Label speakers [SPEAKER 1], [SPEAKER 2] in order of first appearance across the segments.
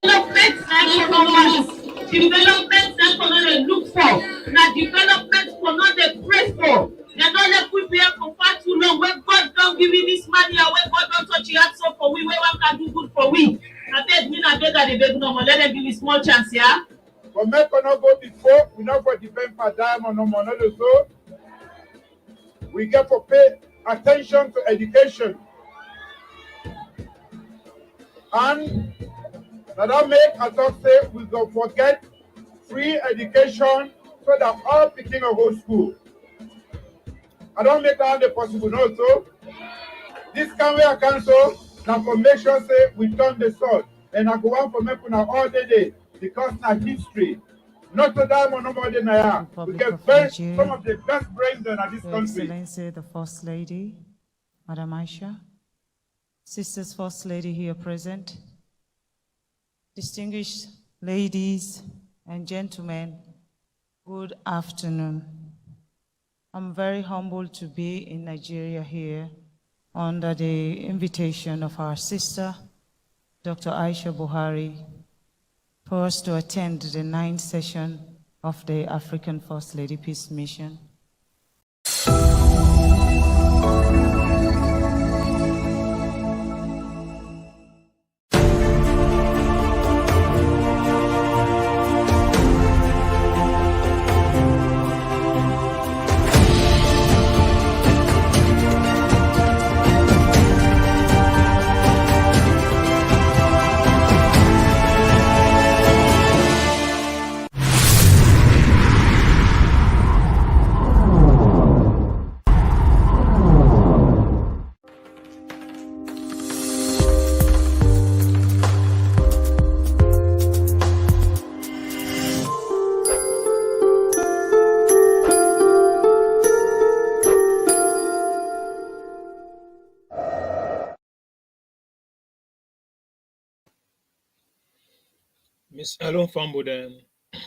[SPEAKER 1] Development that for not they look for. Now development for not they pray for. They don't let we be for far too long. When God don't give me this money, and when God don't touch your heart so for we, when one can do good for we. I beg me, I beg that they beg no more. Let them give me small chance, yeah.
[SPEAKER 2] But make not go before, we not go depend for diamond no more. Not so. We get to pay attention to education. And that make I talk say we go forget free education so that all picking of go school. I don't make that the possible no so. This can we cancel now for make sure say we turn the sword. And I go on for make now all the day because now history. Not to die no more than I am. We get some of the best brains in this country.
[SPEAKER 3] Excellency, the First Lady, Madam Aisha, Sisters First Lady here present, distinguished ladies and gentlemen, good afternoon. I'm very humbled to be in Nigeria here under the invitation of our sister, Dr. Aisha Buhari, for us to attend the 9th session of the African First Lady Peace Mission.
[SPEAKER 4] Miss Elon Famboden,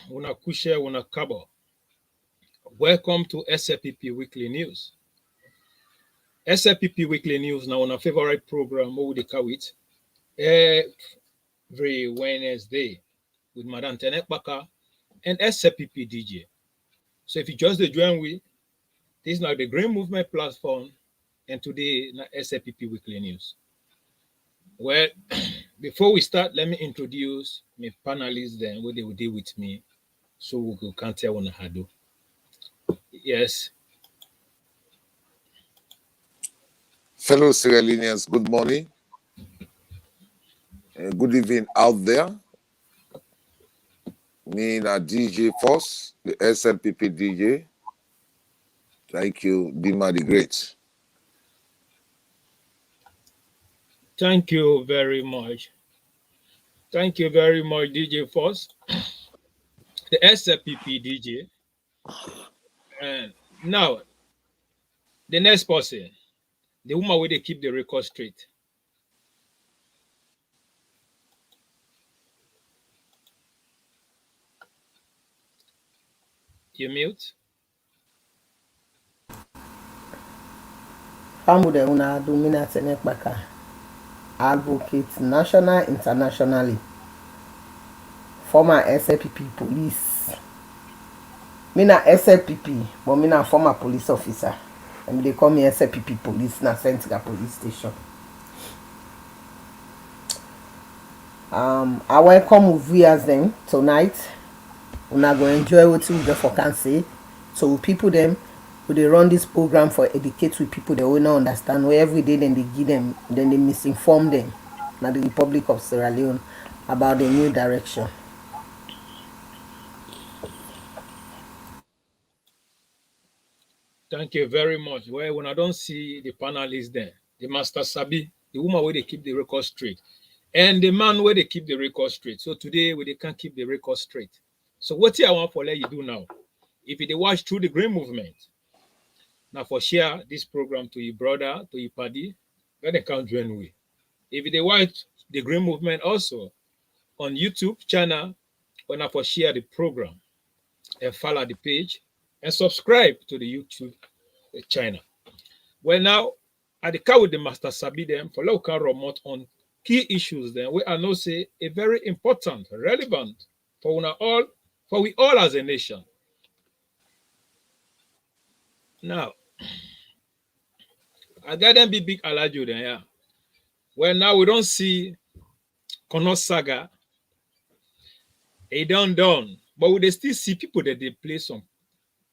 [SPEAKER 4] una kushe, una kabo. Welcome to SLPP Weekly News. SLPP Weekly News now on our favorite program, what we call it, every Wednesday with Madam Tenek Baka and SLPP DJ. So if you just join we, this is now the Green Movement platform, and today na SLPP Weekly News. Well, before we start, let me introduce my panelists then, what they will do with me, so we can tell on how do. Yes.
[SPEAKER 5] Fellow Sierra Leoneans, good morning. Good evening out there. Me na DJ Force, the SLPP DJ. Thank you, Dima the Great.
[SPEAKER 4] Thank you very much. Thank you very much, DJ Force, the SLPP DJ. And now, the next person, the woman where they keep the record straight. You mute?
[SPEAKER 6] Fambude una domina Tenek Baka. Advocate national, internationally. Former SLPP police. Me na SLPP, but me na former police officer. And they call me SLPP police na Central Police Station. I welcome viewers them tonight. Una go enjoy what we get for can say. So people them who they run this program for educate with people they will not understand where every day then they give them, then they misinform them. Now the Republic of Sierra Leone about the new direction.
[SPEAKER 4] Thank you very much. Well, when I don't see the panelists there, the Master Sabi, the woman where they keep the record straight, and the man where they keep the record straight. So today, where they can't keep the record straight. So what I want for let you do now, if you watch through the Green Movement, now for share this program to your brother, to your party, then they can't join we. If they watch the Green Movement also on YouTube channel, when I for share the program and follow the page and subscribe to the YouTube channel. Well, now, at the car with the Master Sabi them for local remote on key issues then we are not say a very important, relevant for una all, for we all as a nation. Now, I got them big alajo then, yeah. Well, now we don't see Kono Saga, a done, but we dey still see people that they play some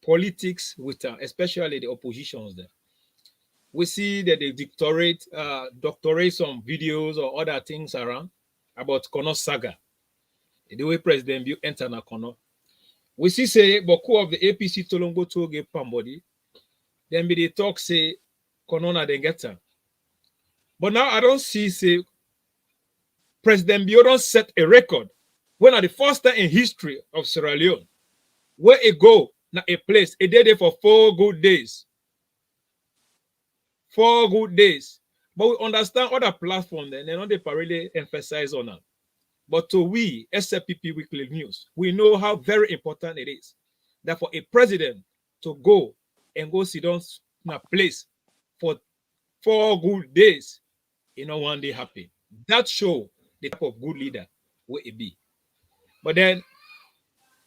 [SPEAKER 4] politics with, especially the oppositions there. We see that they doctorate some videos or other things around about Kono Saga, the way President Bill enter na Kono. We see say Boku of the APC Tolongo Toge Pambody, then be they talk say Kono na den get am. But now I don't see say President Bill don't set a record when at the first time in history of Sierra Leone, where it go na a place, a day there for 4 good days. 4 good days. But we understand other platforms, then they don't they really emphasize on that. But to we, SLPP Weekly News, we know how very important it is that for a president to go and go sit down in a place for 4 good days, one day happy. That show the type of good leader will it be. But then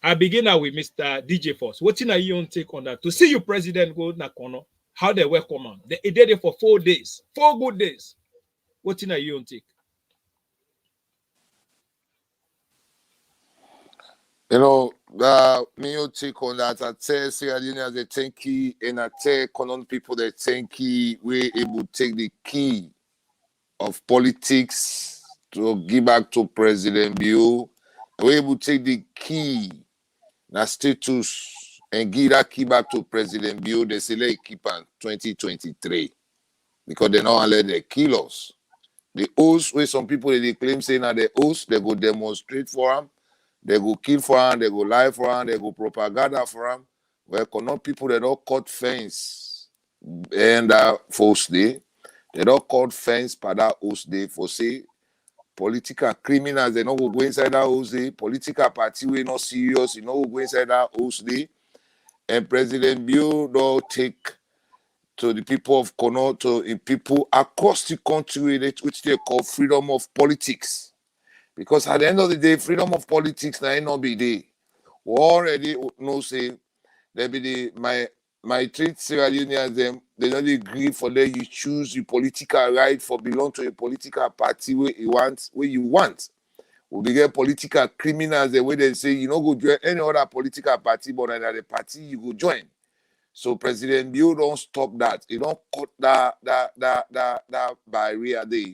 [SPEAKER 4] I begin now with Mr. DJ Force. What's in your own take on that? To see you president go na Kono, how they welcome him. They did it for 4 days, 4 good days. What's in your own take?
[SPEAKER 5] Me your take on that. I tell Sierra Leone as a tanky, and I tell Konon people that tanky, we able to take the key of politics to give back to President Bio. We able to take the key, na status, and give that key back to President Bio. They say let keep on 2023 because they not let they kill us. The oaths where some people they claim say now the oaths they go demonstrate for them. They go kill for him, they go lie for him, they go propaganda for him. Well, cannot people that don't cut fence and false day. They don't cut fence for that host day for say political criminals, they don't go inside that host day. Political party we not serious, you know, go inside that host day. And President Bio don't take to the people of Kono, to people across the country which they call freedom of politics. Because at the end of the day, freedom of politics now not be there. We already know say there be the my treat Sierra Leoneans them they don't agree for them you choose your political right for belong to a political party where you want. We begin political criminals the way they say you know go join any other political party but another the party you go join. So President Bio don't stop that. He don't cut that barrier there.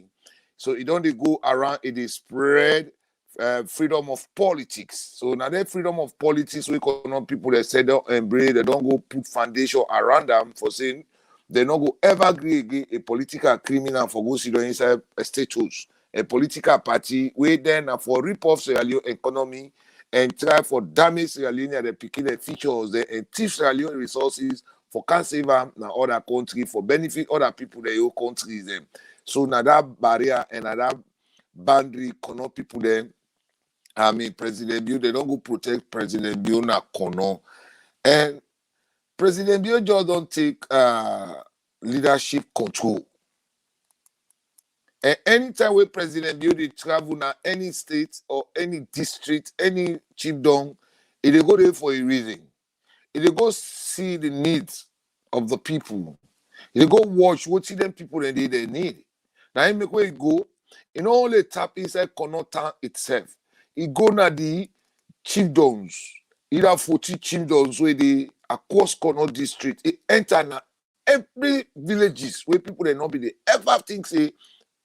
[SPEAKER 5] So it don't go around, it is spread freedom of politics. So now that freedom of politics, we cannot people that say don't embrace, they don't go put foundation around them for saying they don't go ever agree a political criminal for go sit down inside a status, a political party, we then for rip off Sierra Leone economy and try for damage Sierra Leone the peculiar features there and thief Sierra Leone resources for can save them in other country for benefit other people in your countries them. So now that barrier and that boundary cannot people then. I mean, President Bio, they don't go protect President Bio na Kono. And President Bio just don't take leadership control. And anytime where President Bio they travel na any state or any district, any chiefdom, they go there for a reason. They go see the needs of the people. They go watch what see them people and they need. Now, he make where he go, he not only tap inside Kono town itself, he go na the chiefdoms, either 40 chiefdoms where they across Kono district, he enter na every villages where people they not be they ever think say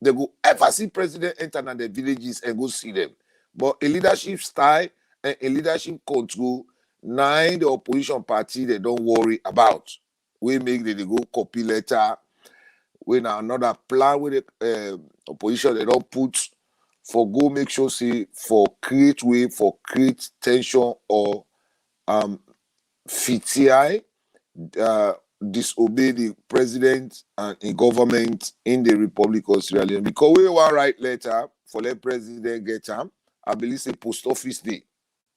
[SPEAKER 5] they go ever see president enter na the villages and go see them. But a leadership style and a leadership control, nine the opposition party they don't worry about. We make they go copy letter. When another plan with the opposition they don't put for go make sure say for create way for create tension or FTI disobey the president and the government in the Republic of Sierra Leone because we want write letter for the president get him. I believe say post office day,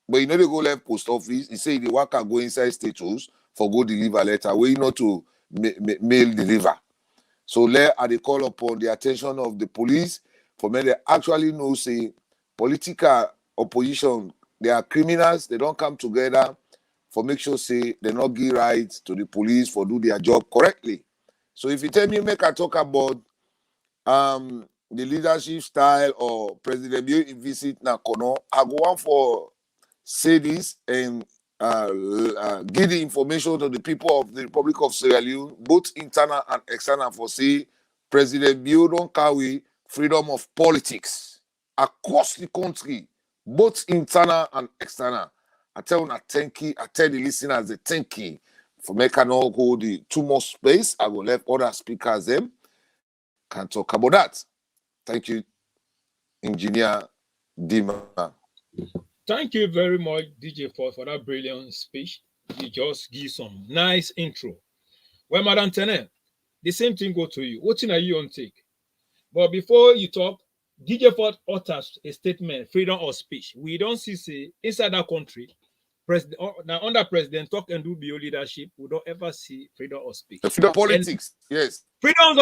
[SPEAKER 5] but you know they go left post office. He say the worker go inside status for go deliver letter. We not to mail deliver. So let they call upon the attention of the police for me, they actually know, say, political opposition, they are criminals, they don't come together for make sure, say, they not give rights to the police for do their job correctly. So if you tell me, make I talk about the leadership style or President Bio visit Nakono, I go on for say this and give the information to the people of the Republic of Sierra Leone, both internal and external, for say President Bio don't carry freedom of politics across the country, both internal and external. I tell you, thank you. I tell the listeners, the thank you for making all go the too much space. I will let other speakers them can talk about that. Thank you, Engineer Dima.
[SPEAKER 4] Thank you very much, DJ for that brilliant speech. You just give some nice intro. Well, Madam Tene, the same thing go to you. What are you on take? But before you talk, DJ Ford utters a statement, freedom of speech. We don't see inside that country, president now under president talk and do bio leadership, we don't ever see freedom of speech.
[SPEAKER 5] The freedom of politics,
[SPEAKER 4] and
[SPEAKER 5] yes.
[SPEAKER 4] Freedom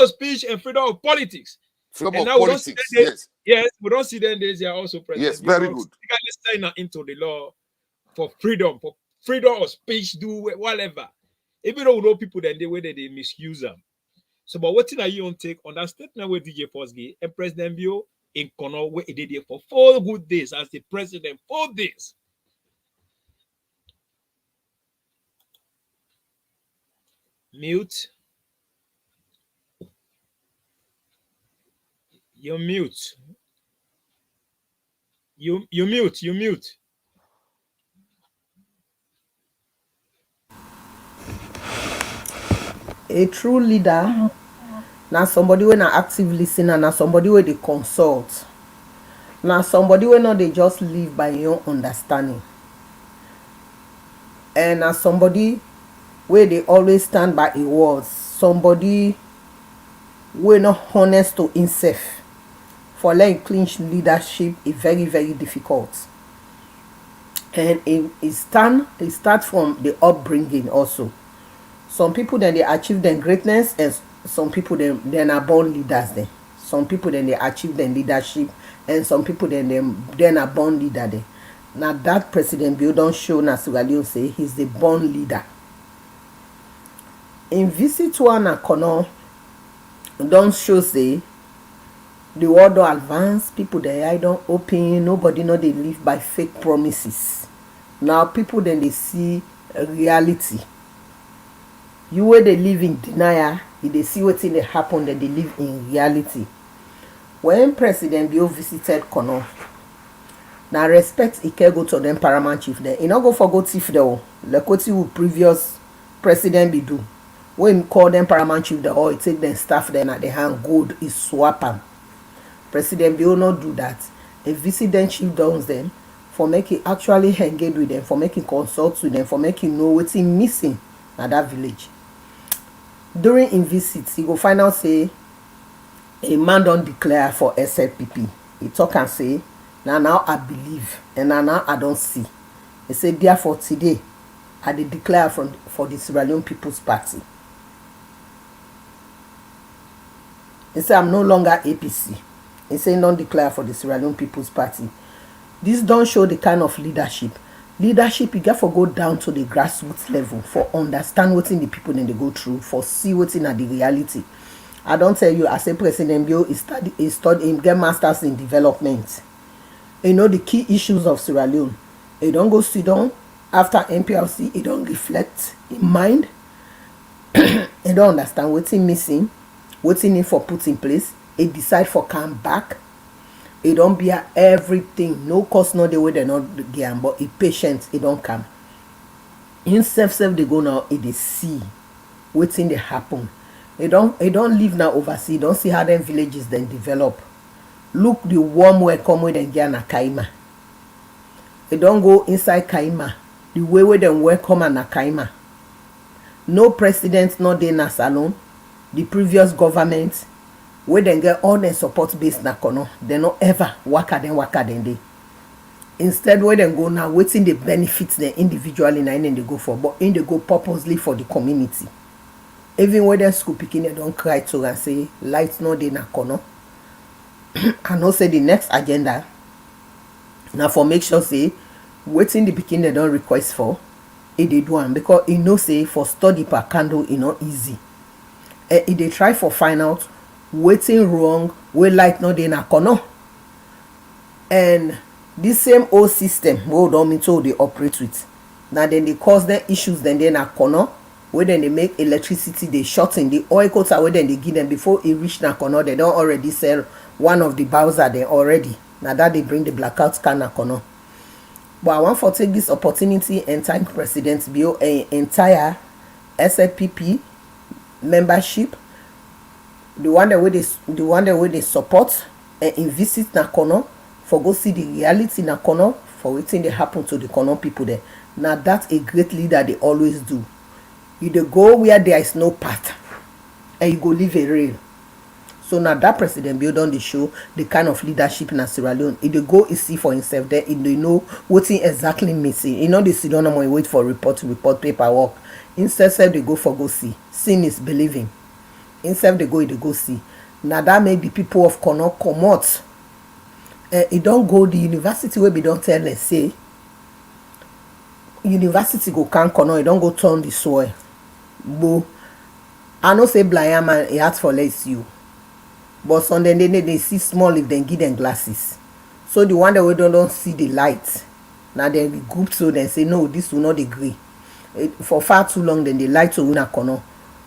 [SPEAKER 4] of speech and freedom of politics.
[SPEAKER 5] Freedom
[SPEAKER 4] and
[SPEAKER 5] of politics, yes.
[SPEAKER 4] Yes, we don't see them days here also president.
[SPEAKER 5] Yes, very good.
[SPEAKER 4] Sign into the law for freedom of speech, do whatever. Even though we know people then the way that they misuse them. So, but what are you on take on that statement with DJ Fosgay and President Bio in Kono where he did it for 4 good days as the president, 4 days? Mute. You're mute. You mute.
[SPEAKER 6] A true leader, now somebody when an active listener, now somebody where they consult, now somebody when not they just live by your understanding, and now somebody where they always stand by a word, somebody where not honest to himself. For like clinch leadership is very, very difficult, and it start from the upbringing also. Some people then they achieve their greatness, and some people then are born leaders. Then some people then they achieve their leadership, and some people then are born leader. Then now that President Bio don't show na Sierra Leone say he's the born leader. In visit one Kono don't show say the world don't advance, people their eye don't open, nobody know they live by fake promises. Now people then they see a reality. You where they live in denial, if they see what's in the happen, then they live in reality. When President Bio visited Kono, now respect he can go to them paramount chief there. He not go for go thief there. Like what he would previous president be do. When he call them paramount chief there, or he take them staff there at the hand gold is swap them. President Bio not do that. A visit them chief downs them for making actually engage with them, for making consult with them, for making know what's missing at that village. During in visits, he go find out say a man don't declare for Slpp. He talk and say, now I believe, and now I don't see. He say therefore today I dey declare for the Sierra Leone People's Party. He say I'm no longer APC. He say don't declare for the Sierra Leone People's Party. This don't show the kind of leadership. Leadership, you got to go down to the grassroots level for understand what's in the people then they go through, for see what's in the reality. I don't tell you, I say President Bio is study get masters in development. You know the key issues of Sierra Leone. You don't go sit down after NPLC, you don't reflect in mind. You don't understand what's in missing, what's in for put in place. It decide for come back. It don't be everything. No cost, no the way they not game, but it patient, it don't come. In self they go now, it they see what's in the happen. It don't live now overseas. Don't see how them villages then develop. Look the warm welcome with them get na Kaima. It don't go inside Kaima. The way where them welcome na Kaima. No president, no day na salon. The previous government where they get all their support based na kono, they no ever waka them day. Instead, where they go now, waiting the benefits them individually na in they go for, but in they go purposely for the community. Even when they school picking, they don't cry to and say lights no day na kono. I know say the next agenda na for make sure say wetin the pikin dem don request for e dey do am, because e know say for study per candle e no easy. E dey try for find out wetin wrong wey light no dey na corner, and this same old system wey we don mean to dey operate with na dem dey cause dem issues dem dey na corner wey dem dey make electricity dey short in the oil quota wey dem dey give dem before e reach na corner. Dem don already sell one of the bowser dem already, na that dey bring the blackout can na corner. But I wan for take this opportunity and thank President Bio and entire SLPP membership, the one that wey dey support and visit na corner for go see the reality na corner for wetin dey happen to the corner people there. Na that a great leader dey always do. You dey go where there is no path and you go leave a rail. So na that President Bio don dey show the kind of leadership na Sierra Leone. E dey go e see for himself there, e dey know wetin exactly missing. E no dey sit down and wait for report paperwork. Instead sef dey go for go see. Seeing is believing. Instead dey go see. Na that make the people of Kono comot. E don go the university wey be don tell us say university go can Kono. E don go turn the soil. But I know say Blyden man e ask for less you. But some dem dey see small if dem give dem glasses. So the one that we don't see the light, now dem group so dem say no, this will not agree. For far too long then they light to una corner.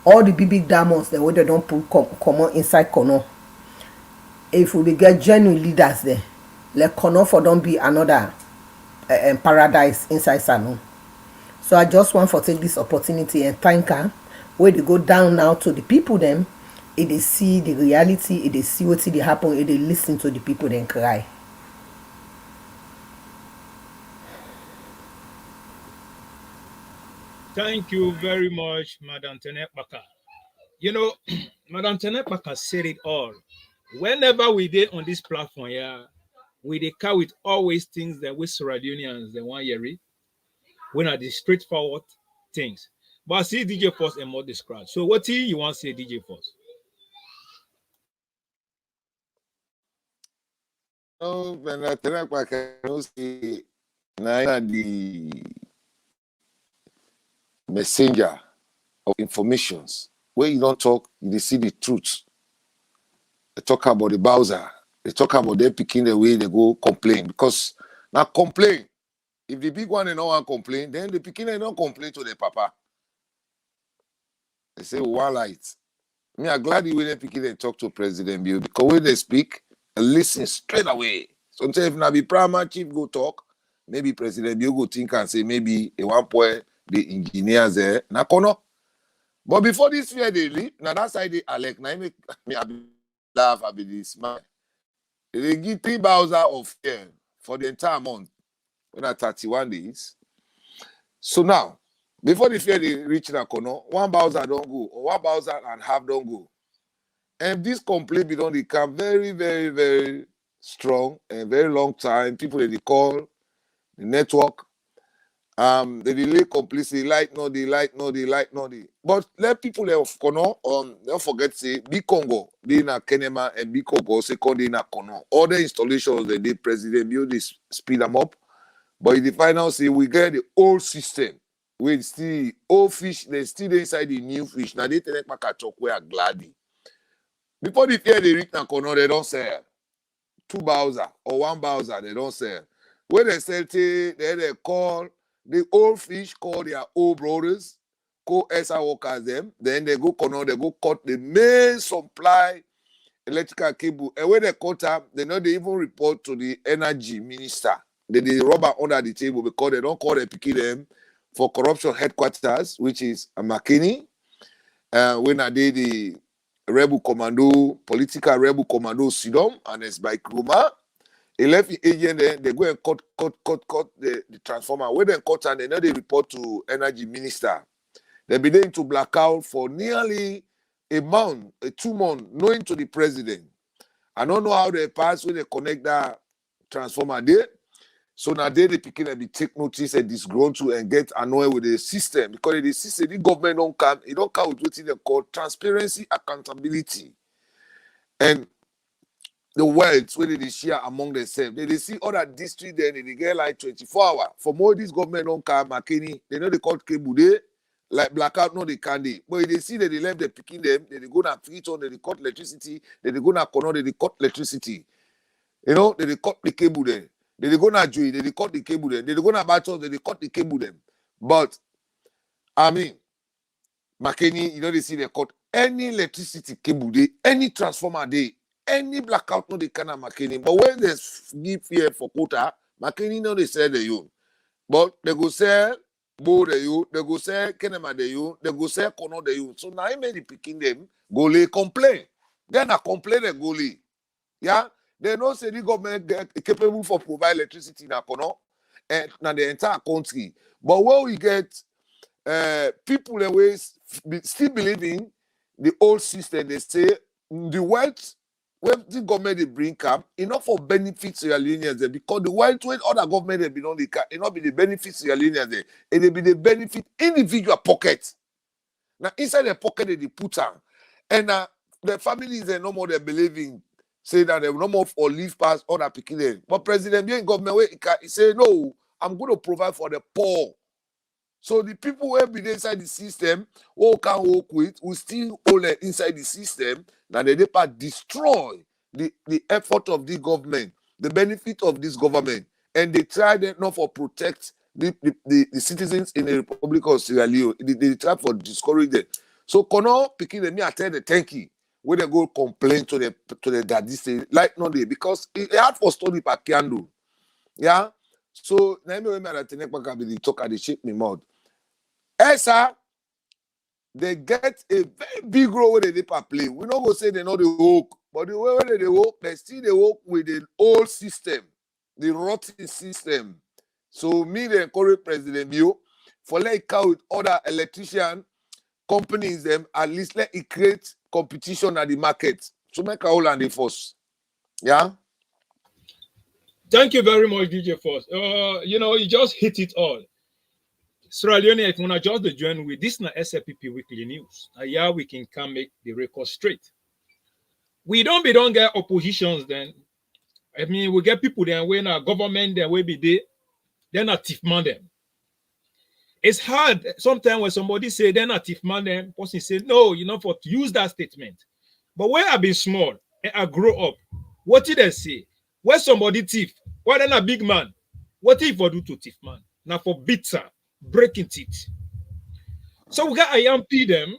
[SPEAKER 6] All the big diamonds dem wey dem don put comot inside corner. If we get genuine leaders there, like corner for don be another paradise inside Sanu. So I just want for take this opportunity and thank her. Where they go down now to the people them. If they see the reality, if they see what dey happen, if they listen to the people then cry.
[SPEAKER 4] Thank you very much, Madam Tenepaka. You know, Madam Tenepaka said it all. Whenever we did on this platform, yeah, we dey carry with always things that we Sierra Leoneans they want to read. When are the straightforward things. But I see DJ Force and more described. So what you want to say, DJ Force?
[SPEAKER 5] No, when I can see the messenger of informations. Where you don't talk, you see the truth. They talk about the Bowser. They talk about them picking the way they go complain. Because now complain. If the big one and no one complain, then the picking they don't complain to their papa. They say one light. Me, I'm glad you when picking they talk to President Bio because when they speak, listen straight away. Sometimes if Nabi Prama Chief go talk, maybe President Bio go think and say maybe at one point the engineers there. Na kono. But before this year they leave, now that side they elect. Now make me laugh, I be this man. They give 3,000 of year for the entire month. When at 31 days. So now, before the fair they reach Nakono, 1,000 don't go, or 1,500 don't go. And this complaint be don't become very, very, very strong and very long time. People they call the network. They delay completely, light no the. But let people of Kono don't forget say big Congo, they na Kenema and big Congo second they na Kono. All the installations that the president build this speed them up. But in the final say we get the old system. We still old fish, they still inside the new fish. Now they tell them we are glad. Before the year they reach na Kono, they don't sell 2 Bowser or 1 Bowser, they don't sell. When they sell, they call the old fish, call their old brothers, call SR workers them. Then they go Kono, they go cut the main supply electrical cable. And when they cut up, they even report to the energy minister. They rubber under the table because they don't call the picky them for corruption headquarters, which is a McKinney. When I did the rebel commando, political rebel commando Sidom, and it's by Kruma. He left the agent there, they go and cut the transformer. When they cut and they report to energy minister. They begin to blackout for nearly a month, 2 months, knowing to the president. I don't know how they pass when they connect that transformer there. So now they picking and be take notice and disgruntled and get annoyed with the system because the system, the government don't come with what they call transparency, accountability. And the wealth where they share among themselves. They see other district then they get like 24 hours. For more this government don't come McKinney, they know they call cable day, like blackout, no they can't. But they see that they left the picking them, they go to Freetown, they cut electricity, they go to Kono, they cut electricity. You know, they cut the cable there. They go to Joy, they cut the cable there. They go to Bachos, they cut the cable them. But I mean, McKinney, you know, they see they cut any electricity cable day, any transformer day, any blackout, no, they cannot McKinney. But when they give here for quota, McKinney, no, they sell the you. But they go sell Bo the you, they go sell Kenema the you, they go sell Kono the you. So now I made the picking them, go lay complain. Then I complain the go lay. Yeah? They know say the government capable for provide electricity in Kono and now the entire country. But when we get people always still believing the old system, they say the wealth when the government they bring up enough for benefits Sierra Leoneans because the wealth when other government they be on the car, it not be the benefits Sierra Leoneans it will be the benefit individual pocket. Now inside the pocket they put on, and the families they no more they believing say that they will no more or live past other people. But President Bien government he say no, I'm going to provide for the poor. So the people who will be inside the system, who can work with, will still hold inside the system, that they part destroy the effort of the government, the benefit of this government, and they try them not for protect the citizens in the Republic of Sierra Leone. They try for discourage them. So Kono picking them, I tell the tanky where they go complain to the daddy say like no day because it hard for study per candle. Yeah. So now me when I be the talk at the shape me mouth. Esa, they get a very big role where they play. We not go say they know the work, but the way where they work, they still they work with the old system, the rotten system. So me they encourage President Bio for let it count with other electrician companies them at least let it create competition at the market. So make a whole and the force. Yeah.
[SPEAKER 4] Thank you very much, DJ Force. You know, you just hit it all. Sierra Leone, if you want to just join with this, na SLPP weekly news. Yeah, we can make the record straight. We don't get oppositions then. I mean, we get people then when our government then will be there, then a thief man them. It's hard sometimes when somebody say then a thief man them, person say no, you know, for to use that statement. But when I be small and I grow up, what did they say? When somebody thief, why then a big man? What if for do to thief man? Now for bitter, breaking teeth. So we got a young them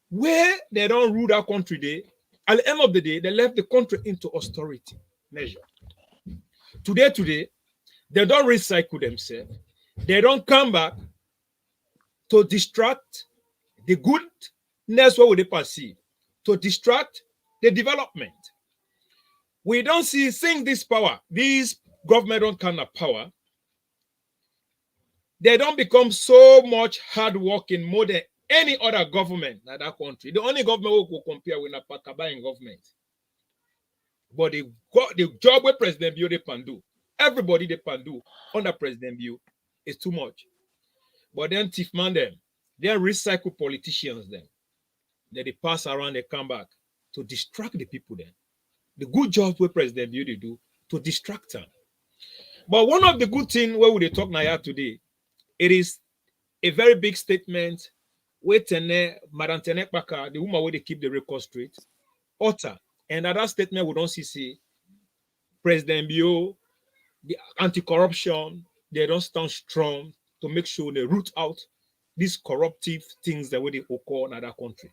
[SPEAKER 4] where they don't rule that country there. At the end of the day, they left the country into austerity measure. Today, they don't recycle themselves. They don't come back to distract the goodness what they perceive, to distract the development. We don't seeing this power. These government don't kind of power. They don't become so much hardworking more than any other government in that country. The only government who will compare with a Pakabayan government. But they got the job where President Bio they can do. Everybody they can do under President Bio is too much. But then thief man them, they recycle politicians then. Then they pass around, they come back to distract the people then. The good job where President Bio they do to distract them. But one of the good things where we they talk now today, it is a very big statement where Madam Tenekbaka, the woman where they keep the record straight, utter. And at that statement, we don't see President Bio, the anti-corruption, they don't stand strong to make sure they root out these corruptive things that they occur in that country.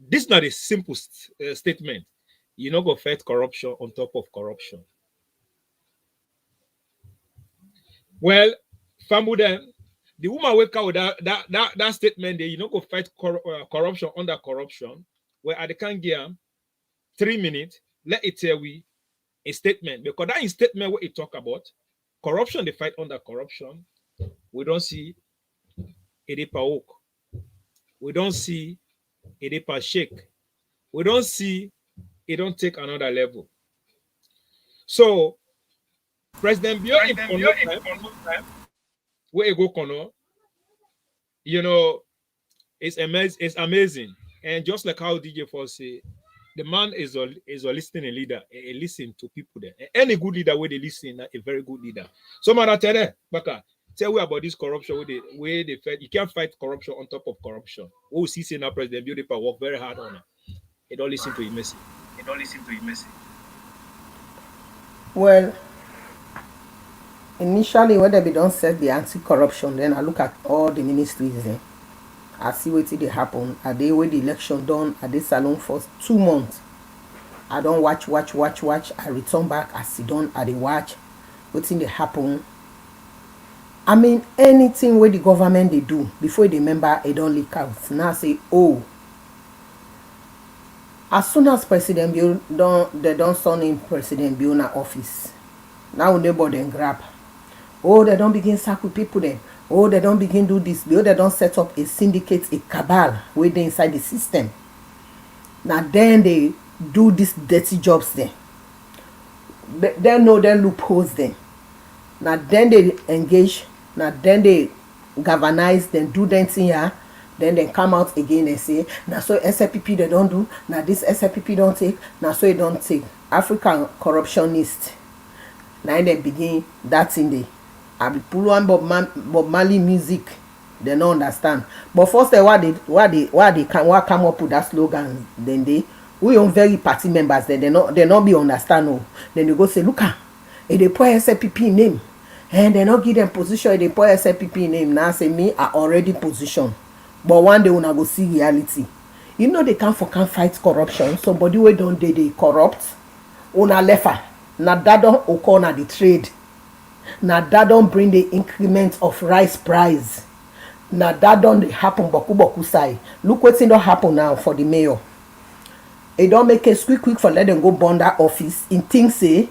[SPEAKER 4] This is not a simple statement. You're not going to fight corruption on top of corruption. Well, Famuden, the woman wake out with that statement there, you know, go fight corruption under corruption, where I can't give 3 minutes, let it tell we a statement, because that is statement what it talk about corruption, they fight under corruption. We don't see Edepa Oak. We don't see Edepa Shake. We don't see it don't take another level. So President Bio in time, where you go Kono, you know, it's amazing. And just like how DJ Force say, The man is a listening leader, a listen to people there. Any good leader where they listen, a very good leader. So man, I tell you, Baka, tell me about this corruption where they fight. You can't fight corruption on top of corruption. Oh, see, now President Beautiful work very hard on it. He don't listen to his message.
[SPEAKER 6] Well, initially when they don't set the anti-corruption, then I look at all the ministries there. I see what they happen. Are they with the election done? Are they salon for 2 months? I don't watch. I return back. I sit down. I they watch. What's in the happen? I mean, anything where the government they do before the member they don't leak out. Now say, oh, as soon as President Bill they don't sign in President Bill in office. Now nobody then grab. Oh, they don't begin sack with people then. Oh, they don't begin do this. Oh, they don't set up a syndicate, a cabal where they inside the system. Now then they do these dirty jobs then. They know their loopholes then. Now then they engage. Now then they galvanize. Then do them thing here. Then they come out again and say, now so SLPP they don't do. Now this SLPP don't take. Now so it don't take. African corruptionist. Now they begin that thing there. I be pull on Bob Marley music. They don't understand. But first, what come up with that slogan? Then we own very party members. They not be understand. No. Then they go say, look they put SLPP name, and they not give them position. They put SLPP name. Now say me I already position. But one day when I go see reality, you know they can't fight corruption. Somebody we don't they corrupt. Una lefa. Now that don't occur na the trade. Now that don't bring the increment of rice price. Now that don't happen boku side. Look what's don't happen now for the mayor. It don't make it quick for let them go burn that office. In things say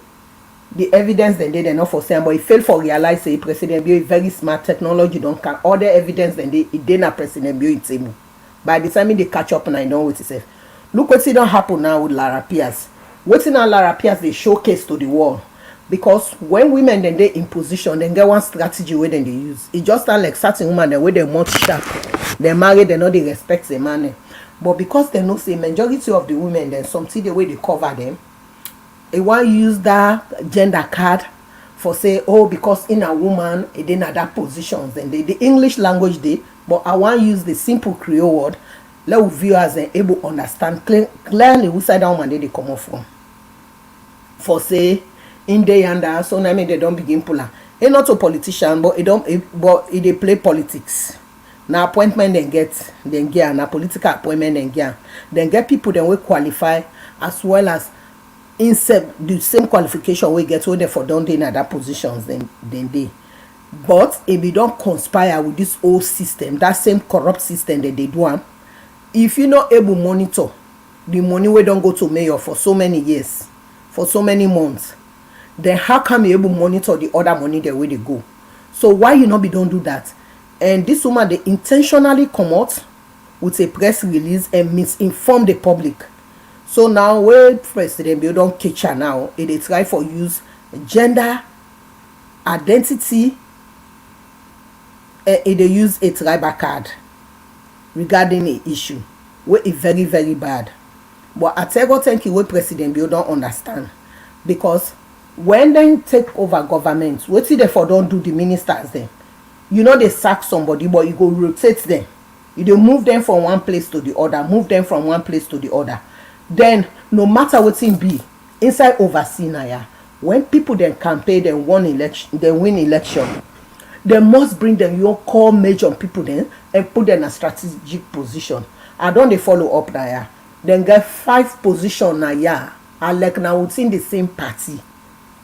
[SPEAKER 6] the evidence they not for saying, but it failed for realize say President Bio is very smart. Technology don't can all the evidence it did not President Bio in table. By the time they catch up and I know what it says. Look what's don't happen now with Lara Piaz. What's in Lara Piaz they showcase to the world. Because when women then they in position, then get one strategy where then they use. It just sound like certain women the way they much sharp. They marry, they know they respect the man. But because they know say majority of the women then something the way they cover them, they want to use that gender card for say, oh, because in a woman it didn't have that positions. Then the English language they, but I want to use the simple Creole word. Let viewers then able understand clearly which side that woman they come off from. For say in day and that, so I mean they don't begin puller. It's not a politician, but they play politics. Now appointment then get now political appointment then get people then will qualify as well as insert the same qualification we get when they for don't in other positions then they. But if you don't conspire with this old system, that same corrupt system that they do, if you're not able to monitor the money we don't go to mayor for so many years, for so many months, then how come you able to monitor the other money the way they go? So why you not be don't do that? And this woman they intentionally come out with a press release and misinform the public. So now where President Bill don't catch her now, they try for use gender identity and they use a tribal card regarding the issue, where it's very, very bad. But I thank you what President Bill don't understand. Because when they take over government, what see they for don't do the ministers then? You know they sack somebody, but you go rotate them. You dey move them from one place to the other, move them from one place to the other. Then no matter what it be, inside overseeing now, when people then campaign, then win election, they must bring them your core major people then and put them in a strategic position. I don't they follow up there. Then get 5 position now, and like now within the same party,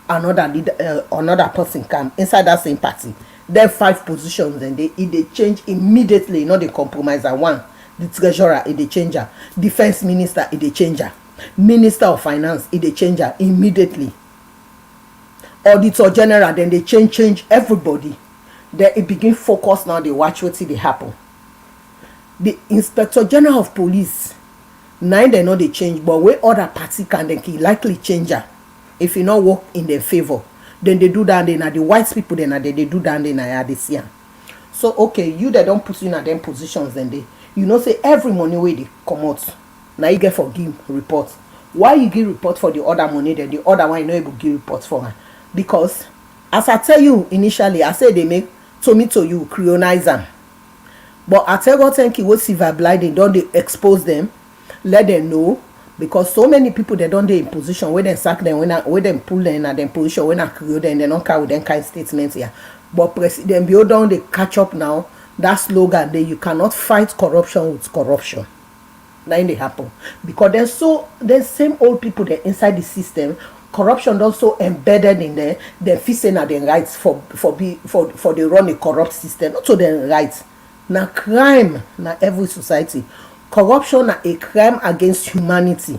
[SPEAKER 6] another leader, another person come inside that same party. Then 5 positions and they change immediately, not the compromiser one. The treasurer is the changer, defense minister is the changer, minister of finance is the changer immediately. Auditor general then they change everybody. Then it begin focus now they watch what they happen. The inspector general of police now they know they change, but where other party can they likely change her if you not work in their favor. Then they do that then the white people then they do that then this year. So okay, you they don't put you in them positions then they you know say every money where they come out now you get for give report. Why you give report for the other money, then the other one you no able give report for her? Because as I tell you initially, I say they make tomato you cryonize them. But I tell God thank you what Sylvia Blyden don't they expose them, let them know, because so many people they don't they in position where they sack them, when them pull them at them position when I create them, they don't carry them kind of statements here. But President Bio don't they catch up now. That slogan that you cannot fight corruption with corruption. That ain't they happen because there's same old people that inside the system. Corruption also embedded in there. They're fixing at their rights for they run a corrupt system. Not to their rights. Now crime na every society. Corruption na a crime against humanity.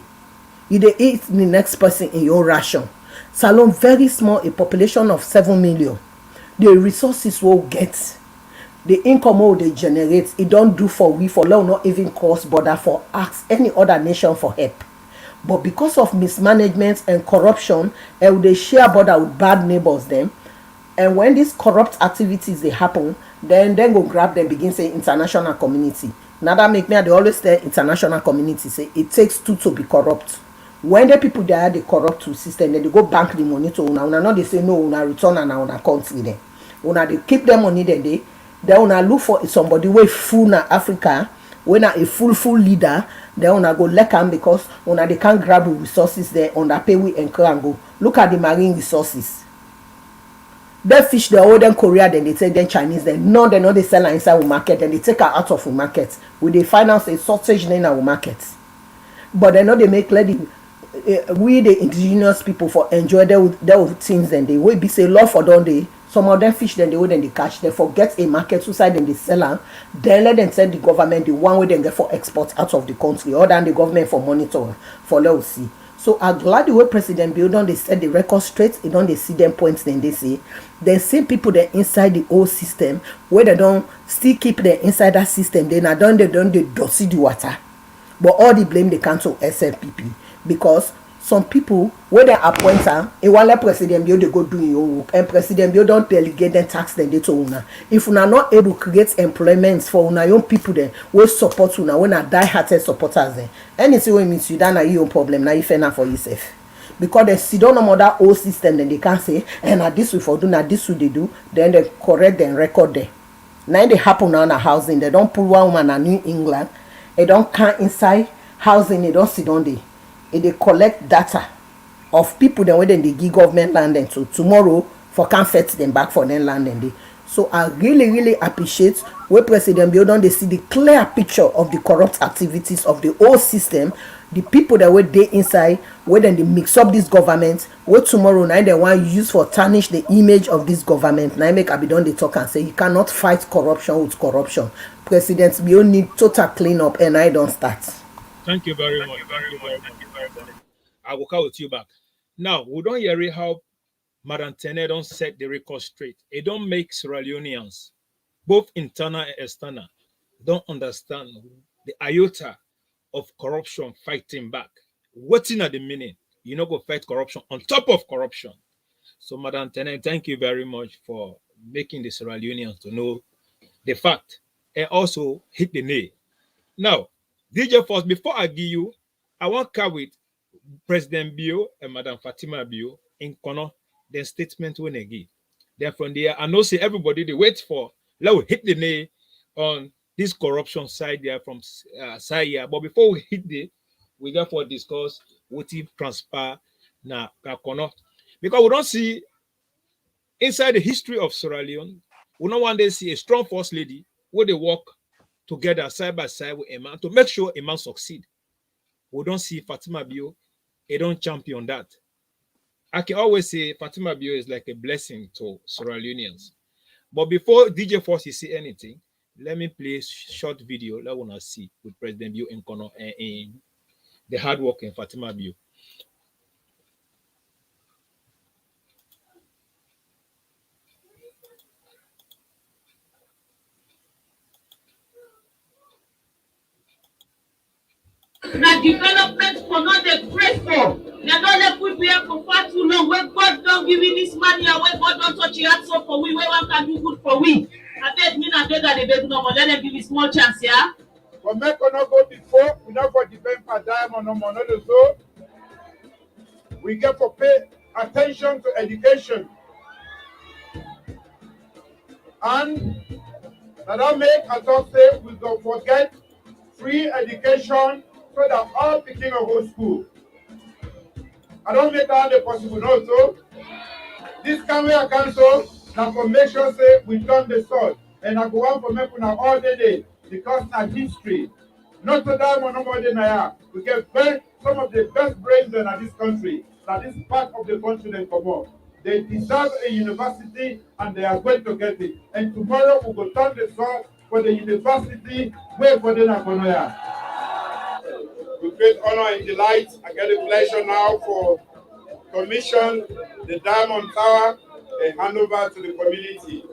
[SPEAKER 6] You dey eat the next person in your ration. Salon very small, a population of 7 million. The resources will get. The income will they generate, it don't do for we for long, not even cross border for ask any other nation for help. But because of mismanagement and corruption, and they share border with bad neighbors them, and when these corrupt activities they happen, then go grab them, begin say international community. Now that make me they always tell international community say it takes two to be corrupt. When the people they are the corrupt to system, then they go bank the money to una. Una not they say no, una return and una country them. Una they keep their money then they una look for somebody way full na Africa, when a full leader, then una go let them because una they can't grab the resources there, una pay we and go. Look at the marine resources. They fish the olden Korea, then they take them Chinese, then no, they know they sell inside the market, then they take her out of the market. With the finance a shortage in our market. But they know they make lady we the indigenous people for enjoy their things, then they will be say love for don't they. Some of them fish then they would then they catch, they forget a market suicide and they sell them, then let them send the government the one way they get for export out of the country, or than the government for monitor for let us see. So I'm glad the way President Bill they set the record straight, they don't they see them points then they say. Then same people that inside the old system where they don't still keep them inside that system, they not done they dosy the water. But all the blame they can to SLPP because some people where they appoint her, it won't let President Bio they go do your work, and President Bio don't delegate them tax them they to una. If una not able to create employment for una young people then will support una when I die-hearted supporters then. Anything we means you don't have your own problem now if not for yourself. Because they sit down on that old system then they can't say and now this will for do now this will they do, then they correct them record there. Now they happen now in a housing, they don't pull one woman in New England, they don't count inside housing, they don't sit down there. They collect data of people then when they give government land and so tomorrow for can't fetch them back for their land and they. So I really appreciate where President Bio they see the clear picture of the corrupt activities of the whole system, the people that were there inside, where then they mix up this government, where tomorrow night they want to use for tarnish the image of this government. Now make Abidon they talk and say you cannot fight corruption with corruption. President Bio need total clean up and I don't start.
[SPEAKER 4] Thank you very much. I will come with you back. Now, we don't hear how Madam Tene don't set the record straight. It don't make Sierra Leoneans, both internal and external, don't understand the iota of corruption fighting back. What's in at the meaning? You know, go fight corruption on top of corruption. So, Madam Tene, thank you very much for making the Sierra Leoneans to know the fact and also hit the nail. Now, DJ Force, before I give you, I want to with President Bio and Madam Fatima Bio in Kono, their statement when they give. Then from there, I know say everybody they wait for, let we hit the nail on this corruption side there from side here. But before we hit the, we therefore discuss what it transpire na Kono. Because we don't see inside the history of Sierra Leone, we don't one day see a strong first lady where they work together side by side with a man to make sure a man succeed. We don't see Fatima Bio, they don't champion that. I can always say Fatima Bio is like a blessing to Sierra Leoneans. But before DJ Force you say anything, let me play a short video that I want to see with President Bio in Kono and in the hard work in Fatima Bio.
[SPEAKER 1] Now development for not the pray for. Now don't let we be here for far too long. When God don't give me this money and when God don't touch your heart so for we, when one can do good for we. I beg me and beg that they beg no more. Let them give me small chance, yeah?
[SPEAKER 2] But make not go before, we not go depend for diamond no more, not so. we get to pay attention to education. And that don't make a talk say we don't forget free education so that all picking a go school. I don't make that the possible also. This can we council that for make sure say we turn the sword. And I go on for making all the day because na history. Not to die on nobody na. We get some of the best brains in this country. That this part of the country they come up. They deserve a university and they are going to get it. And tomorrow we will turn the sword for the university where for the Nakonoya. With great honor and delight, I get the pleasure now for commission the Diamond Tower and hand over to the community.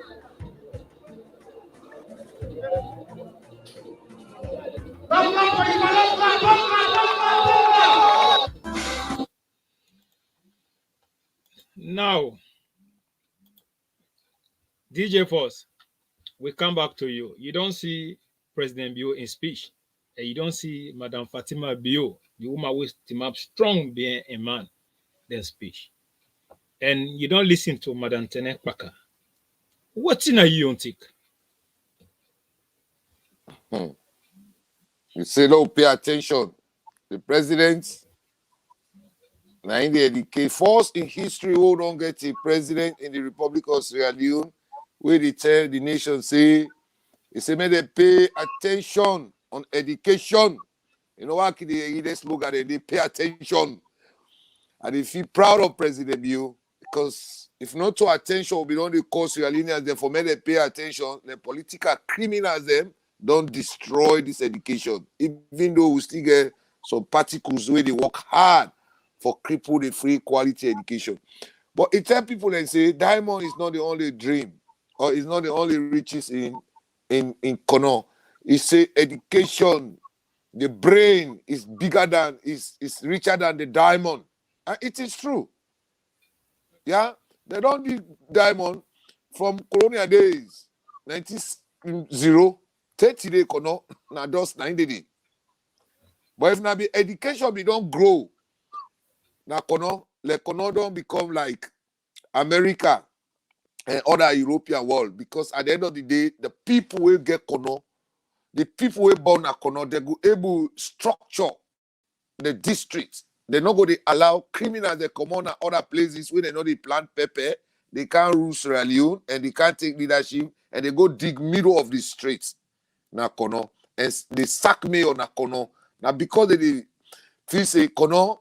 [SPEAKER 4] Now, DJ Force, we come back to you. You don't see President Bio in speech, and you don't see Madame Fatima Bio, the woman who team up strong being a man, than speech. And you don't listen to Madame Tenek Paka. What's in a you don't think?
[SPEAKER 5] You say, no, pay attention. The president, now in the educate, first in history, who don't get a president in the Republic of Sierra Leone, where they tell the nation, say, they say, may they pay attention on education. You know what? They slogan and they pay attention. And they feel proud of President Bio, because if not to attention, we don't call Sierra Leoneans, therefore, may they pay attention. The political criminals, them, don't destroy this education, even though we still get some particles where they work hard for cripple the free quality education. But it tell people and say diamond is not the only dream or is not the only riches in Kono. It say education, the brain is bigger than is richer than the diamond. And it is true. Yeah, they don't need diamond from colonial days, 1900. 30 days kono na just 90 days. But if na be education we don't grow, na kono, le kono don't become like America and other European world, because at the end of the day, the people will get kono, the people will born na kono, they go able to structure the districts. They're not going to allow criminals that come on other places where they know they plant pepper, they can't rule Sierra Leone and they can't take leadership, and they go dig middle of the streets. Na kono, and they sack me on na kono. Now because they feel say kono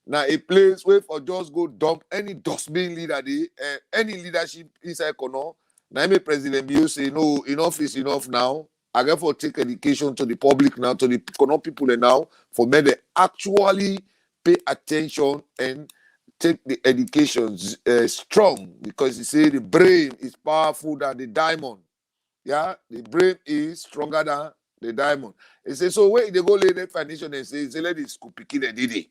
[SPEAKER 5] na a place where for just go dump any dustbin leader they any leadership inside kono. Now me President Bio say no, enough is enough now. I get for take education to the public now, to the kono people now, for me they actually pay attention and take the education strong, because you say the brain is powerful than the diamond. Yeah, the brain is stronger than the diamond. He says, so where they go lay the foundation and say, let it school picking and did it.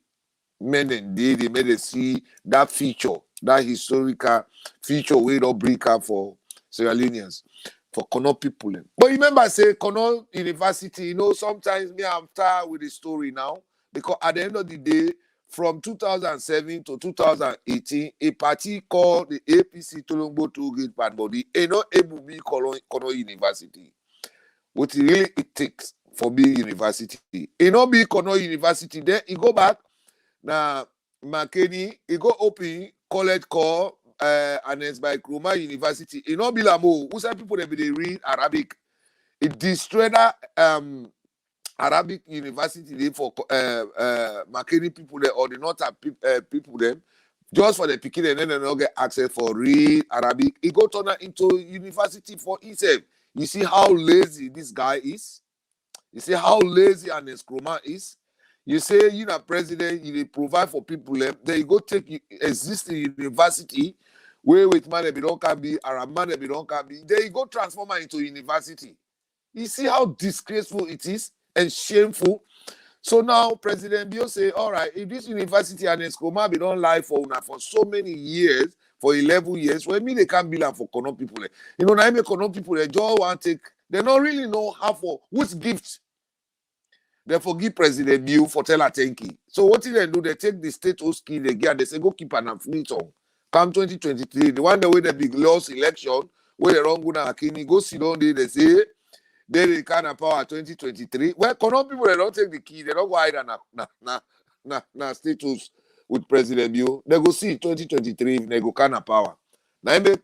[SPEAKER 5] Men and did they made it see that feature, that historical feature we don't break up for Sierra Leoneans, for Kono people. But remember, I say Kono University, you know, sometimes me I'm tired with the story now, because at the end of the day, from 2007 to 2018, a party called the APC Tolombo Toolgate Bad Body ain't not able to be Kono University. What really it takes for being university. It not be Kono University. Then you go back, now McKinney, you go open college called and it's by Kroma University. It not be Lamo. Who say people that they read Arabic? It destroyed that Arabic University for McKinney people there, or the not people them, just for the picking, and then they don't get access for real Arabic. It go turn into university for itself. You see how lazy this guy is. You see how lazy and Nkrumah is. You say you know president, you provide for people them. Then you go take existing university where with man they don't can be, Arab man they don't can be. Then you go transform it into university. You see how disgraceful it is and shameful. So now President Bio say, all right, if this university and Nkrumah be don't lie for una for so many years, for 11 years, well, me they can't be like for Kono people. You know, now I make Kono people they just want to take, they don't really know how for which gift they forgive President Bio for tell her thank you. So what did they do? They take the state host key, they get, they say, go keep an Freetown. Come 2023, the one the way the big lost election, where the wrong gonna Akini, go sit down there, they say, they kind of power 2023. Well, Konon people, they don't take the key, they don't go hide na status with President Bio. They go see 2023 if they go kind of power. Now, make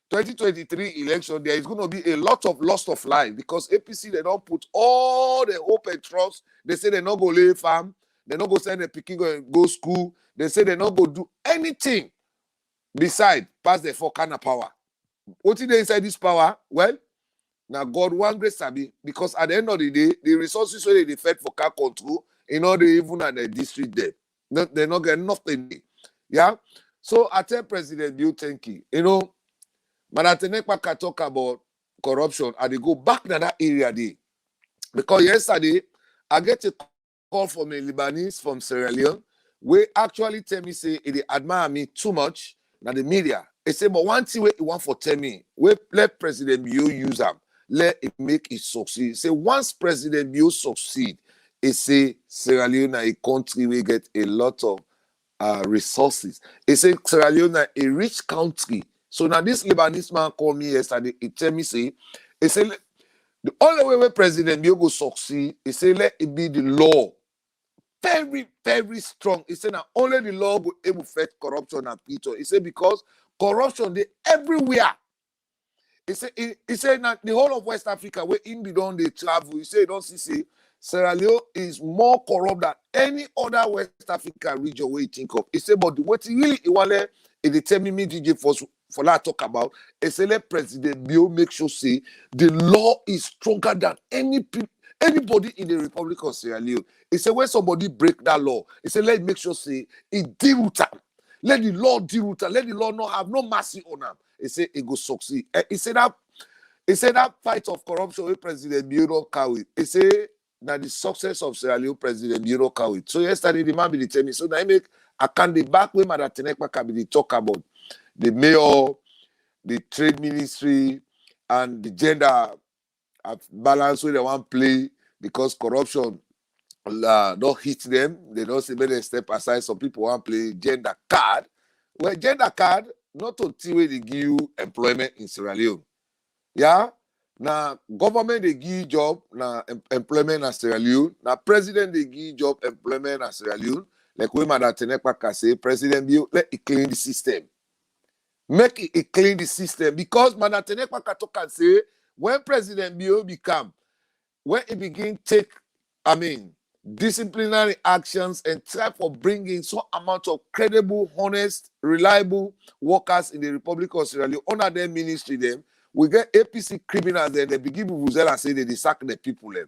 [SPEAKER 5] 2023 election, there is going to be a lot of loss of life because APC, they don't put all the hope and trust. They say they're not going to lay farm. They're not going to send the picking go school. They say they're not going to do anything beside pass the four kind of power. What is inside this power? Well, now God one great sabi because at the end of the day, the resources where they fed for car control, in order even at the district there, they're not getting nothing. Yeah. So I tell President Bio, thank you. You know, Manatenekpa can talk about corruption and they go back to that area there. Because yesterday, I get a call from a Lebanese from Sierra Leone, where actually tell me, say, they admire me too much, now the media. They say, but one thing he want for tell me, where let President Bio use them, let it make it succeed. Say, once President Bio succeed, he say, Sierra Leone is a country where get a lot of resources. He say, Sierra Leone is a rich country. So now this Lebanese man called me yesterday, he tell me, say, he say, the only way where President Bio go succeed, he say, let it be the law. Very, very strong. He said, now only the law will able to fight corruption and people. He said, because corruption, they everywhere. He said, now the whole of West Africa, where in the don't they travel, he said, don't see, say, Sierra Leone is more corrupt than any other West Africa region where you think of. He said, but what he really want to determine me DJ for that talk about, he said, let President Bio make sure say the law is stronger than anybody in the Republic of Sierra Leone. He said, when somebody break that law, he said, let make sure say it deal with them. Let the law deal with them. Let the law not have no mercy on them. He said, it go succeed. He said that fight of corruption with President Bio don't carry. He said, now the success of Sierra Leone President Bio carry. So yesterday the man be tell me, so now I make I can the back way Maada Tenekpa can be talk about the mayor, the trade ministry, and the gender balance where they want play because corruption don't hit them. They don't say better step aside. Some people want play gender card. Well, gender card, not until they give you employment in Sierra Leone. Yeah? Now, government, they give you job, now employment in Sierra Leone. Now, president, they give you job, employment in Sierra Leone. Like we Maada Tenekpa can say, President Bio, let it clean the system. Make it clean the system. Because Maada Tenekpa can say, when President Bio become, when he begin take, disciplinary actions and try for bringing some amount of credible, honest, reliable workers in the Republic of Sierra Leone under their ministry, them, we get APC criminals there, they begin to Vuzela and say they sack the people them.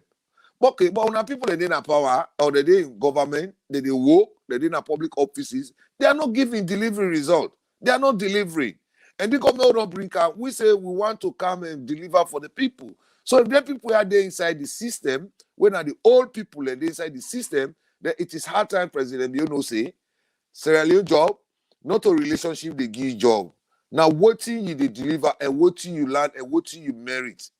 [SPEAKER 5] Okay, but when people they in power or they in government, they work, they in public offices, they are not giving delivery result. They are not delivering. And the government don't bring out, we say we want to come and deliver for the people. So if the people are there inside the system, when are the old people and inside the system, then it is hard time President Bio say, Sierra Leone job, not a relationship they give job. Now what you they deliver and what you learn and what you merit.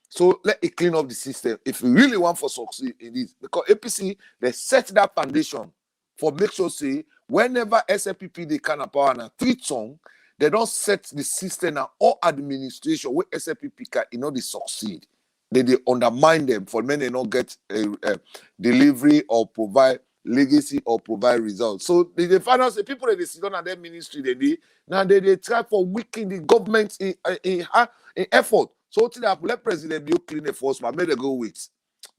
[SPEAKER 5] So let it clean up the system if you really want for succeed in this. Because APC, they set that foundation for make sure say whenever SLPP they can power and treat song, they don't set the system and all administration where SLPP can they succeed. They undermine them for men they not get a delivery or provide legacy or provide results. So the finance the people that they sit on at their ministry they try for weakening the government in effort. So to that let President Bio clean the force, but may they go with.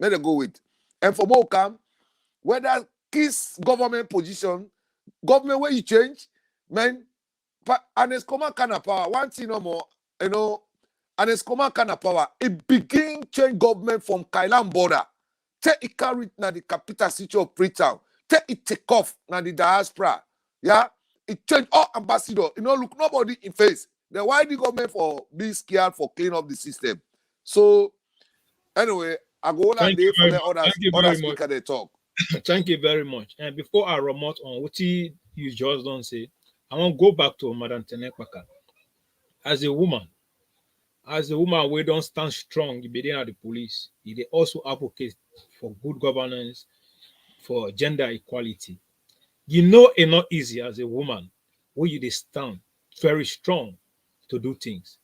[SPEAKER 5] And for more come, whether kiss government position, government where you change, man, and it's command kind of power. One thing no more, and it's command kind of power. It begin change government from Kailan border. Take it carry now the capital city of Freetown. Take it take off now the diaspora. Yeah, it change all ambassador. Look nobody in face. Then why the government for being scared for clean up the system? So anyway, I go on day for the other speaker they talk.
[SPEAKER 4] Thank you very much. And before I remote on what you just don't say, I want to go back to Maada Tenekpa. As a woman, As a woman, we don't stand strong, you be there at the police. They also advocate for good governance, for gender equality. You know it's not easy as a woman where you they stand very strong to do things.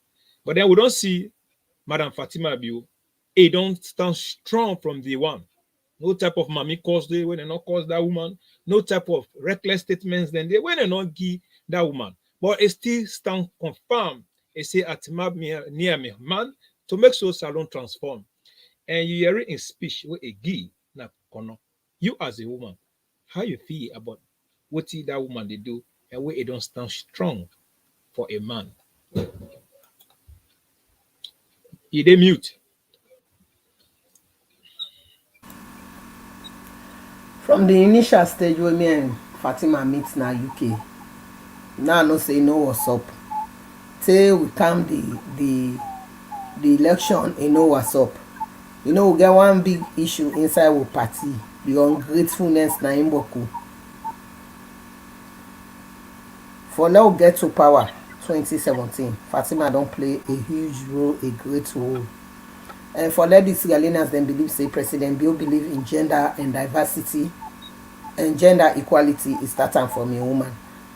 [SPEAKER 4] But then we don't see Madam Fatima Bio, it don't stand strong from the one. No type of mommy cause they when they not cause that woman, no type of reckless statements then they when they not give that woman. But it still stand confirmed. It say at near me man to make sure salon transform. And you hear it in speech with a give na kono. You as a woman, how you feel about what that woman they do and where it don't stand strong for a man. You they mute.
[SPEAKER 6] From the initial stage wey me and Fatima meet na UK, now I know say know what's up. Till we come the election, you know what's up. You know we get one big issue inside our party, the ungratefulness na im boku. For now get to power 2017, Fatima don play a huge role, a great role. And for let these Ghanaians then believe say President Bill believe in gender and diversity and gender equality is starting from a woman.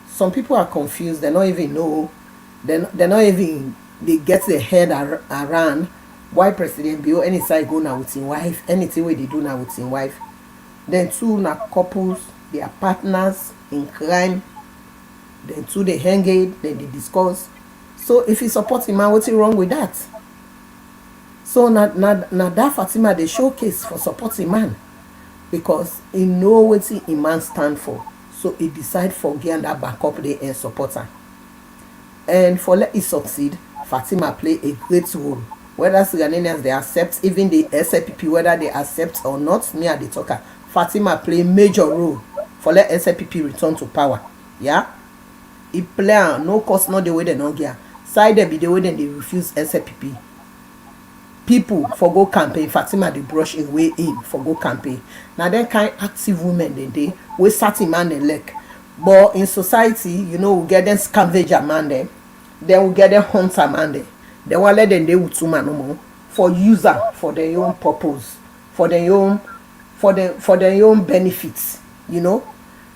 [SPEAKER 6] Some people are confused, they don't even know, they're not even, they get their head around why President Bill any side go now with his wife, anything where they do now with his wife. Then two na couples, they are partners in crime. Then two they hang it, then they discuss. So if you support him, man, what's wrong with that? So now that Fatima they showcase for supporting man because he know what he man stand for. So he decide for getting that backup there and support her. And for let it succeed, Fatima play a great role. Whether Ghanaians they accept, even the SLP whether they accept or not, me and the talker, Fatima play major role for let SLP return to power. Yeah, he play no cost not the way they don't get. Side they be the way then they refuse SLP. People for go campaign, Fatima they brush away in for go campaign. Now then kind active women they we certain man they like. But in society, you know, we get them scavenger man there. Then we get them hunter man there. They want let them they with two man no more for user for their own purpose, for their own benefits, you know.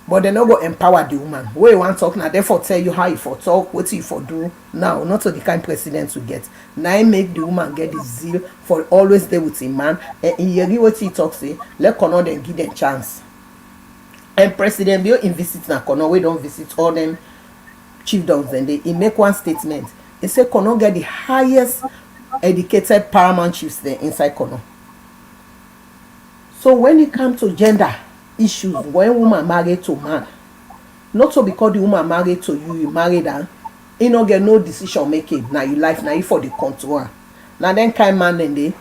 [SPEAKER 6] But they not go empower the woman. Where you want talk now, therefore tell you how you for talk, what you for do now, not to the kind president to get. Now make the woman get the zeal for always there with a man. And in hear what he talk say, let Kono then give them chance. And President Bill in visit na Kono, we don't visit all them chiefdoms and he make one statement. He say Kono get the highest educated paramount chiefs there inside Kono. So when it comes to gender issues, when woman married to man, not so because the woman married to you, you married her, you no get no decision making. Now you life, now you for the control. Now then kind man then they,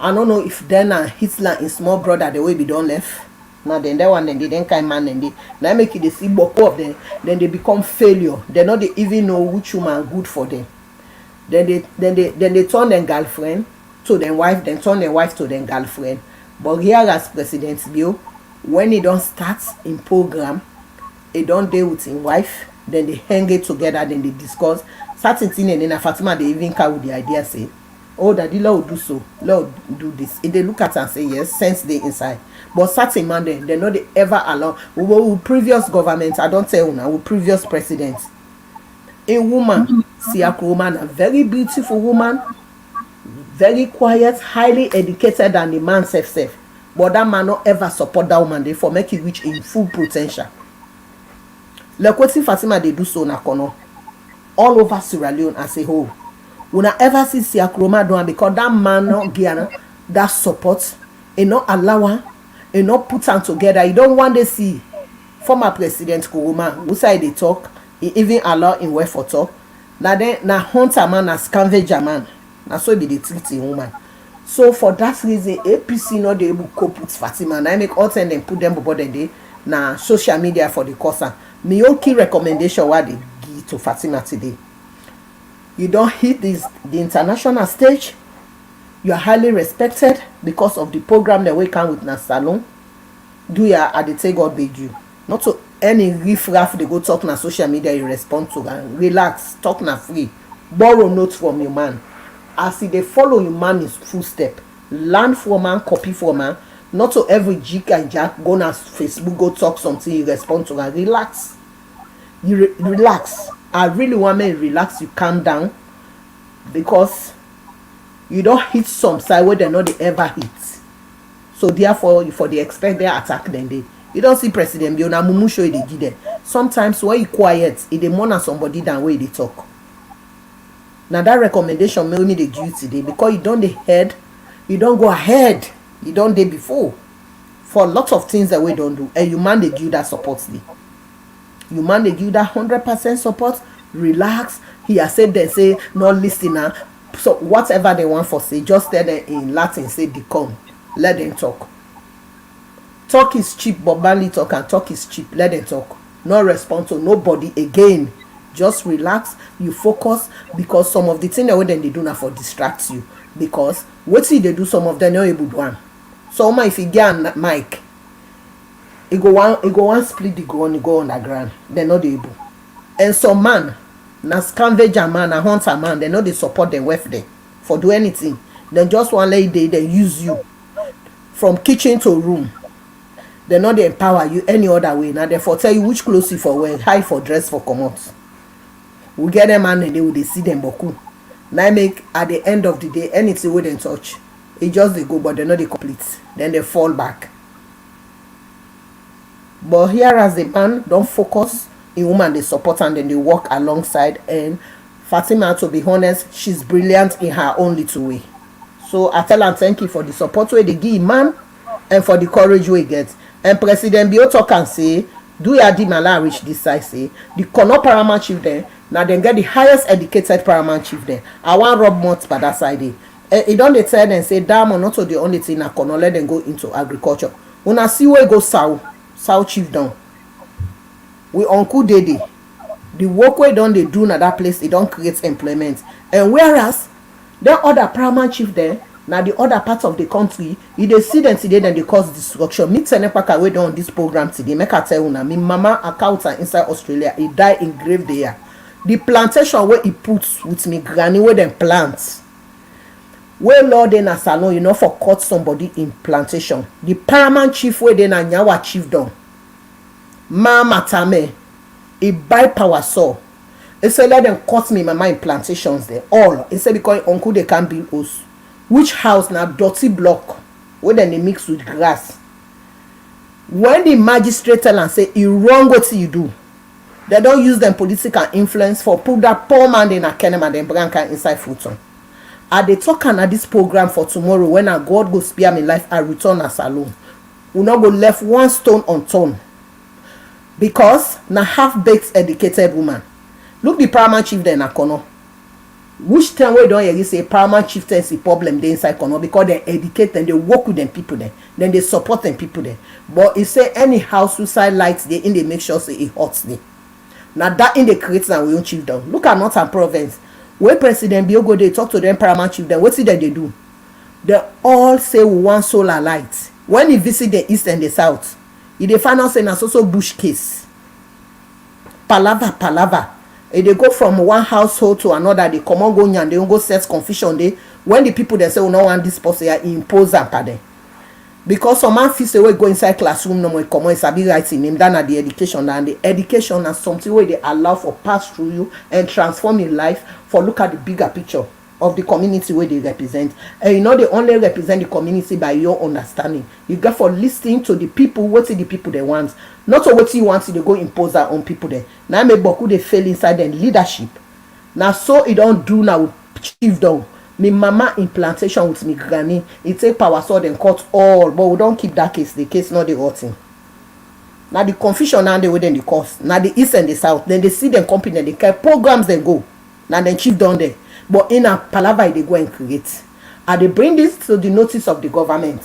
[SPEAKER 6] I don't know if then Hitler in small brother the way be done left. Now then that one then they then kind man then they now make it they see boko of them, then they become failure. They not they even know which woman good for them. Then they turn their girlfriend to their wife, then turn their wife to their girlfriend. But here as President Bill, when he don't start in program, he don't deal with his wife, then they hang it together, then they discuss certain thing, and then Fatima they even come with the idea say, oh daddy Lord do so, Lord do this. If they look at and say yes, sense they inside. But certain man they know they ever allow with previous government, I don't tell you now, with previous president. A woman, Sierra Leone, a very beautiful woman, very quiet, highly educated than the man self. But that man not ever support that woman they for make it reach in full potential. Like what Fatima they do so na Kono. All over Sierra Leone as a whole. When I ever see Sierra Leone doing because that man not get that support, and not allow her, and not put them together. You don't want to see former President Kuruma who say they talk, he even allow him way for talk. Now then na hunter man, na scavenger man. Now so be the treating woman. So for that reason, APC not able to cope with Fatima. And I make all time them put them about the day na social media for the course. Me own key recommendation what they give to Fatima today. You don't hit the international stage. You are highly respected because of the program that we come with na salon. Do ya at the take God beg you. Not to any riff-raff they go talk na social media you respond to and relax, talk na free. Borrow notes from your man. as they follow your man is full step. Learn from man, copy from man. Not to every jig and jack go on Facebook, go talk something, you respond to and relax. You relax. I really want me to relax, you calm down. Because you don't hit some side where they know they ever hit. So therefore, for the expect their attack, then you don't see President Bio na mumu show they give them. Sometimes when you quiet, it dey monitor somebody than way they talk. Now that recommendation me they give you today because you don't the head, you don't go ahead, you don't day before. For a lot of things that we don't do, and you man they give that support. You man they give that 100% support. Relax. He has said they say no listener. So whatever they want for say, just tell them in Latin say they come. Let them talk. Talk is cheap, but badly talk and talk is cheap. Let them talk. No respond to nobody again. Just relax. You focus because some of the things that they do now for distract you. Because what see they do some of them not able to one. So if you get mic, it go one split the ground, it go on the ground. They're not able. And some man, na scavenger man, na hunter man, they know they support them with them for do anything. Then just one lady they use you from kitchen to room. They know they empower you any other way. Now they for tell you which clothes you for wear, high for dress for come out. We get them and they will they see them boku. Now make at the end of the day anything we them touch. It just they go, but they know they complete. Then they fall back. But here as the man, don't focus in woman they support and then they work alongside. And Fatima, to be honest, she's brilliant in her own little way. So I tell her thank you for the support way they give man and for the courage we get. And President Bio talk and say, do ya di mala reach this side say the Kono paramount chief there. Now then get the highest educated paramount chief there. I want Rob Mott by that side. It don't they tell them say damn or not to the only thing I Kono let them go into agriculture. When I see where go south chief down. We uncle Dede. The work we done they do na that place, it don't create employment. And whereas the other paramount chief there, now the other parts of the country, if they see them today, then they cause destruction. Me Tenepaka we done this program today. Make I tell you now, me mama accountant inside Australia, he died in grave there. The plantation where he puts with me granny where them plants. Where Lord in a salon, you know, for cut somebody in plantation. The paramount chief where they na nyawa chief done. Mama Tame, he buy power saw. He said let them cut me mama in plantations there. All. He said because uncle they can't build us. Which house now dirty block where then they mix with grass. When the magistrate tell and say you wrong what you do, they don't use them political influence for put that poor man in a kenema then branca inside Freetown. Are they talking at this program for tomorrow when a God go spare me life I return as alone. We not go left one stone unturned. Because na half-baked educated woman. Look the paramount chief there na Kono. Which time we don't hear you say paramount chieftains the problem they inside Kono because they educate and they work with them people there. Then they support them people there. But if say any house suicide lights they in they make sure say it hurts them. Now that in the creates and we own chief down. Look at Northern Province. Where President Bio go they talk to them paramount chief then what see that they do? They all say we want solar lights. When you visit the east and the south, if they find out saying it's also bush case. Palava. If they go from one household to another, they come on go and they don't go set confusion there. When the people they say we no want this person here, impose them for them. Because some man feel say we go inside classroom no more come on sabi writing name than at the education and the education is something where they allow for pass through you and transform your life for look at the bigger picture of the community where they represent. And you know they only represent the community by your understanding. You got for listening to the people, what the people they want. Not to what you want to they go impose that on people there. Now make boku they fail inside them leadership. Now so it don't do now chief down. Me mama in plantation with me granny. It take power so then cut all. But we don't keep that case. The case not the hot thing. Now the confusion now they within the course. Now the east and the south. Then they see them company they carry programs then go. Now then chief down there. But in a palava they go and create. And they bring this to the notice of the government.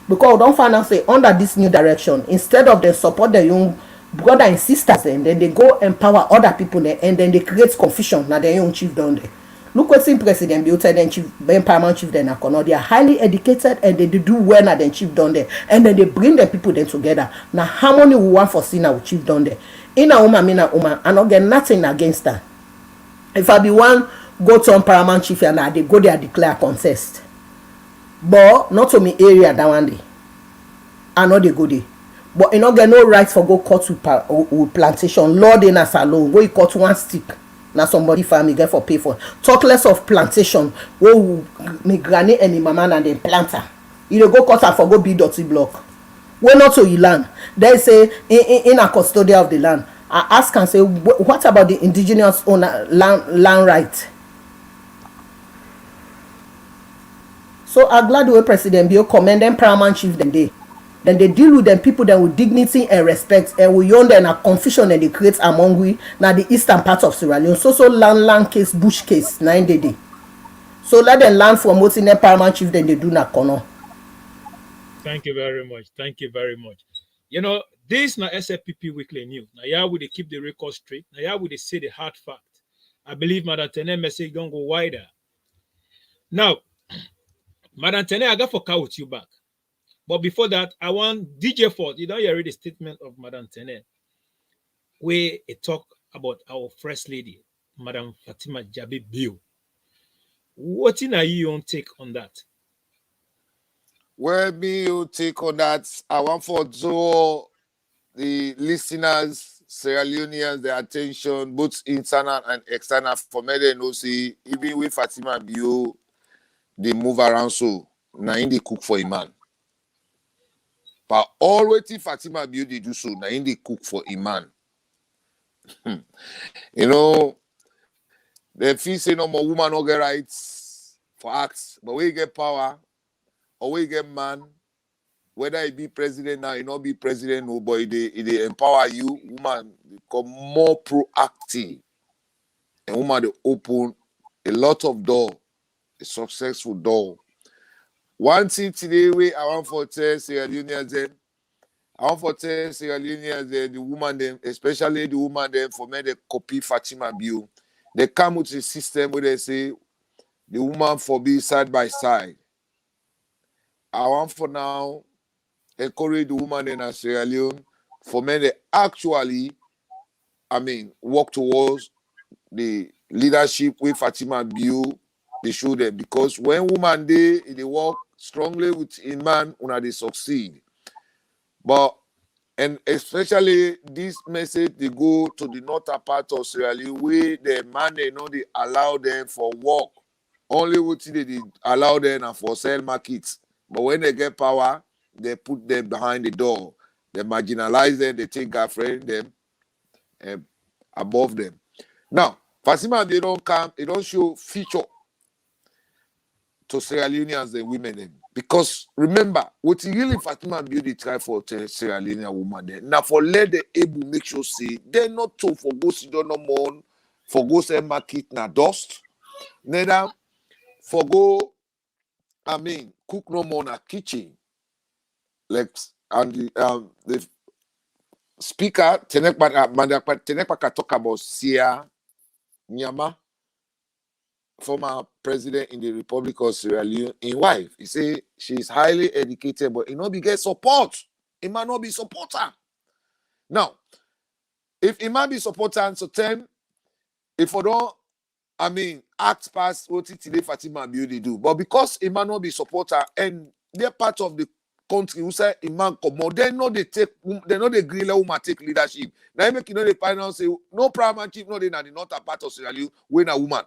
[SPEAKER 6] Because we don't find out say under this new direction, instead of them support the young brother and sisters then they go empower other people there and then they create confusion. Now their young chief down there. Look what's in President Bio tell them chief paramount chief then they are highly educated and they do well now then chief down there. And then they bring the people then together. Now harmony we want for seeing with chief down there. In a woman, I don't get nothing against her. If I be one go turn paramount chief and they go there declare contest. But not to me area that one day. I know they go there. But you no get no right for go cut with plantation. Lord in us alone. Where you cut one stick. Now somebody family get for pay for. Talk less of plantation. Where me granny and me mama and then planter. You dey go cut her for go build dirty block. Wey not to you land. They say in a custodian of the land. I ask and say, what about the indigenous owner land right? So I'm glad the way President Bio commend them paramount chief them day. Then they deal with them people then with dignity and respect, and we yonder in a confusion and they create among we now the eastern part of Sierra Leone. So land case, bush case, 9 day. So let them learn from what's in the paramount chief then they do not corner.
[SPEAKER 4] Thank you very much. Thank you very much. You know, this na SLPP weekly news. Now, yeah, we keep the record straight. Now, yeah, we say the hard fact. I believe Madam Tene message don't go wider. Now, Madam Tene, I got for car with you back. But before that, I want DJ Ford. You don't hear the statement of Madam Tene, where it talk about our first lady, Madam Fatima Maada Bio. What in are you on take on that?
[SPEAKER 5] Well, me you take on that. I want for draw the listeners, Sierra Leoneans, their attention, both internal and external, for me they know see even with Fatima Bio, they move around so now in they cook for a man. But already Fatima Bio they do so now in they cook for a man. You know, they feel say no more woman no get rights for acts, but we get power. Or we get man, whether he be president now, he not be president, no, but they empower you, woman become more proactive. And woman, they open a lot of door, a successful door. One thing today, I want for tell Sierra Leoneans, the woman, them, especially the woman, them, for me, they copy Fatima Bio. They come with a system where they say, the woman for be side by side. I want for now encourage the woman in Sierra Leone for men they actually, work towards the leadership with Fatima Bio. They show them because when woman they work strongly with a man, they succeed. But and especially this message they go to the northern part of Sierra Leone where the man they know they allow them for work. Only what they allow them and for sell markets. But when they get power, they put them behind the door. They marginalize them, they take girlfriend them above them. Now, Fatima, they don't come, they don't show feature to Sierra Leoneans and women them. Because remember, what really Fatima Beauty try for Sierra Leonean woman then. Now for let the able make sure say they're not told for go sit down no more, for go sell market na dust. Neither for go cook no more in a kitchen. Like, and the speaker, Tenekpa talk about Sia Nyama, former president in the Republic of Sierra Leone, in wife. He say she is highly educated, but he not be get support. He might not be supporter. Now, if he might be supporter, so then, if I don't, act past what today Fatima Beauty do. But because he might not be supporter and they're part of the country who say Iman come out, they know they agree let woman take leadership. Now make you know the final say no primary chief, no they na the northern part of Sierra Leone when a woman.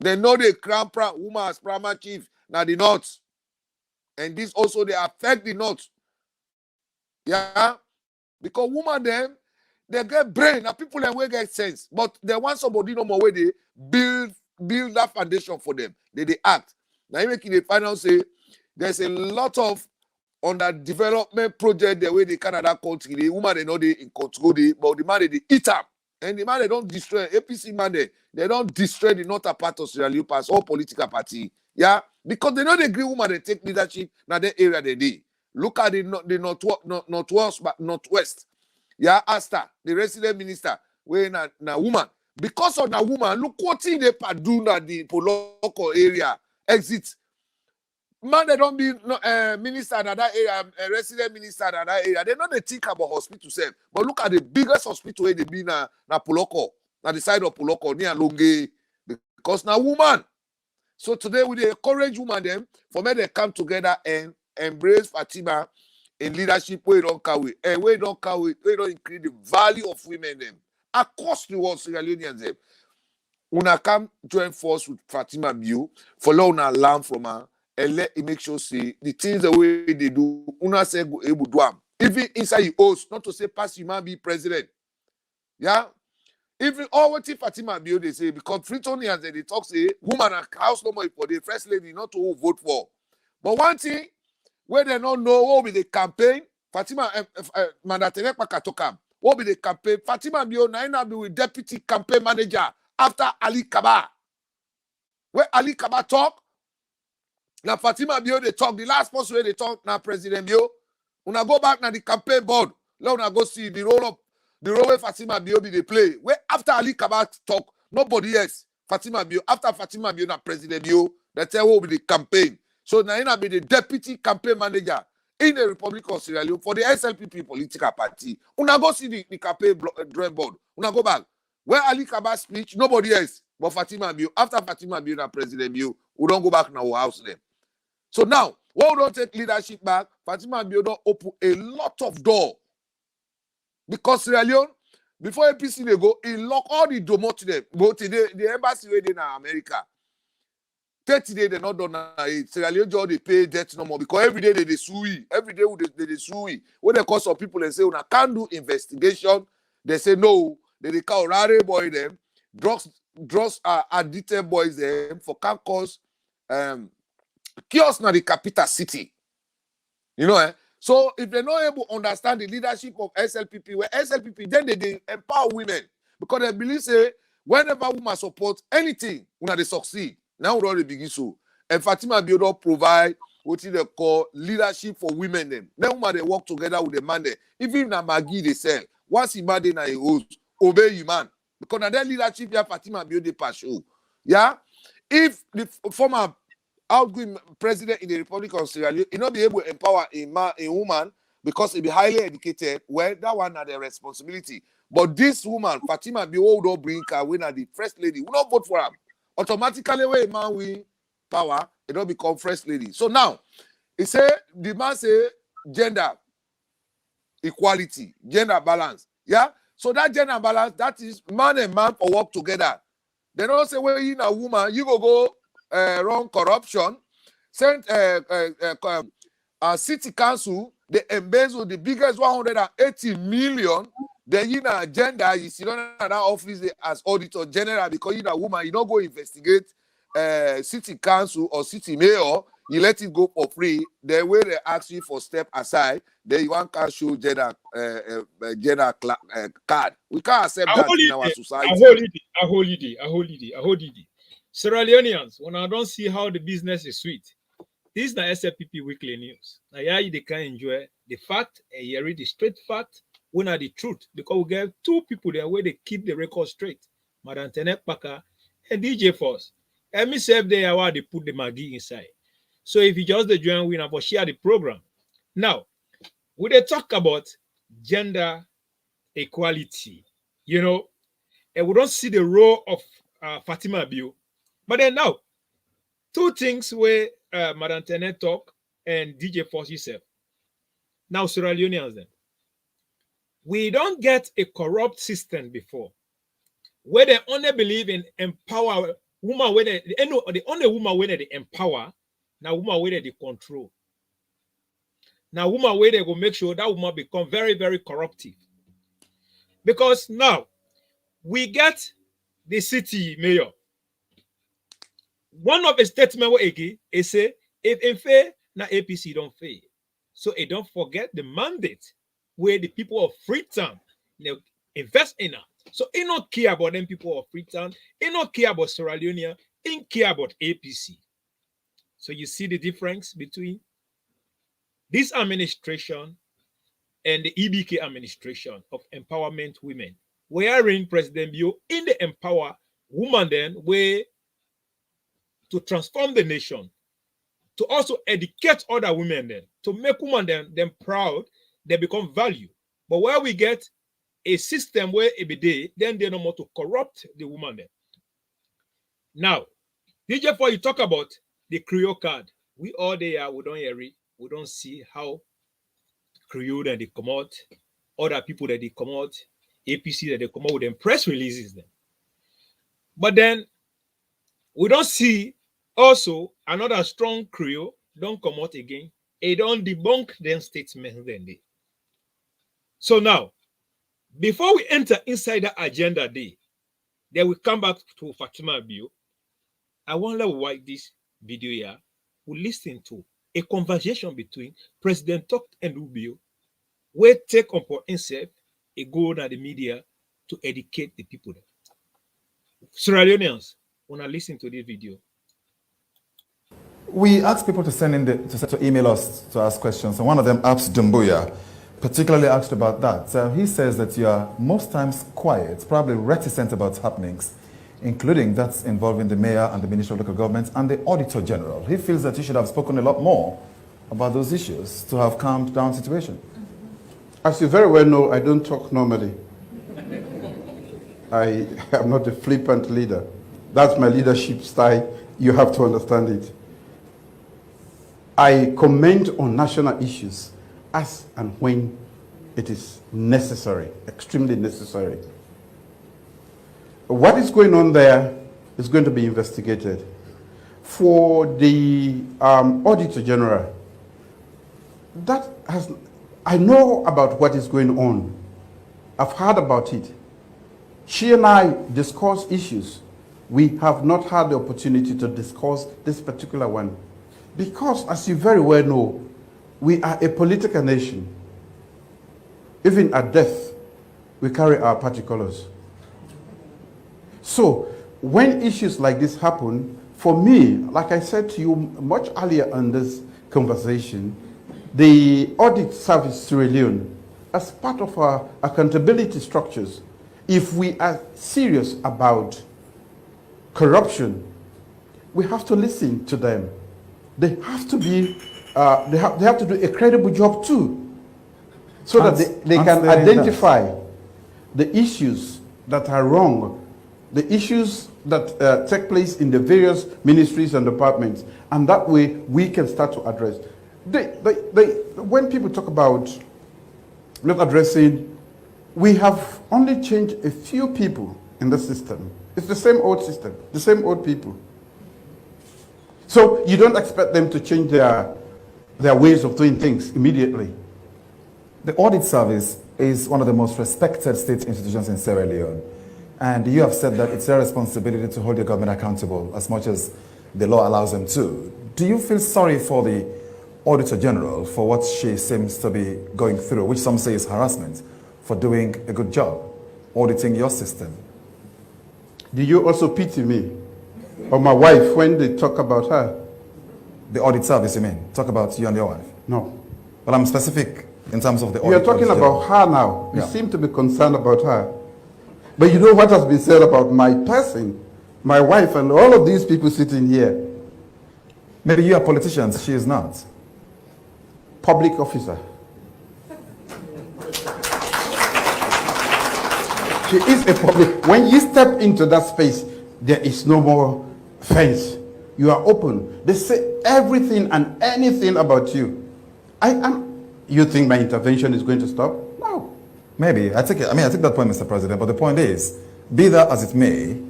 [SPEAKER 5] They know the crown woman as primary chief now the north. And this also they affect the north. Yeah. Because woman them they get brain and people them will get sense. But they want somebody no more where they build that foundation for them. They act. Now you make the final say there's a lot of under development project the way the Canada country, the woman they know they in control but the man they eat up. And the man they don't destroy APC man they don't destroy the northern part of Sierra Leone pass all political party. Yeah, because they know the agree woman they take leadership now that area they did. Look at the northwest. Yeah, Asta, the resident minister, where na woman. Because of the woman, look what they do na the Poloko area exit. Man, they don't be minister in that area, resident minister in that area. They know they think about hospital self. But look at the biggest hospital where they be na Poloko, na the side of Poloko, near Longe, because now woman. So today we encourage women them for men they come together and embrace Fatima in leadership where don't carry and where don't increase the value of women them across the world. Sierra Leoneans them. Una come join force with Fatima Bio, follow una learn from her, and let it make sure say the things the way they do, una say go able to do them. Even inside your host, not to say pass you might be president. Yeah? Even all what Fatima Bio they say, because Freetonians they talk say woman and house no more for the first lady not to vote for. But one thing where they don't know what will be the campaign, Fatima Maada Bio what will be the campaign? Fatima Bio now be with deputy campaign manager after Ali Kaba. Where Ali Kaba talk, now Fatima Bio they talk. The last person where they talk now President Bio. Una go back now the campaign board. Now una go see the role where Fatima Bio be they play. Where after Ali Kaba talk, nobody else. Fatima Bio after Fatima Bio now President Bio. That's how will be the campaign. So now be the deputy campaign manager in the Republic of Sierra Leone for the SLPP political party. Una go see the campaign drawing board. Una go back. Where Ali Kaba speech, nobody else but Fatima Bio. After Fatima Bio and President Bio, we don't go back in our house then. So now, when we don't take leadership back, Fatima Bio don't open a lot of doors. Because Sierra Leone, before APC they go, he lock all the doors to them. But today, the embassy in America, 30 days they not done it. Sierra Leone just they pay debt no more because every day they sue. Every day they sue. When they call some people and say, "Una can't do investigation," they say no. They call rare boy them, drugs are addicted boys them for can cause chaos na the capital city. You know, eh? So if they're not able to understand the leadership of SLPP, where SLPP, then they empower women because they believe say whenever women support anything, when they succeed. Now we already begin so. And Fatima Bio provide what they call leadership for women them. Then women they work together with the man there. Even na Maggie they sell. Once he mad na a host. Obey you, man. Because now that leadership, yeah, Fatima Bio de Pasho. Yeah? If the former outgoing president in the Republic of Sierra Leone, he not be able to empower a woman because he be highly educated, well, that one had their responsibility. But this woman, Fatima Bio, don't bring her when the first lady, we not vote for him. Automatically, when a man win power, he don't become first lady. So now, he say, the man say, gender equality, gender balance. Yeah? So that gender balance, that is man and man for work together. They don't say, well, you a woman, you go wrong corruption. Send city council, they embezzle the biggest 180 million. Then you know gender, you see that office as auditor general because you know woman, you don't go investigate city council or city mayor. You let it go for free. Then when they ask you for step aside, then you want to show gender card. We can't accept that in our society.
[SPEAKER 4] A holiday. Sierra Leoneans, when I don't see how the business is sweet, this is the SLPP weekly news. Now, yeah, they can enjoy the fact and you read the straight fact, when are the truth, because we get two people there where they keep the record straight. Madam Tenek Paka and DJ Force. And me say there where they put the Maggie inside. So if you just the join winner but share the program. Now, we they talk about gender equality, you know, and we don't see the role of Fatima Bio. But then now, two things where Madam Tenet talk and DJ Force yourself. Now, Sierra Leoneans then. We don't get a corrupt system before, where they only believe in empower woman, where the only woman where they empower, now woman where they control. Now woman where they go make sure that woman become very, very corruptive. Because now we get the city mayor. One of the statements where he say, if in fair, na APC don't fail. So it don't forget the mandate where the people of Freetown invest in her. So he not care about them people of Freetown, he not care about Sierra Leone, he care about APC. So you see the difference between this administration and the EBK administration of empowerment women. Wherein President Bio in the empower woman then way to transform the nation, to also educate other women then, to make women them proud, they become value. But where we get a system where every day, then they're no more to corrupt the woman then. Now, DJ, for you talk about the Creole card, we all there, we don't hear it, we don't see how Creole that they come out, other people that they come out, APC that they come out with them press releases them. But then we don't see also another strong Creole don't come out again. It don't debunk them statements then they. So now, before we enter inside the agenda day, then we come back to Fatima Bio. I wonder why this video here we listen to a conversation between President Tok and Rubio, where take upon himself a go to the media to educate the people. Sierra Leoneans, when I listen to this video.
[SPEAKER 7] We asked people to send in to email us to ask questions, and one of them, Abs Dumbuya, particularly asked about that. So he says that you are most times quiet, probably reticent about happenings, including that's involving the mayor and the Minister of Local Government and the Auditor General. He feels that you should have spoken a lot more about those issues to have calmed down the situation.
[SPEAKER 8] As you very well know, I don't talk normally. I am not a flippant leader. That's my leadership style. You have to understand it. I comment on national issues as and when it is necessary, extremely necessary. What is going on there is going to be investigated. For the Auditor General, I know about what is going on. I've heard about it. She and I discuss issues. We have not had the opportunity to discuss this particular one. Because, as you very well know, we are a political nation. Even at death, we carry our party colors. So, when issues like this happen, for me, like I said to you much earlier in this conversation, the Audit Service Sierra Leone, as part of our accountability structures, if we are serious about corruption, we have to listen to them. They have to be, they have to do a credible job too, so that they can identify the issues that are wrong, the issues that take place in the various ministries and departments, and that way we can start to address. When people talk about not addressing, we have only changed a few people in the system. It's the same old system, the same old people. So you don't expect them to change their ways of doing things immediately.
[SPEAKER 7] The Audit Service is one of the most respected state institutions in Sierra Leone. And you have said that it's their responsibility to hold your government accountable as much as the law allows them to. Do you feel sorry for the Auditor General for what she seems to be going through, which some say is harassment, for doing a good job, auditing your system?
[SPEAKER 8] Do you also pity me or my wife when they talk about her?
[SPEAKER 7] The Audit Service, you mean? Talk about you and your wife?
[SPEAKER 8] No.
[SPEAKER 7] Well, I'm specific in terms of the audit.
[SPEAKER 8] You're talking about her now. You
[SPEAKER 7] Yeah.
[SPEAKER 8] seem to be concerned about her. But you know what has been said about my person, my wife, and all of these people sitting here?
[SPEAKER 7] Maybe you are politicians, she is not.
[SPEAKER 8] Public officer. She is a public. When you step into that space, there is no more fence. You are open. They say everything and anything about you. You think my intervention is going to stop? No.
[SPEAKER 7] Maybe. I take that point, Mr. President, but the point is, be that as it may,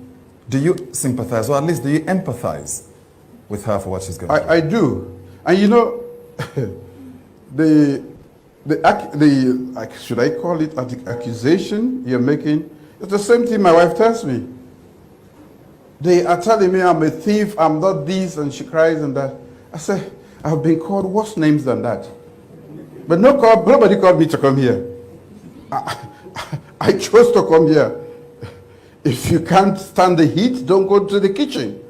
[SPEAKER 7] do you sympathize, or at least do you empathize with her for what she's going through?
[SPEAKER 8] I do. And you know, should I call it the accusation you're making? It's the same thing my wife tells me. They are telling me I'm a thief, I'm not this, and she cries and that. I say, I've been called worse names than that. But nobody called me to come here. I chose to come here. If you can't stand the heat, don't go to the kitchen.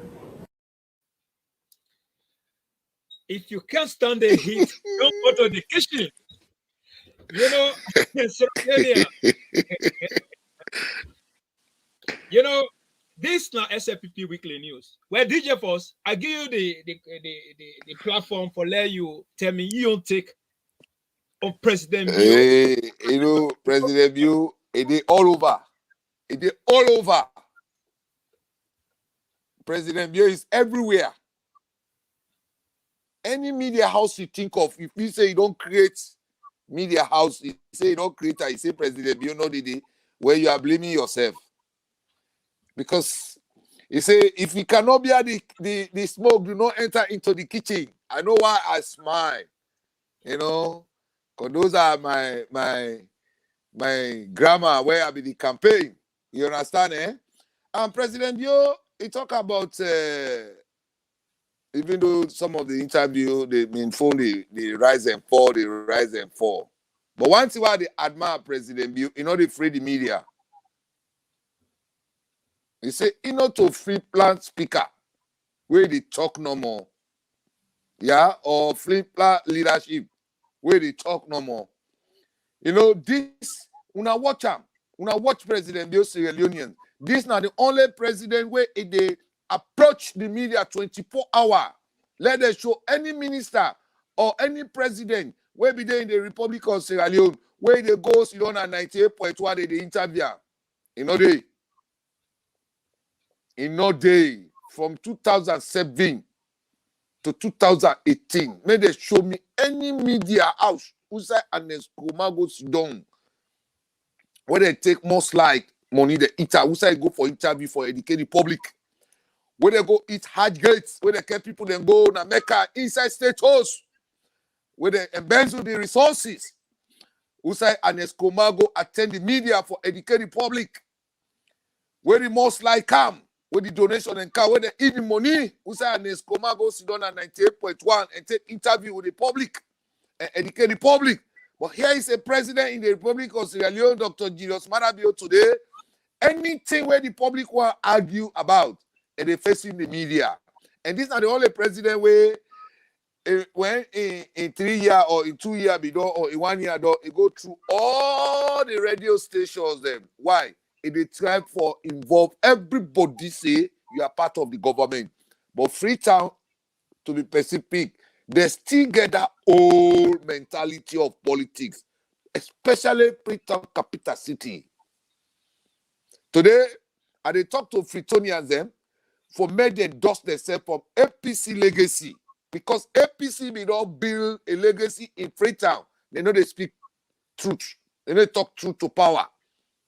[SPEAKER 4] If you can't stand the heat, don't go to the kitchen. You know, you know, this now SLPP Weekly News. Where DJ Force, I give you the platform for let you tell me you don't take on President Bio.
[SPEAKER 5] Hey, you know, President Bio, it is all over. It is all over. President Bio is everywhere. Any media house you think of, if you say you don't create media house, you say you don't create, I say President Bio no did it, where you are blaming yourself. Because you say, if you cannot bear the smoke, do not enter into the kitchen. I know why I smile, you know, because those are my grammar where I be the campaign. You understand, eh? And President Bio, he talk about, even though some of the interview, they mean phone, they rise and fall, they rise and fall. But once you are the admire President Bio, you know they free the media. He say, you know, to free plant speaker, where they talk no more. Yeah, or free plant leadership, where they talk no more. You know, this, una watch him. Una watch President Bio Sierra Leonean. This not the only president where they approach the media 24 hours. Let them show any minister or any president where be there in the Republic of Sierra Leone, where they go, you know, at 98.1, they interview. You know, from 2007 to 2018, may they show me any media house who say magomago down, where they take most like money they eat, who say go for interview for educate the public, where they go eat hard gates, where they get people then go na Mecca inside state house, where they embezzle the resources, who say magomago attend the media for educate the public, where the most like come. With the donation and car, where they eat the money, who say magomago sit down at 98.1 and take interview with the public and educate the public. But here is a president in the Republic of Sierra Leone, Dr. Maada Bio today. Anything where the public will argue about, and they facing the media. And this is not the only president where when in 3 years or in 2 years, or in 1 year, it go through all the radio stations. Them. Why? They try for involve everybody say you are part of the government. But Freetown, to be specific, they still get that old mentality of politics, especially Freetown capital city. Today, I they talk to Freetonians them for make them dust themselves from APC legacy. Because APC may not build a legacy in Freetown. They know they speak truth. They know they talk truth to power.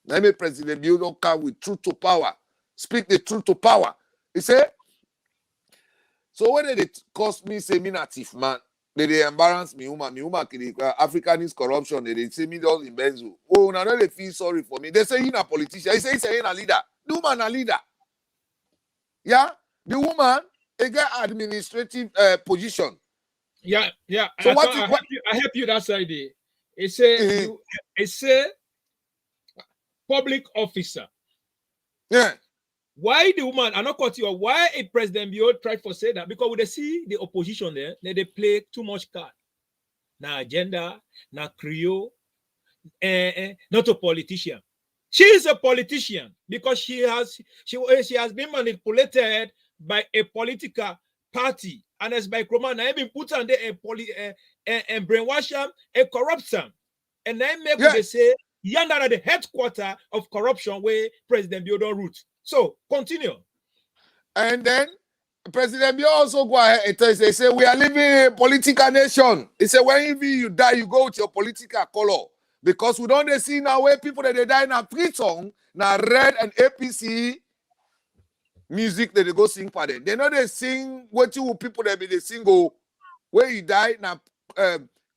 [SPEAKER 5] Now, President Bio don't come with truth to power. Speak the truth to power. He said, so when they cost me, say me native, man, they embarrass me, Africanist corruption, they say me all in Benzo. Oh, now they feel sorry for me. They say he's a politician. He say he's a leader. The woman a leader. Yeah? The woman, they get administrative position.
[SPEAKER 4] Yeah.
[SPEAKER 5] So
[SPEAKER 4] I help you that side. It's a public officer.
[SPEAKER 5] Yeah.
[SPEAKER 4] Why the woman? I'm not caught you. Why a President Bio tried to say that? Because when they see the opposition there, they play too much card. Now agenda, now Creole, not a politician. She is a politician because she has been manipulated by a political party, and as by Kroma, I been put under a brainwash them, a corrupt them, and then make they say yonder the headquarters of corruption where President Bio don't root. So continue.
[SPEAKER 5] And then President Bio also go ahead and tell, they say we are living in a political nation. He said when you die, you go with your political color. Because we don't see now where people that they die in a Freetown, now red and APC music that they go sing for them. They know they sing what you people that be they sing go where you die now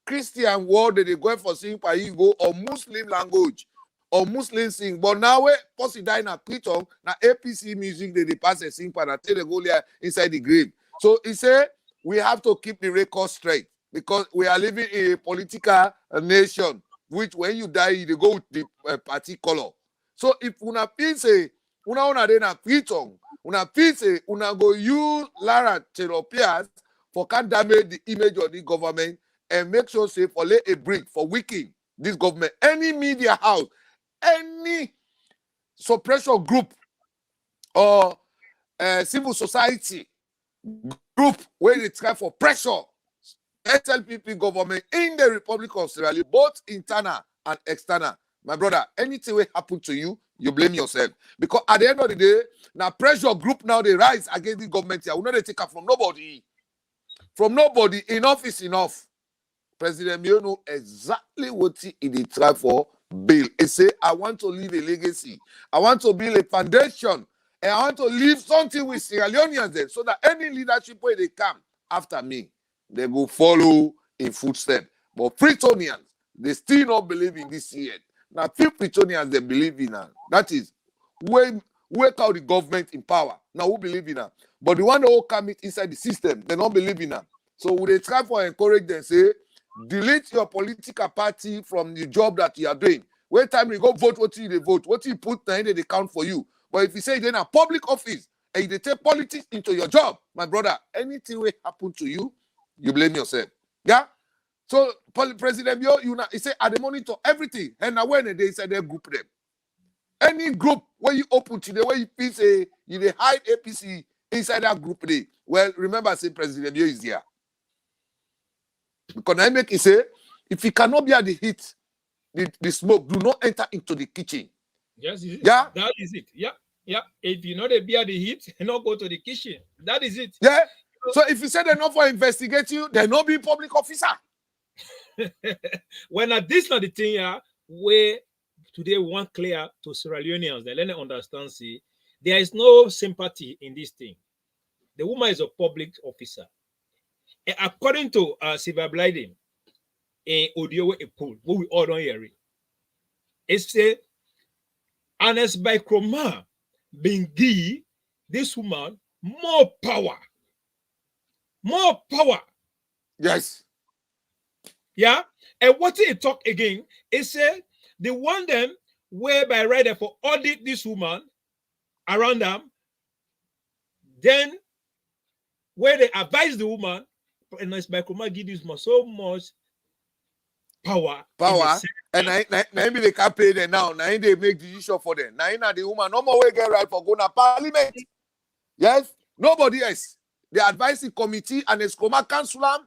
[SPEAKER 5] Christian word that they go for sing for you go or Muslim language. Or Muslim sing, but now we post die in a Freetown, now APC music they pass a sing and tell they go there inside the grave. So he said we have to keep the record straight because we are living in a political nation, which when you die, they go with the party color. So if una feel say una then a Freetown, una feel say una go use Lara therapias for can damage the image of the government and make sure say for lay a brick for weakening this government. Any media house, any suppression group or civil society group where they try for pressure SLPP government in the Republic of Sierra Leone, both internal and external. My brother, anything will happen to you, you blame yourself. Because at the end of the day, now pressure group now they rise against the government here. We know they take up from nobody. From nobody, enough is enough. President Bio know exactly what he did try for bill. He say, I want to leave a legacy. I want to build a foundation. And I want to leave something with Sierra Leoneans then, so that any leadership where they come after me, they will follow in footsteps. But Freetonians, they still not believe in this yet. Now, few Freetonians they believe in her. That is, wake out the government in power. Now, who believe in her? But the one who come inside the system, they don't believe in her. So, would they try for encourage them, say, delete your political party from the job that you are doing. When time you go vote, what you vote, what you put in they count for you. But if you say then a public office and you take politics into your job, my brother, anything will happen to you, you blame yourself. Yeah? So President Bio, he say at the monitor everything. And now when they inside their group them. Any group where you open today, where you feel say you hide APC inside that group day. Well, remember say President Bio is here. Because I make it say, if you cannot be at the heat, the smoke, do not enter into the kitchen.
[SPEAKER 4] Yes,
[SPEAKER 5] yeah,
[SPEAKER 4] that is it. Yeah, yeah. If you know they be at the heat, not go to the kitchen. That is it.
[SPEAKER 5] Yeah. So if you say they're not for investigate you, they're not being public officer.
[SPEAKER 4] When this not the thing here, where today we want clear to Sierra Leoneans, they let them understand. See, there is no sympathy in this thing. The woman is a public officer. According to Sylvia Blyden in audio a poll, what we all don't hear it. It's say, honest by Kroma being give this woman more power. More power.
[SPEAKER 5] Yes.
[SPEAKER 4] Yeah. And what he talk again, it said they want them whereby rather for audit this woman around them, then where they advise the woman, and as Microma give this man so much power.
[SPEAKER 5] And maybe they can't pay them now. Now they make decision for them. Now the woman no more will get right for going to Parliament. Yes, nobody else. The advisory committee and the SCOMA councillor,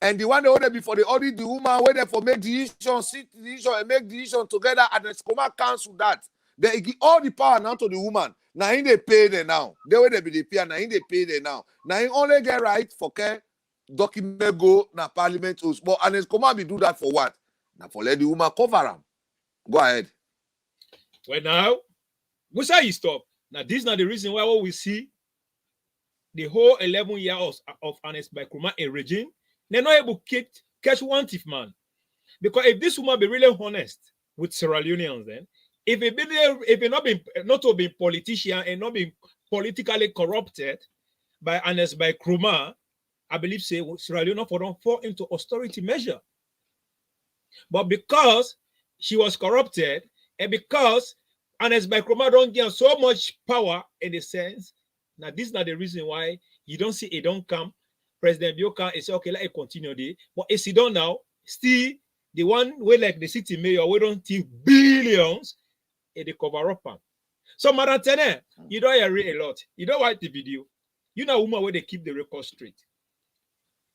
[SPEAKER 5] and the one they order before they audit the woman, where they for make decision, sit decision, and make decision together, and the SCOMA council that they give all the power now to the woman. Now they pay them now. They will be the pay. Now they pay them now. Now only get right for care. Document go na Parliament house. But and it's come out do that for what? Now for let the woman cover them. Go ahead.
[SPEAKER 4] Well now, we say you stop. Now this is not the reason why what we see the whole 11 years of Ernest Bakroma in regime, they're not able to catch one thief man. Because if this woman be really honest with Sierra Leoneans, then if it not being politician and not being politically corrupted by Ernest Bakroma, I believe say Sierra Leone don't fall into austerity measure. But because she was corrupted and because Ernest Bakroma don't get so much power in the sense, now this is not the reason why you don't see it don't come. President Bioka is say, okay, let it continue there. But if you don't now, still the one way like the city mayor, we don't think billions and they cover up. So Madam Tene, you don't hear a lot. You don't watch the video. You know woman where they keep the record straight.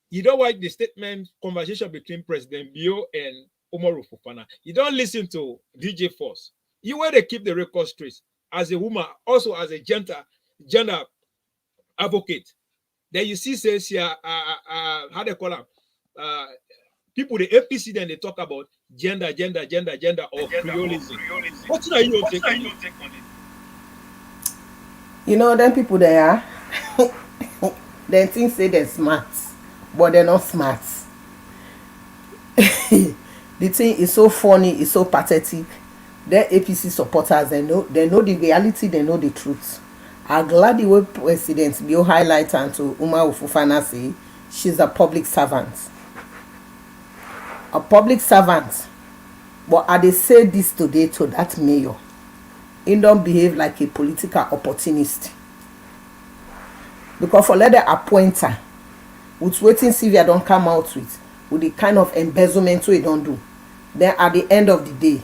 [SPEAKER 4] You don't watch the statement conversation between President Bio and Umaru Fofana. You don't listen to DJ Force. You where they keep the record straight as a woman, also as a gender advocate. Then you see says here, how they call them? People the APC then they talk about gender or Creolism. What's your take on it?
[SPEAKER 6] You know, them people there, they think say they're smart, but they're not smart. The thing is so funny, it's so pathetic. Their APC supporters, they know the reality, they know the truth. I'm glad the way President Bio highlight and to Umaru Fofana say she's a public servant. A public servant. But I they say this today to that mayor. He don't behave like a political opportunist. Because for let the appointer, with waiting Sylvia don't come out with the kind of embezzlement we don't do. Then at the end of the day,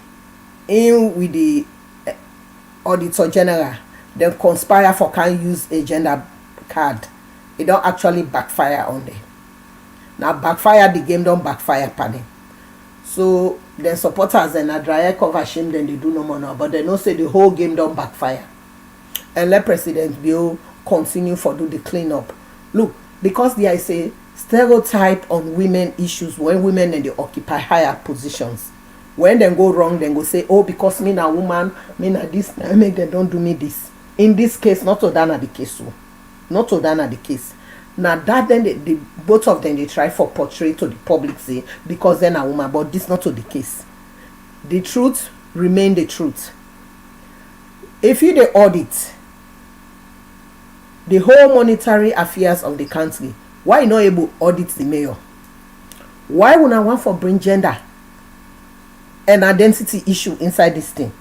[SPEAKER 6] in with the Auditor General, then conspire for can use a gender card. It don't actually backfire on them. Now backfire the game don't backfire panel. So the supporters and a dryer cover shame, then they do no more now. But they know say the whole game don't backfire. And let President Bio continue for do the cleanup. Look, because there is a stereotype on women issues when women and they occupy higher positions. When they go wrong, then go say, oh, because me na woman, me na this, I make them don't do me this. In this case, not to done at the case, so not to done at the case. Now that then the both of them they try for portray to the public say because then a woman, but this not to the case. The truth remain the truth. If you the audit the whole monetary affairs of the country, why you not able to audit the mayor? Why would I want for bring gender and identity issue inside this thing?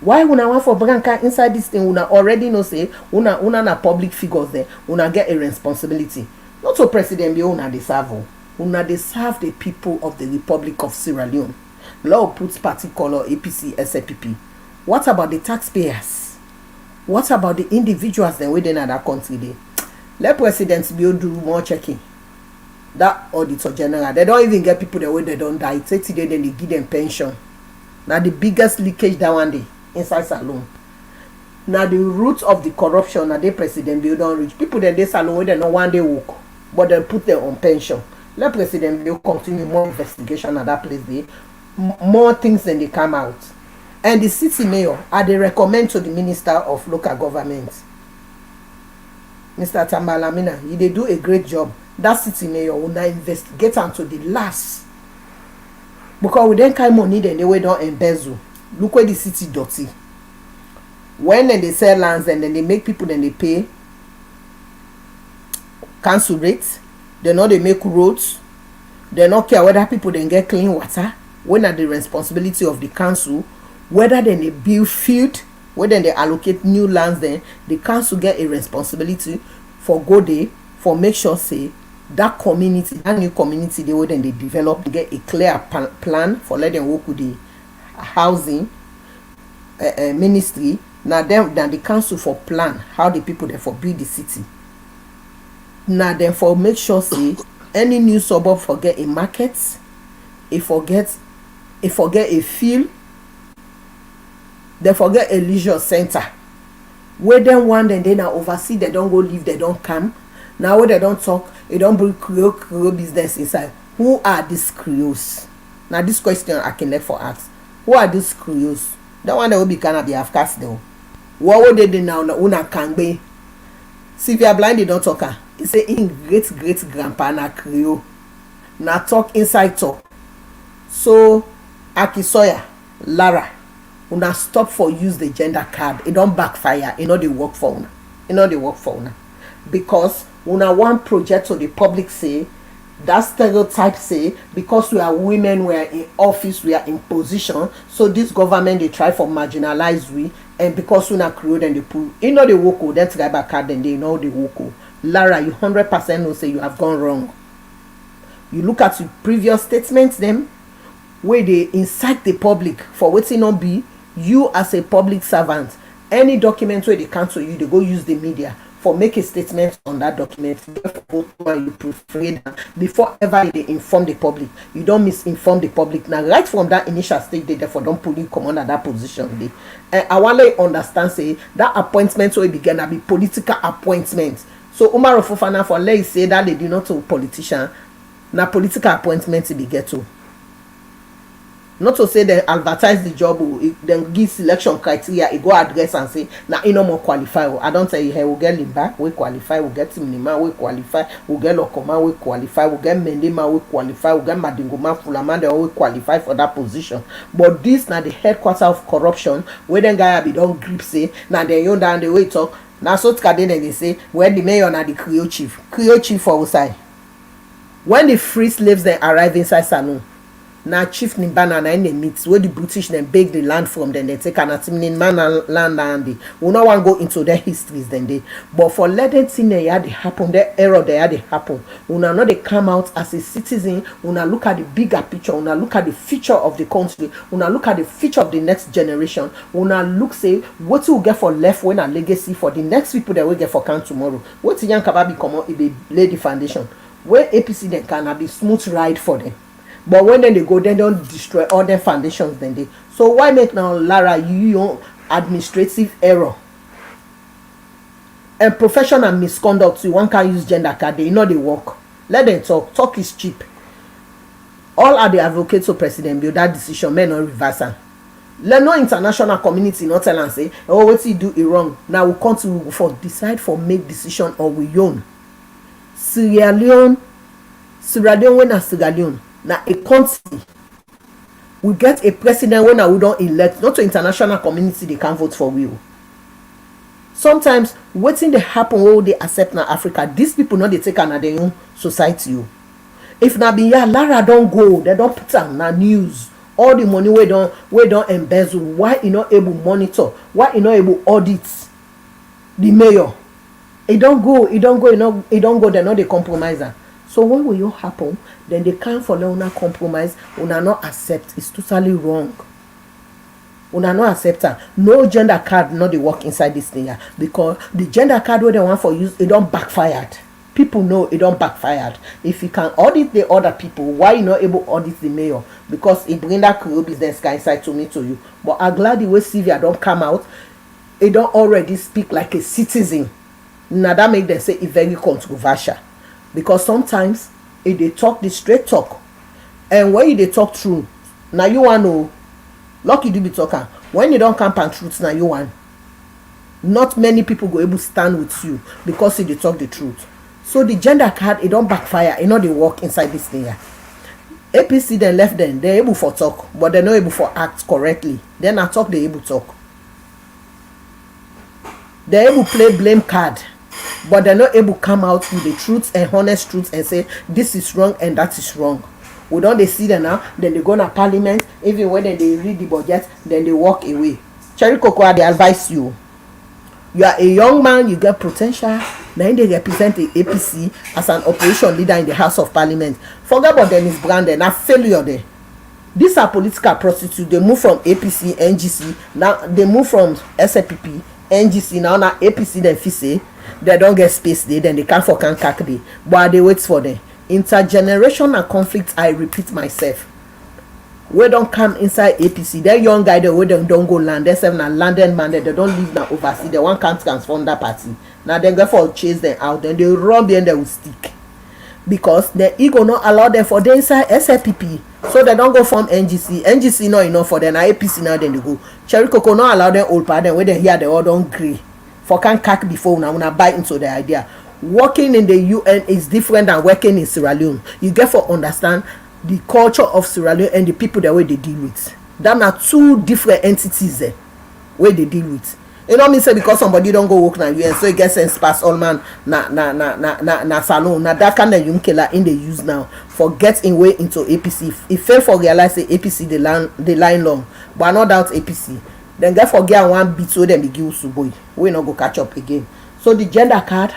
[SPEAKER 6] Why would I want for bring inside this thing? Una already know say una na public figures there. Una get a responsibility. Not to President Bio una deserve. Una deserve the people of the Republic of Sierra Leone. Law puts party color APC SLP. What about the taxpayers? What about the individuals that within that country there? Let President Bio do more checking. That auditor general, they don't even get people the way they don't die. 30 days then they give them pension. Now the biggest leakage that one day inside salon. Now the root of the corruption now the President Bio don't reach. People that they salon where they no one day work, but they put them on pension. Let President Bio continue more investigation at that place there. More things than they come out. And the city mayor, they recommend to the Minister of Local Government, Mr. Tambalamina, they do a great job. That city mayor will not investigate until the last. Because we then kind money, then they will don't embezzle. Look where the city dirty. When then they sell lands and then they make people, then they pay council rates. They know they make roads. They don't care whether people then get clean water. When are the responsibility of the council? Whether then they build field, whether they allocate new lands, then the council get a responsibility for go there, for make sure say that community, that new community they will then they develop, get a clear plan for let them work with the housing ministry. Now then the council for plan how the people there for build the city. Now then for make sure say any new suburb forget a market, it forget a field. They forget a leisure center. Where them one then they now oversee, they don't go live, they don't come. Now where they don't talk, they don't bring Creole business inside. Who are these Creoles? Now this question I can let for ask. Who are these Creoles? That one that will be gonna be half cast though. What would they do now? Una can be. Sylvia Blyden don't talk her. He say in great grandpa na Creole. Now talk inside talk. So Akisoya, Lara. Una stop for use the gender card. It don't backfire. It know they work for una. It know they work for una. Because una one project to the public say that stereotype say because we are women, we are in office, we are in position. So this government they try for marginalize we, and because una create and they put you know the work then try back card then they know the work. Lara, you 100% know say you have gone wrong. You look at your previous statements them where they incite the public for waiting not be. You as a public servant, any document where they cancel you, they go use the media for make a statement on that document. You prefer before ever they inform the public. You don't misinform the public. Now, right from that initial stage, they therefore don't put you command at that position. And I want to understand say that appointment will begin to be political appointment. So Umar Fofana for let's say that they do not to politician. Now political appointment to be get to. Not to say they advertise the job or then give selection criteria, it go address and say now you no more qualify. I don't say hey we get Limba, we qualify, we get Timnima, we qualify, we get Lokoma, we qualify, we get Mendema, we qualify, we get Madingoma, Fulama, they all qualify for that position. But this now the headquarters of corruption, where then guy be don't grip say now they own down the way talk. Now so then they say where the mayor na the Creole chief for outside. When the free slaves then arrive inside Sanu. Now chief Nimbana na in the meet where the British then beg the land from them, they take an Nimbana land and they will not want to go into their histories then they. But for letting thing they had happen, the error they had happen. Una not they come out as a citizen, una look at the bigger picture, una look at the future of the country, una look at the future of the next generation, una look say what you get for left when a legacy for the next people that will get for count tomorrow. What young Kababi come out it be Lady Foundation. Where APC then can be smooth ride for them. But when then they go, they don't destroy all their foundations. Then they. So why make now Lara you administrative error and professional misconduct? You one can use gender card. They know they work. Let them talk. Talk is cheap. All are the advocates of President Bill. That decision may not reverse am. Let no international community not tell and say, oh, what you do it wrong. Now we come to for decide for make decision on we own. Sierra Leone when na Sierra Leone. Now a country we get a president when we don't elect, not to international community they can vote for we. Sometimes waiting they happen where they accept na Africa. These people not they take on their own society. If na be ya Lara don't go, they don't put on na news. All the money we don't embezzle. Why you not able monitor? Why you not able audit the mayor? It don't go. They're not the compromiser. So when will you happen? Then they can't follow una compromise. Una not accept. It's totally wrong. Una not accept her. No gender card not the work inside this thing here, because the gender card where they want for use it don't backfired. People know it don't backfired. If you can audit the other people, why you not able to audit the mayor? Because it bring that crew business guy inside to me to you. But I'm glad the way Sylvia don't come out. It don't already speak like a citizen. Now that make them say it very controversial. Because sometimes if they talk the straight talk, and when they talk true, now you want to lucky to be talking. When you don't camp and truth, now you want. Not many people go able to stand with you because they talk the truth. So the gender card, it don't backfire. It not they work inside this thing here. APC then left them. They're able for talk, but they're not able for act correctly. Then I talk, they're able to talk. They're able to play blame card, but they're not able to come out with the truth and honest truth and say this is wrong and that is wrong. We don't they see them now, then they go to Parliament. Even when they read the budget, then they walk away. Cherry Cocoa, they advise you. You are a young man, you get potential. Then they represent the APC as an operation leader in the House of Parliament. Forget about them is branded. Now failure there. These are political prostitutes. They move from APC, NGC. Now they move from Slpp, NGC. Now APC then FISE. They don't get space there. Then they can't for can cack there. But they wait for them. Intergenerational conflict. I repeat myself. We don't come inside APC. That young guy, they don't go land. They say na landed man. They don't live now overseas. They want can't transform that party. Now they go for chase them out. Then they run there and they will stick. Because the ego not allow them for the inside Slpp. So they don't go from NGC. NGC not enough for them. Now APC now then they go. Cherry Cocoa not allow them old part. Then when they hear they all don't agree. For can cack before now when I buy into the idea. Working in the UN is different than working in Sierra Leone. You get for understand the culture of Sierra Leone and the people the way they deal with. Them are two different entities there where they deal with. You know what I mean? Say because somebody don't go work now UN, so it gets sense pass all man na salon. Now that kind of young killer in the use now for getting way into APC. If fail for realize say APC the line long, but not doubt APC. Then get forget one beat so them be give us boy. We not go catch up again. So the gender card,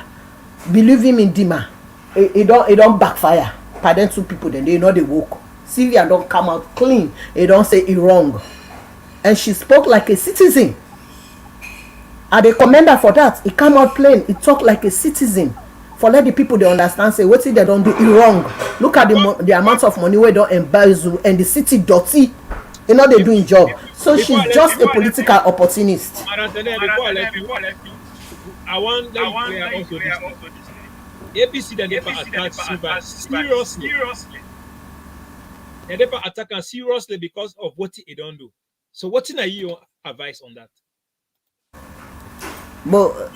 [SPEAKER 6] believe him in Dima, it don't backfire. Pardon two people, then they know they woke. Sylvia don't come out clean. They don't say it wrong. And she spoke like a citizen. And they commend her for that. It come out plain. It talk like a citizen. For let the people they understand, say, what if they don't do it wrong? Look at the amount of money we don't embezzle and the city dirty. You know they doing job. So she's just a political opportunist.
[SPEAKER 4] I want them to clear also this. APC that never attack Sylvia seriously. They never attack her seriously because of what he don't do. So what are your advice on that?
[SPEAKER 6] But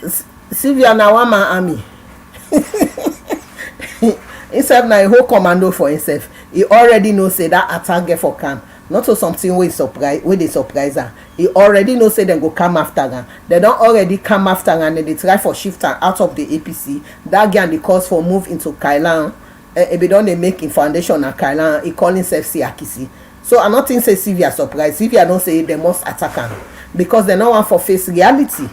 [SPEAKER 6] Sylvia now one man army. Himself now a whole commando for himself. He already knows say that attack get for camp. Not so something where they surprise her. He already knows say they go come after her. They don't already come after her and they try for shift her out of the APC. That guy the cause for move into Kailan. If they don't they make in foundation at Kailan, he call himself Siakisi. So I'm not saying say Sylvia surprise. Sylvia don't say they must attack her because they don't want for face reality.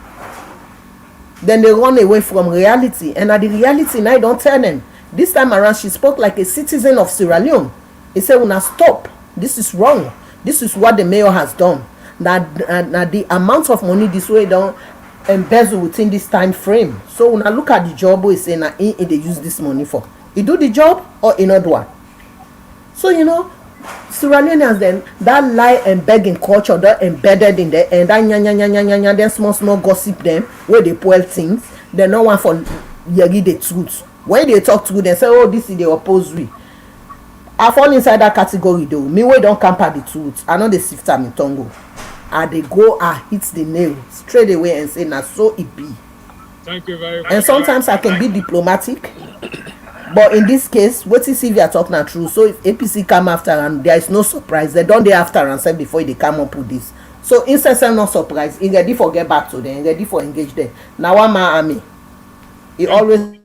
[SPEAKER 6] Then they run away from reality. And at the reality now don't tell them. This time around she spoke like a citizen of Sierra Leone. He said, "Una stop. This is wrong. This is what the mayor has done. Now the amount of money this way don't embezzle within this time frame. So when I look at the job, we say, they use this money for. He do the job or he not do it. So, you know, Sierra Leoneans then that lie and begging culture that embedded in there, and that nya then small gossip them where they spoil things. They no one for yegi the truth. When they talk to them, say, oh, this is the opposite. I fall inside that category though. Me we don't camper the truth. I know they sift am in tongo. And they go and hit the nail straight away and say, na so it be.
[SPEAKER 4] Thank you very much.
[SPEAKER 6] And sometimes I can be diplomatic. But in this case, what is Sylvia talking na true? So if APC come after and there is no surprise, they don't dey after and say before they come up with this. So instead of no surprise, he ready for get back to them, he ready for engage them. Now one man army, he always.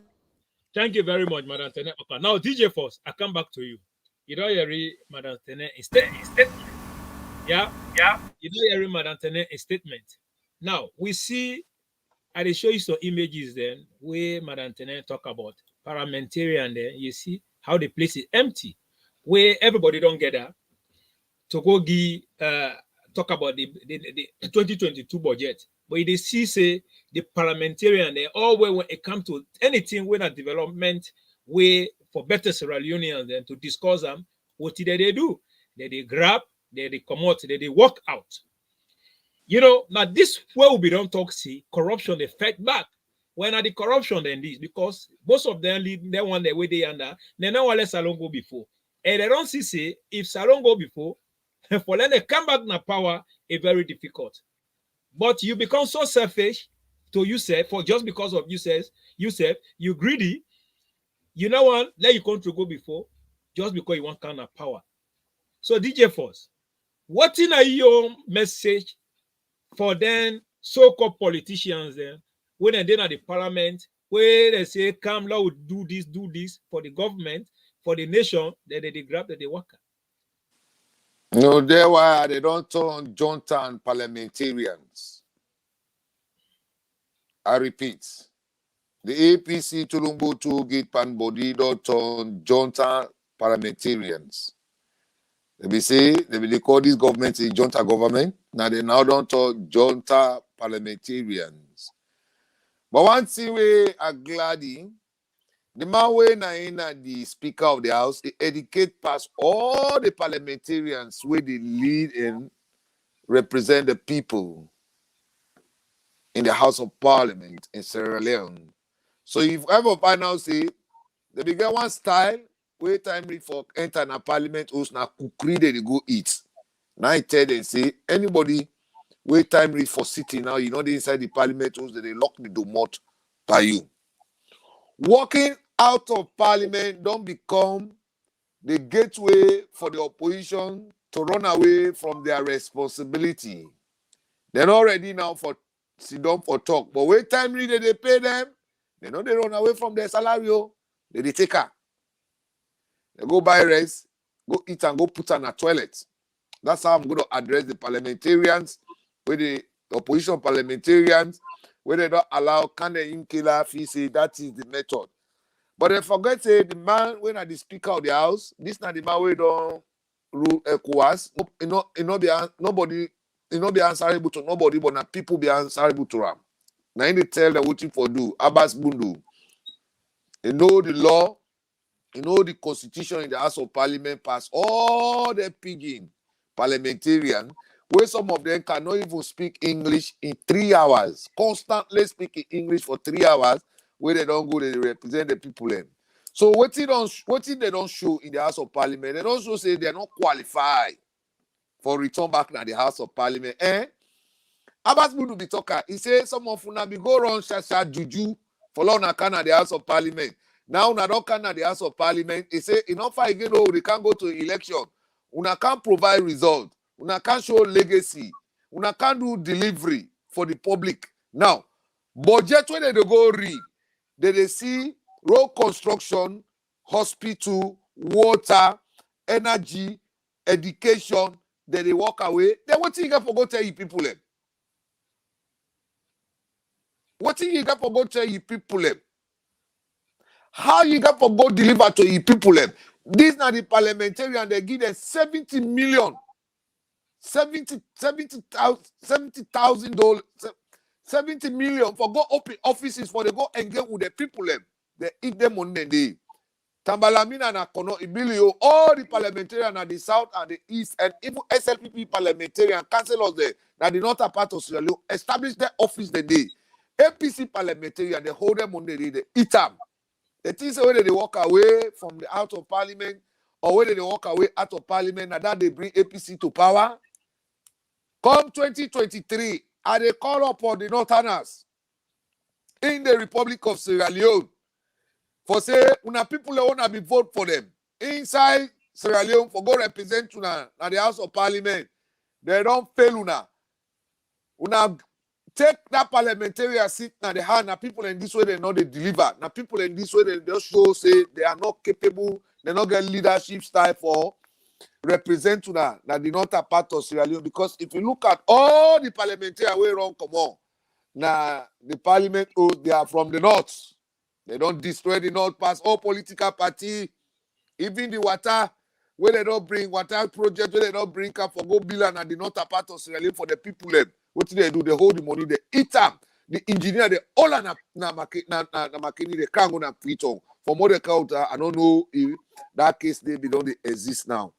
[SPEAKER 4] Thank you very much, Madam Tene. Okay, now DJ Force, I come back to you. You don't hear Madam Tene instead. Yeah. You don't hear Madam Tene a statement. Now we see. I will show you some images then where Madam Tene talk about parliamentarian. There you see how the place is empty, where everybody don't gather to go give talk about the 2022 budget. But they see say the parliamentarian they all when it comes to anything with a development way for better Sierra Leoneans then to discuss them, what did they do? They grab, they come out, they walk out. You know, now this where we don't talk see corruption they fight back. When are the corruption then this? Because most of them lead they want the way they under, they know let Salon go before. And they don't see say if Salon go before, for them they come back na power, it's very difficult. But you become so selfish to yourself for just because of yourself, you greedy, you know what, let your country go before, just because you want kind of power. So DJ Force, what in your message for then so-called politicians then when they're at the parliament where they say come now do this for the government, for the nation, then they grab that they work.
[SPEAKER 5] No, there why they don't turn junta parliamentarians. I repeat, the APC Tulumbu to get pan body don't turn junta parliamentarians. They say they call this government a junta government. Now they now don't talk junta parliamentarians. But one thing we are glad in, the man when the Speaker of the House, he educate past all the parliamentarians where they lead and represent the people in the House of Parliament in Sierra Leone. So if ever find out say they begin one style where time read for enter na parliament house na kukri they go eat. Now I tell them say anybody where time read for city now, you know they inside the parliament house they lock the domot by you. Walking out of parliament don't become the gateway for the opposition to run away from their responsibility. They're not ready now for sit down for talk. But wait time read they pay them, they know they run away from their salary. They take her. They go buy rice, go eat and go put on a toilet. That's how I'm going to address the parliamentarians, where the opposition parliamentarians, where they don't allow can they killer fee say that is the method. But they forget say the man when I the Speaker of the House, this not the man we don't rule ECOWAS. Nobody be answerable to nobody, but now people be answerable to them. Now they tell them what for do. Abbas Bundu. They know the law, you know the constitution in the House of Parliament pass all the pigging parliamentarian, where some of them cannot even speak English in 3 hours, constantly speaking English for 3 hours, where they don't go, they represent the people. So what they don't show in the House of Parliament, they also say they're not qualified for return back to the House of Parliament. Abbas Bundu be talker. He says some of una be go run shasha juju for long na can at the House of Parliament. Now una don't can at the House of Parliament. He say enough again, oh, they can't go to election. Una can't provide result. Una can't show legacy. Una can't do delivery for the public. Now, budget when they go read, they see road construction, hospital, water, energy, education, then they walk away. Then what you got for go tell you people them? What you got for go tell you people them? How you got for go deliver to you people them? These are the parliamentarians, they give them 70 million. $70,000, 70 million for go open offices for they go engage with the people them. They eat them on the day. Tambalamina na Kono Ibilio, all the parliamentarians at the south and the east, and even SLPP parliamentarian councillors there, that the northern part of Sierra Leone, established their office the day. APC parliamentarian, they hold them on the day, they eat them. The things whether they walk away from the out of parliament, or whether they walk away out of parliament, and that they bring APC to power. Come 2023, and they call upon the northerners in the Republic of Sierra Leone for say, una people wanna be vote for them inside Sierra Leone for go represent una at the House of Parliament. They don't fail una. Una take that parliamentarian seat na the hand. Na people in this way they know they deliver. Na people in this way they just show say they are not capable. They not get leadership style for represent una na the northern part of Sierra Leone. Because if you look at all the parliamentarians way wrong, come on, na the parliament, oh, they are from the north. They don't destroy the north past all political party, even the water where they don't bring water project, where they don't bring up for go billion and the northern part of Sierra Leone for the people them. What do? They hold the money, they eat them. The engineer, they all na makini, they can't go na Freetown. For more counter, I don't know if that case they don't exist now.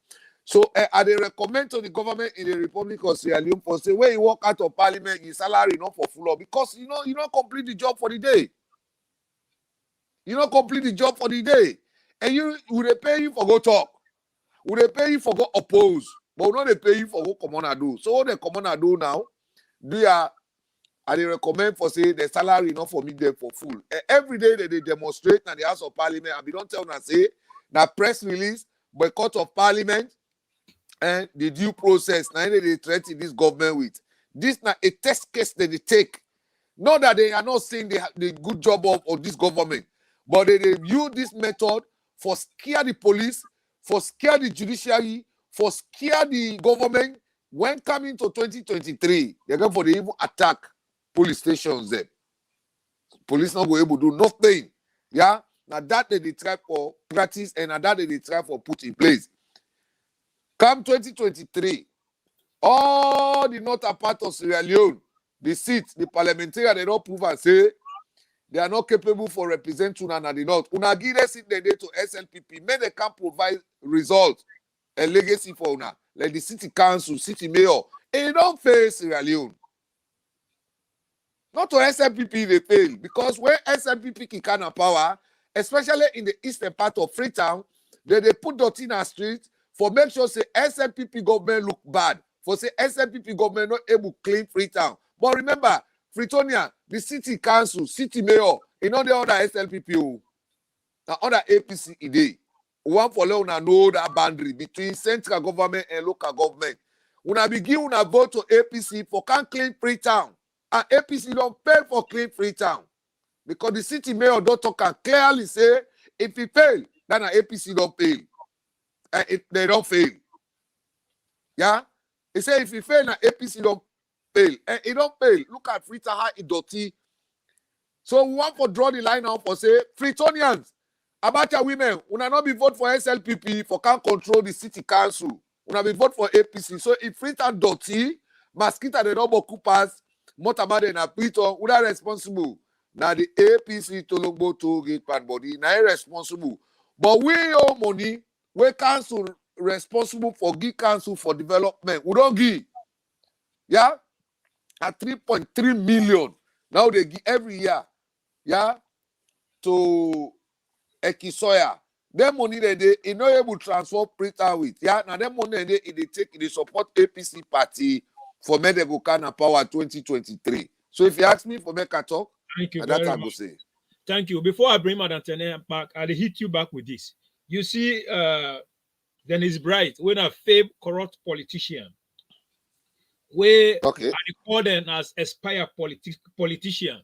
[SPEAKER 5] So I they recommend to the government in the Republic of Sierra Leone for say when you walk out of parliament, your salary not for full up because you don't complete the job for the day. You don't complete the job for the day. And would they pay you for go talk? Would they pay you for go oppose? But not they pay you for go come on and do. So what they come on and do now, I they recommend for say the salary not for me them for full. Every day they demonstrate in the House of Parliament and we don't tell them say that press release, boycott of Parliament, and the due process. Now they threaten this government with. This now a test case that they take. Not that they are not saying the good job of this government. But they use this method for scare the police, for scare the judiciary, for scare the government. When coming to 2023, they're going for the even attack police stations there. Police not going able to do nothing. Yeah? Now that they try for practice and now that they try for put in place. Come 2023, all the northern part of Sierra Leone, the seats, the parliamentarian, they don't prove and say, they are not capable for representing una the north. Una give them sit the day to SLPP. May they can provide results and legacy for una. Like the city council, city mayor. And they don't fail Sierra Leone. Not to SLPP they fail. Because when SLPP can have power, especially in the eastern part of Freetown, they put dot in a street for make sure say SLPP government look bad. For say SLPP government not able to clean Freetown. But remember, Freetonia, the city council, city mayor, in all the other SLPP, the other APC idea. One for let know that boundary between central government and local government. Una begin una vote to APC for can clean Freetown. And APC don't pay for clean Freetown. Because the city mayor don't talk and clearly say, if he fail, then the APC don't fail. They don't fail. Yeah? He say if he fail, the APC don't fail. And it don't fail. Look at Freetown, how it dirty. So we want to draw the line out for say, Freetonians, Abacha women, una not be vote for SLPP for can't control the city council. Una be vote for APC. So if Freetown dirty, mosquito the double coupers, Motabade na Freetown, una responsible. Now the APC to look to get bad body, now irresponsible. But we owe money, we council responsible for give council for development. We don't give. Yeah? At 3.3 million. Now they give every year. Yeah? To Ekisoya. Them money they not able to transfer Freetown with. Yeah? Now them money they take they support APC party for Medego Kana Power 2023. So if you ask me for make a talk,
[SPEAKER 4] thank you
[SPEAKER 5] that
[SPEAKER 4] very
[SPEAKER 5] I
[SPEAKER 4] much.
[SPEAKER 5] go say.
[SPEAKER 4] Thank you. Before I bring Madam Tene back, I'll hit you back with this. You see, Dennis Bright, when a fake corrupt politician, where
[SPEAKER 5] Okay.
[SPEAKER 4] I call them as aspire politician,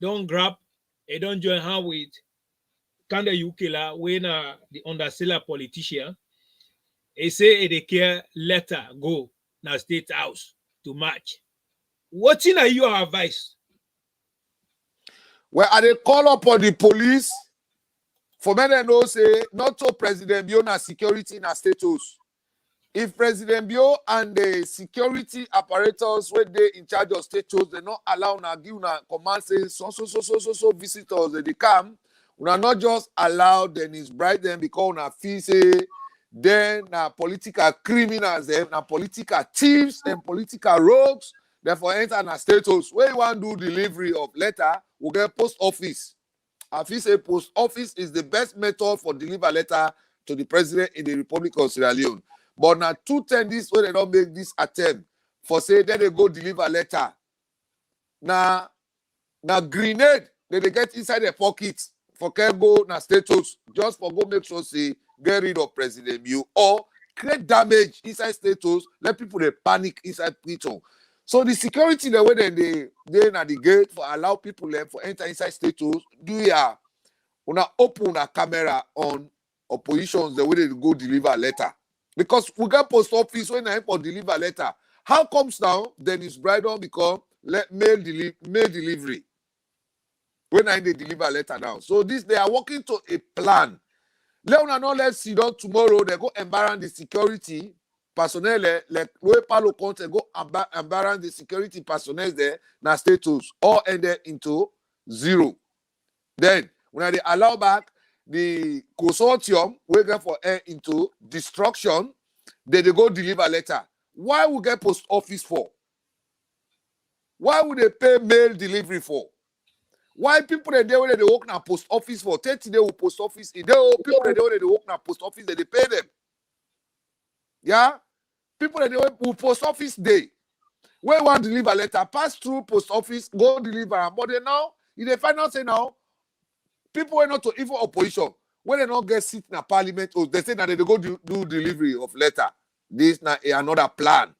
[SPEAKER 4] don't grab, they don't join hand with Kanda Yukela when the underseller politician, they say they care letter go now state house to match. What's in your advice?
[SPEAKER 5] Well, I they call upon the police for men that know say not to President Bio na security na status. If President Bio and the security apparatus where they in charge of status, they not allow na give na command say so visitors they come. Una not just allow Dennis Blyden because una feel say then na political criminals, them na political thieves and political rogues. Therefore, enter na status where you want to do delivery of letter, we get post office. I feel say post office is the best method for deliver letter to the president in the Republic of Sierra Leone. But now 210 this way they don't make this attempt for say then they go deliver letter. Now grenade they get inside their pockets for can go na status just for go make sure say get rid of President Bio or create damage inside status, let people they panic inside Freetown. So the security the way they na the gate for allow people them for enter inside status, do ya una open a camera on oppositions the way they go deliver letter. Because we got post office when I for deliver letter. How comes now Dennis Blyden become mail delivery? When I they deliver letter now. So this they are working to a plan. Let una know let's see down tomorrow. They go embarrass the security personnel like we palo content go embarrass the security personnel there na status all ended into 0. Then when they allow back the consortium we get for into destruction, then they go deliver letter. Why would get post office for? Why would they pay mail delivery for? Why people they when they work na post office for 30 days with post office? People they when they work na post office they pay them. Yeah, people that they will post office day. When you want to deliver letter, pass through post office, go deliver. But they now, if they find out say now, people are not to even opposition. When they not get seat in a parliament, or they say that they go do delivery of letter. This now another plan.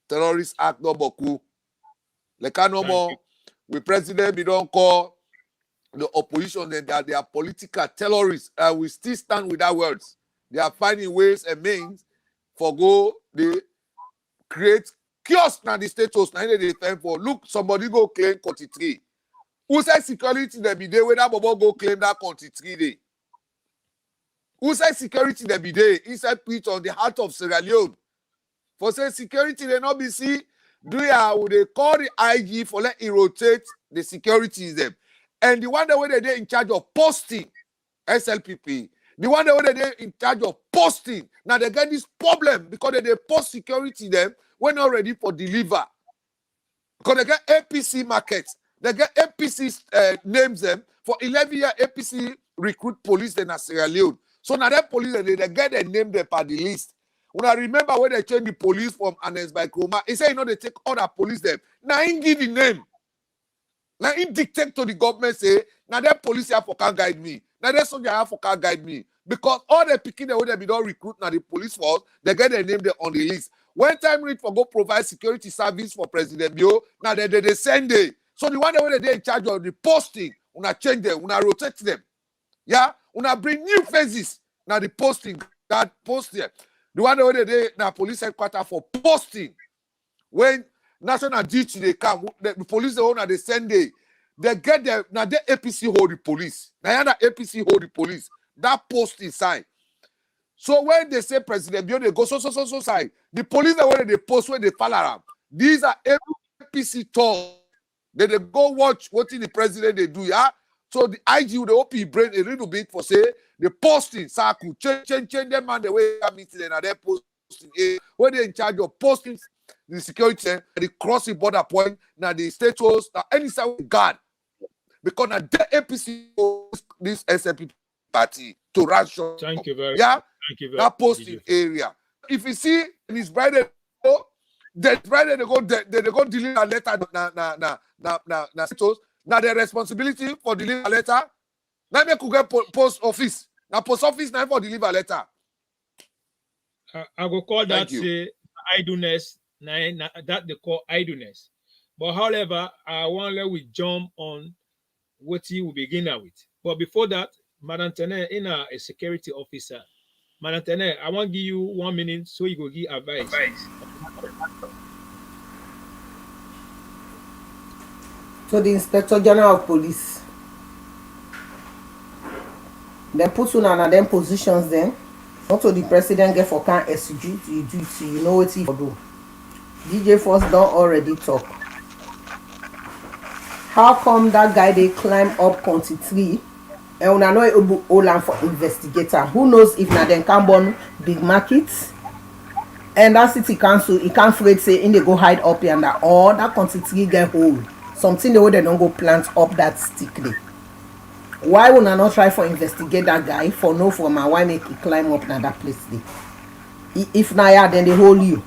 [SPEAKER 5] Terrorist act no boku. Like no more. We president we don't call the opposition that they are political terrorists. We still stand with our words. They are finding ways and means for go they create chaos now the status now they defend for. Look, somebody go claim 43. Who say security they be there when that bobo go claim that 43 day? Who say security they be there inside Freetown, the heart of Sierra Leone? For say security they not be see, do ya would they call the IG for let it rotate the securities them. And the one that when they in charge of posting SLPP, the one that they're in charge of posting. Now they get this problem because they post security them when not ready for deliver. Because they get APC markets. They get APC names them for 11-year APC recruit police in Sierra Leone. So now that police they get their name there by the list. When I remember when they changed the police from Anes by Chroma, he said they take all the police them. Now he give the name. Now he dictate to the government say, now that police here for can guide me. Now that soldier here for can guide me. Because all the picking the way they be don't recruit now the police force, they get their name there on the list. When time reach for go provide security service for President Bio, now they send it. So the one that they in charge of the posting, una change them, una rotate them. Yeah, una bring new faces. Now the posting, that post there. The one that they now police headquarters for posting. When national duty they come, the police the owner they send it. They get there now. The APC hold the police. Now the APC hold the police. That post inside. So when they say President Bio, they go so side. The police that when they post when they fall around. These are APC talk. They go watch what the president they do. Yeah. So the IG will open brain a little bit for say the posting circle change them man the way I meet them and they posting. When they in charge of posting the security, the crossing border point, now the status, now any side guard. Because now the APC this SLP party to ration.
[SPEAKER 4] Thank you very much.
[SPEAKER 5] Yeah,
[SPEAKER 4] Thank you very
[SPEAKER 5] that posting area. If you see in his brother, they go deliver a letter na status. Now the responsibility for deliver a letter. Now me could get post office. Now post office now for deliver a letter.
[SPEAKER 4] I go call that say idleness. That they call idleness. But however, I want let we jump on what he will begin with. But before that, Madam Tene, in a security officer, Madam Tene, I want to give you 1 minute so you go give advice.
[SPEAKER 6] So the Inspector General of Police, they put you on them positions then. Not to the president get for can execute you duty, you know what he do. DJ Force don't already talk. How come that guy they climb up country tree? And una know able hold for investigator. Who knows if na dem can born big markets? And that city council, he can't afraid say in they go hide up here and that, or that country tree get hold. Something the way they don't go plant up that stick there. Why would I not try for investigate that guy for no for my why make he climb up na that place there? If na ya, then they hold you.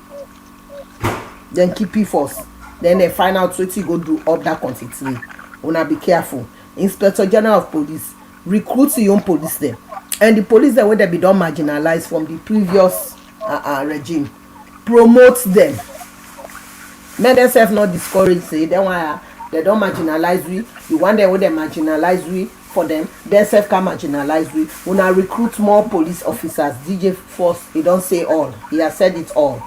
[SPEAKER 6] Then keep you first. Then they find out what you go do up that country tree. Una be careful. Inspector General of Police recruit your own police there. And the police there where they be done marginalized from the previous regime. Promote them. Make themselves not discouraged. Say they want they don't marginalize we. The one day where they marginalize we for them, themselves can marginalize we. When I recruit more police officers, DJ Force, he don't say all. He has said it all.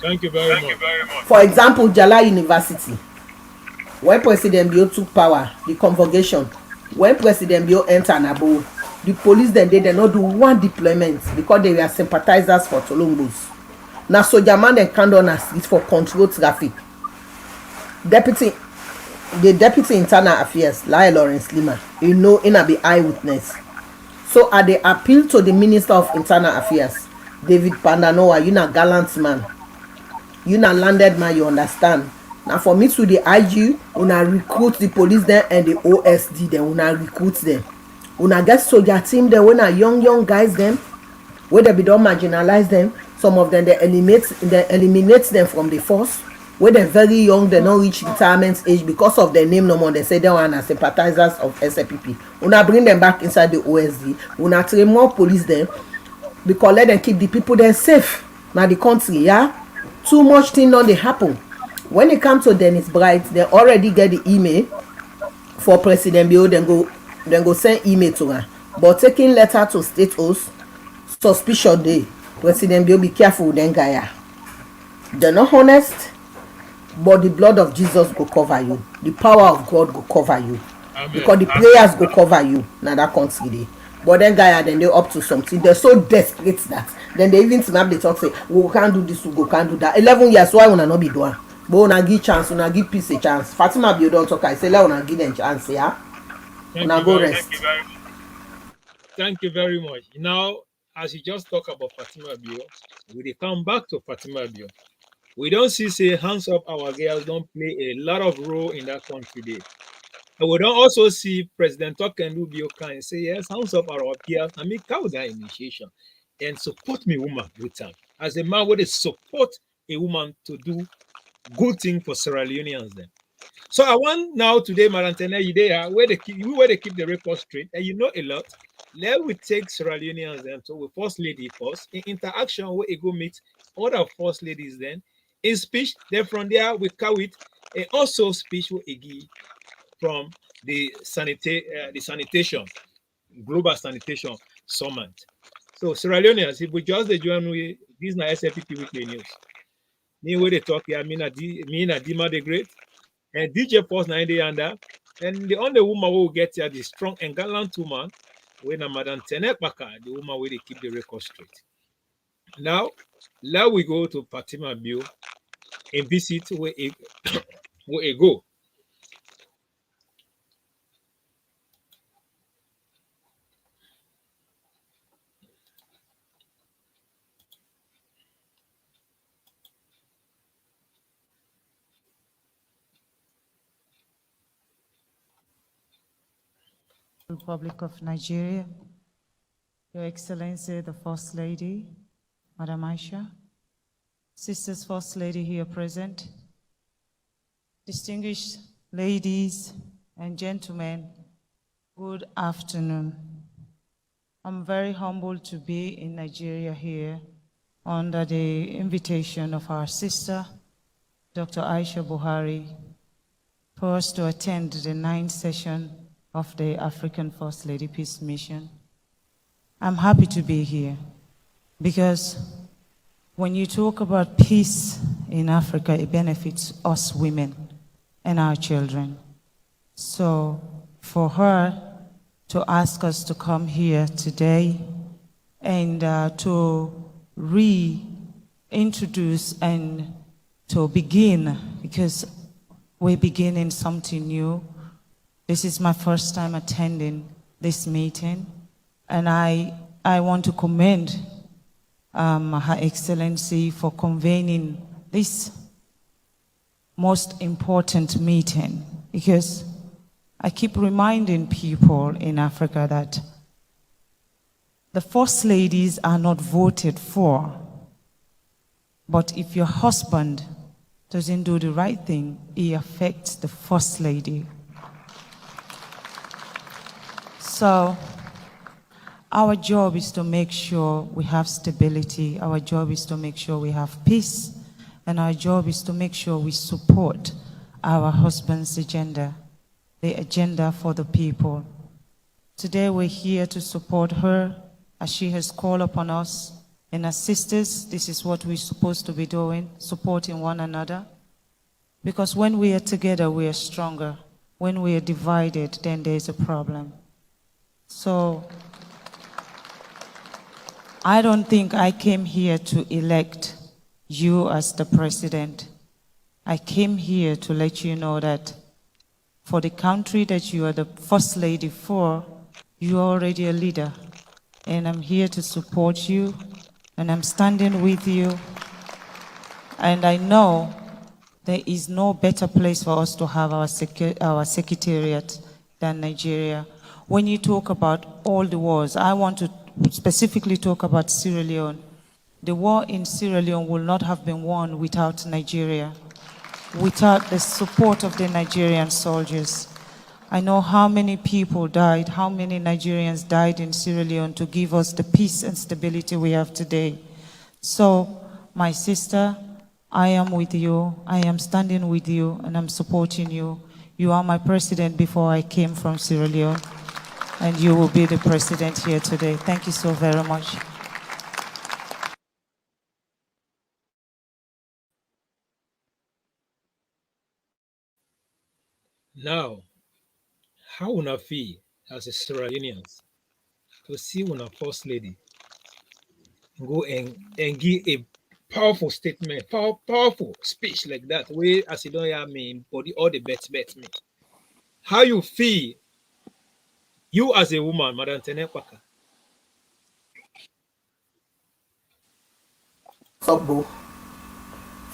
[SPEAKER 4] Thank you very much.
[SPEAKER 6] For example, Jala University. When President Bio took power, the convocation, when President Bio entered Nabo, the police then they not do one deployment because they were sympathizers for Tolombos. Now soldier man then can on street for control traffic. The deputy internal affairs, Lai Lawrence Lima, you know, in a be eyewitness. So at the appeal to the Minister of Internal Affairs, David Pandanoa, you na gallant man, you na landed man, you understand. Now for me to the IG, una recruit the police there and the OSD then una recruit them. Una get soldier team there when are young guys them, where they be don't marginalize them. Some of them they eliminate them from the force. Where they're very young, they don't reach retirement age because of their name no more. They say they are sympathizers of Slpp. Una bring them back inside the OSD. Una train more police there because let them keep the people there safe. Now the country, yeah, too much thing not they happen. When it comes to Dennis Bright, they already get the email for President Bio. Then go send email to her. But taking letter to state house, suspicion day. President Bio be careful with them guy. They're not honest. But the blood of Jesus go cover you. The power of God go cover you. Amen. Because the prayers go cover you. Now that country day. But then guy then they up to something. They're so desperate that then they even snap the talk say, we can't do this, we can't do that. 11 years, why wanna not be doing? But wanna give chance, wanna give peace a chance. Fatima Bio don't talk. I say let wanna give them chance, yeah. Wanna go rest.
[SPEAKER 4] Thank you very much. Now, as you just talk about Fatima Bio, we come back to Fatima Bio. We don't say hands up our girls don't play a lot of role in that country today. And we don't also see President Tokendu Bio can say yes, hands up our girls and make out that initiation and support me woman with time. As a man would support a woman to do good thing for Sierra Leoneans then. So I want now today, Madam Tene, where they keep the record straight, and you know a lot. Let we take Sierra Leoneans then to the first lady first in interaction where we go meet other first ladies then. In speech, then from there we carry it, and also speech will give from the sanitation, global sanitation summit. So Sierra Leoneans, if we just the join with this na SLPP weekly news. Me where they talk here, me na Dima the Great, and DJ Force 90 under, and the only woman who will get here, the strong and gallant woman, when a Madam Tenet Baka, the woman where they keep the record straight. Now we go to Fatima Bio and visit where it go.
[SPEAKER 3] Republic of Nigeria, Your Excellency, the First Lady, Madam Aisha, Sisters First Lady here present, distinguished ladies and gentlemen, good afternoon. I'm very humbled to be in Nigeria here under the invitation of our sister, Dr. Aisha Buhari, for us to attend the 9th session of the African First Lady Peace Mission. I'm happy to be here because when you talk about peace in Africa, it benefits us women and our children. So for her to ask us to come here today and to reintroduce and to begin, because we're beginning something new, This is my first time attending this meeting, and I want to commend Her Excellency for convening this most important meeting, because I keep reminding people in Africa that the first ladies are not voted for, but if your husband doesn't do the right thing, it affects the first lady. So our job is to make sure we have stability. Our job is to make sure we have peace. And our job is to make sure we support our husband's agenda, the agenda for the people. Today we're here to support her as she has called upon us. And as sisters, this is what we're supposed to be doing, supporting one another. Because when we are together, we are stronger. When we are divided, then there's a problem. So I don't think I came here to elect you as the president. I came here to let you know that for the country that you are the first lady for, you are already a leader. And I'm here to support you, and I'm standing with you. And I know there is no better place for us to have our secretariat than Nigeria. When you talk about all the wars, I want to specifically talk about Sierra Leone. The war in Sierra Leone will not have been won without Nigeria, without the support of the Nigerian soldiers. I know how many people died, how many Nigerians died in Sierra Leone to give us the peace and stability we have today. So, my sister, I am with you, I am standing with you, and I'm supporting you. You are my president before I came from Sierra Leone, and you will be the president here today. Thank you so very much.
[SPEAKER 4] Now, how una feel as a Sierra Leoneans to see una first lady go and give a powerful statement, powerful speech like that, where as you don't hear me, body all the bet me. How you feel, you as a woman, Madam Tenepaka?
[SPEAKER 6] What's up, bro?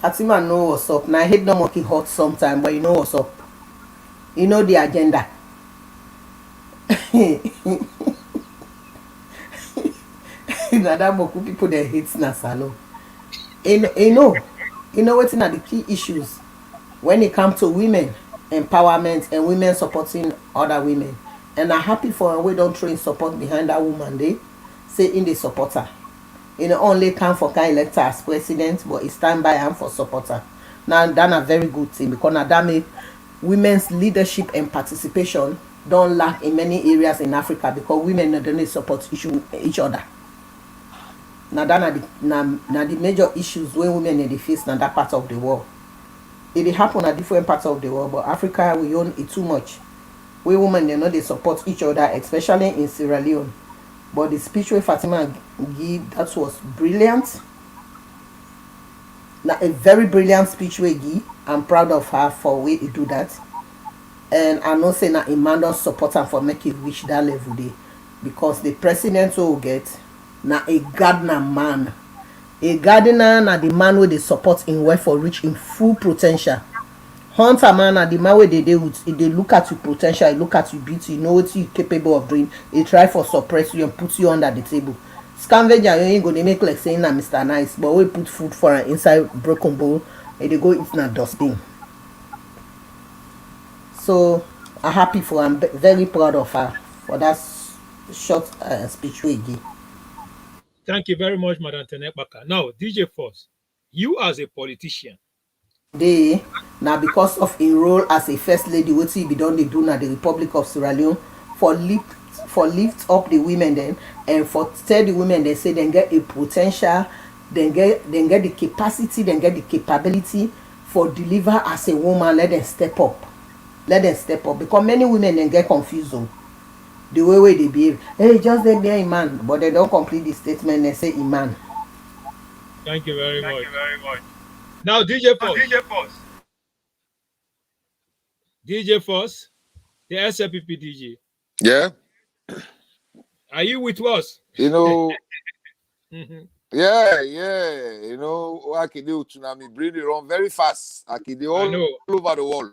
[SPEAKER 6] Fatima know what's up. Now I hate no monkey hot sometime, but you know what's up. You know the agenda. Now that moku people they hate na salon. You know what's are the key issues when it comes to women empowerment and women supporting other women. And I'm happy for her we don't throw in support behind that woman. They say in the supporter. Only time for can elect her as president, but it's time by him for supporter. Now that's a very good thing because now that make women's leadership and participation don't lack in many areas in Africa because women don't support each other. Now that the major issues when women they face in that part of the world. It happen at different parts of the world, but Africa we own it too much. We women they support each other, especially in Sierra Leone. But the speech where Fatima gave, that was brilliant. Now a very brilliant speech we give. I'm proud of her for way to do that. And I know say na Emmanuel support her for make it reach that level there. Because the president will get na a gardener man. A gardener na the man where they support in way for reach in full potential. Hunter man na the man where they look at your potential, look at your beauty, you know what you're capable of doing. They try for suppress you and put you under the table. Scavenger, you ain't gonna make like saying that Mr. Nice, but we put food for her inside broken bowl and they go eat na dustbin. So I'm happy for her. I'm very proud of her for that short speech we give.
[SPEAKER 4] Thank you very much, Madam Tenepaka. Now, DJ Force, you as a politician.
[SPEAKER 6] They now because of a role as a first lady, what be done they do now the Republic of Sierra Leone for lift up the women then and for tell the women they say then get a potential, then get the capacity, then get the capability for deliver as a woman. Let them step up because many women then get confused on the way they behave. Hey, just they be a man, but they don't complete the statement. They say iman.
[SPEAKER 4] Thank you very much. Now, DJ Force. DJ Force. the SLPP DG.
[SPEAKER 5] Yeah.
[SPEAKER 4] Are you with us?
[SPEAKER 5] You know,
[SPEAKER 4] Mhm.
[SPEAKER 5] yeah. You know, Akide tsunami bring it on very fast. Akide
[SPEAKER 4] I
[SPEAKER 5] all
[SPEAKER 4] know.
[SPEAKER 5] over the world.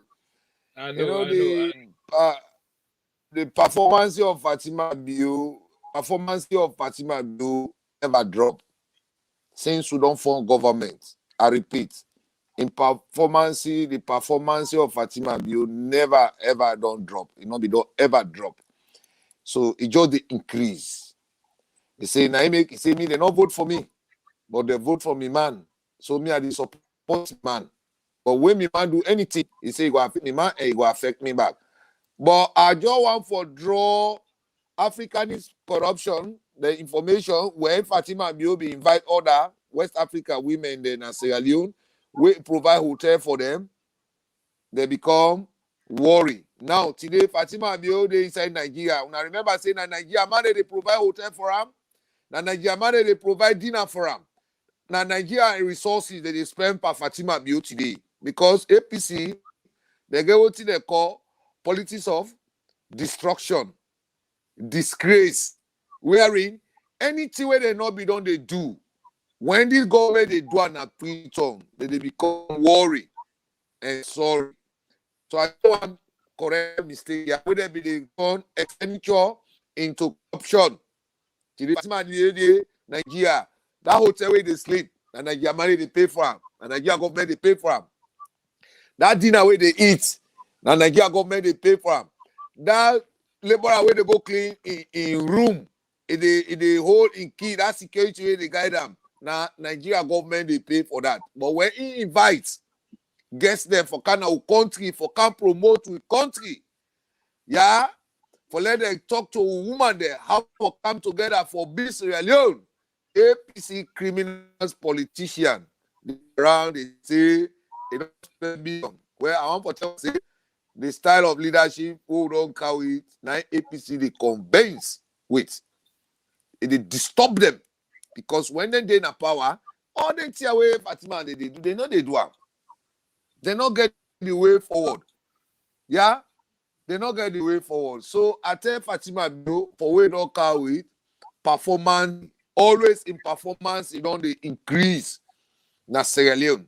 [SPEAKER 4] I
[SPEAKER 5] You know,
[SPEAKER 4] know.
[SPEAKER 5] the performance of Fatima Bio never drop since we don't form government. I repeat, the performance of Fatima Bio never ever don't drop. It not be don't ever drop. So it just the increase. They say he say me they not vote for me, but they vote for me man. So me I the support man. But when me man do anything, he say he go affect me man and he go affect me back. But I just want for draw Africanist corruption, the information where Fatima Bio be invite other West Africa women then in Sierra Leone, we provide hotel for them, they become worry. Now today Fatima Bio they inside Nigeria. When I remember saying that Nigeria man they provide hotel for them, na Nigeria man they provide dinner for them. Now Nigeria resources that they spend per Fatima Bio today. Because APC, they get what they call politics of destruction, disgrace, wherein anything where they not be done, they do. When this government they do an Freetown, they become worry and sorry. So I don't want correct mistake here. Where they be they turn expenditure into corruption. Nigeria, that hotel where they sleep, and Nigeria money they pay for them, and Nigeria government they pay for them. That dinner where they eat, and Nigeria government they pay for them. That laborer where they go clean in room, in the hold in key, that security where they guide them. Now Nigeria government they pay for that. But when he invites guests there for kind of country, for can promote with country, yeah, for let them talk to a woman there, how to come together for build Sierra Leone. APC criminals politician around they say they don't spend billion. Where I want to tell you, the style of leadership who don't carry it, now APC they convince with. They disturb them. Because when they in power, all they tear away Fatima they do, they know they do. They not get the way forward. Yeah? They not get the way forward. So I tell Fatima Bio, for we don't carry it, performance, always in performance, it don't they increase. Na Sierra Leone.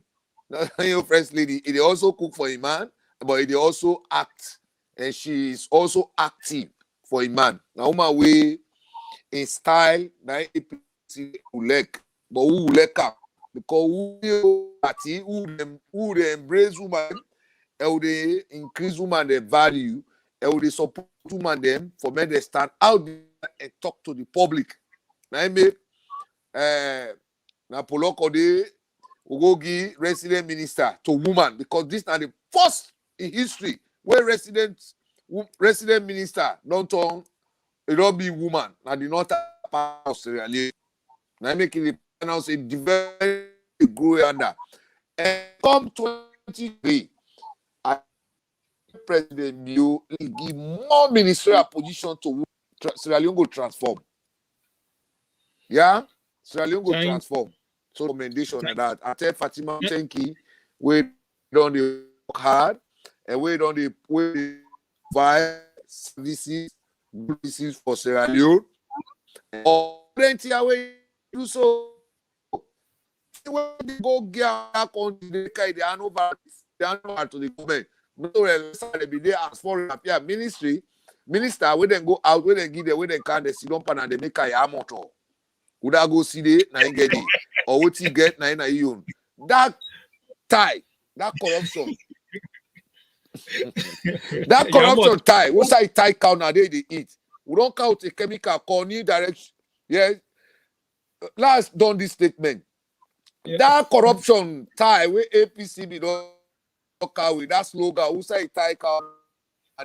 [SPEAKER 5] Your first lady, they also cook for a man, but they also act. And she is also active for a man. Now, my way in style, na APC ulek, but who ulek up? Because who they embrace woman, and they increase woman their value, and they support woman them for men they stand out there and talk to the public. Now, I make na Poloko de Ugogi resident minister to woman because this is the first in history where resident minister don't turn it don't be woman. Now the north part of Sierra Leone. Now making the panel say very grow under. And come 23, President Bio give more ministerial position to Sierra Leone go transform. Yeah, Sierra Leone go transform. So recommendation like that. I tell Fatima thank you. We don't work hard and we don't provide services for Sierra Leone. Or plenty away do so. When they go get back on the they hand over to the government. No, they be there as foreign affairs minister. When they go out, when they give them, when they can, they sit down and they make a motor. Would I go see the na get it? Or what he get na you? That tie, that corruption. That corruption tie. What's that tie count now they eat? We don't count a chemical called new direction. Yeah. Last done this statement. Yeah. That corruption tie where APC be don't carry that slogan. Who say tie count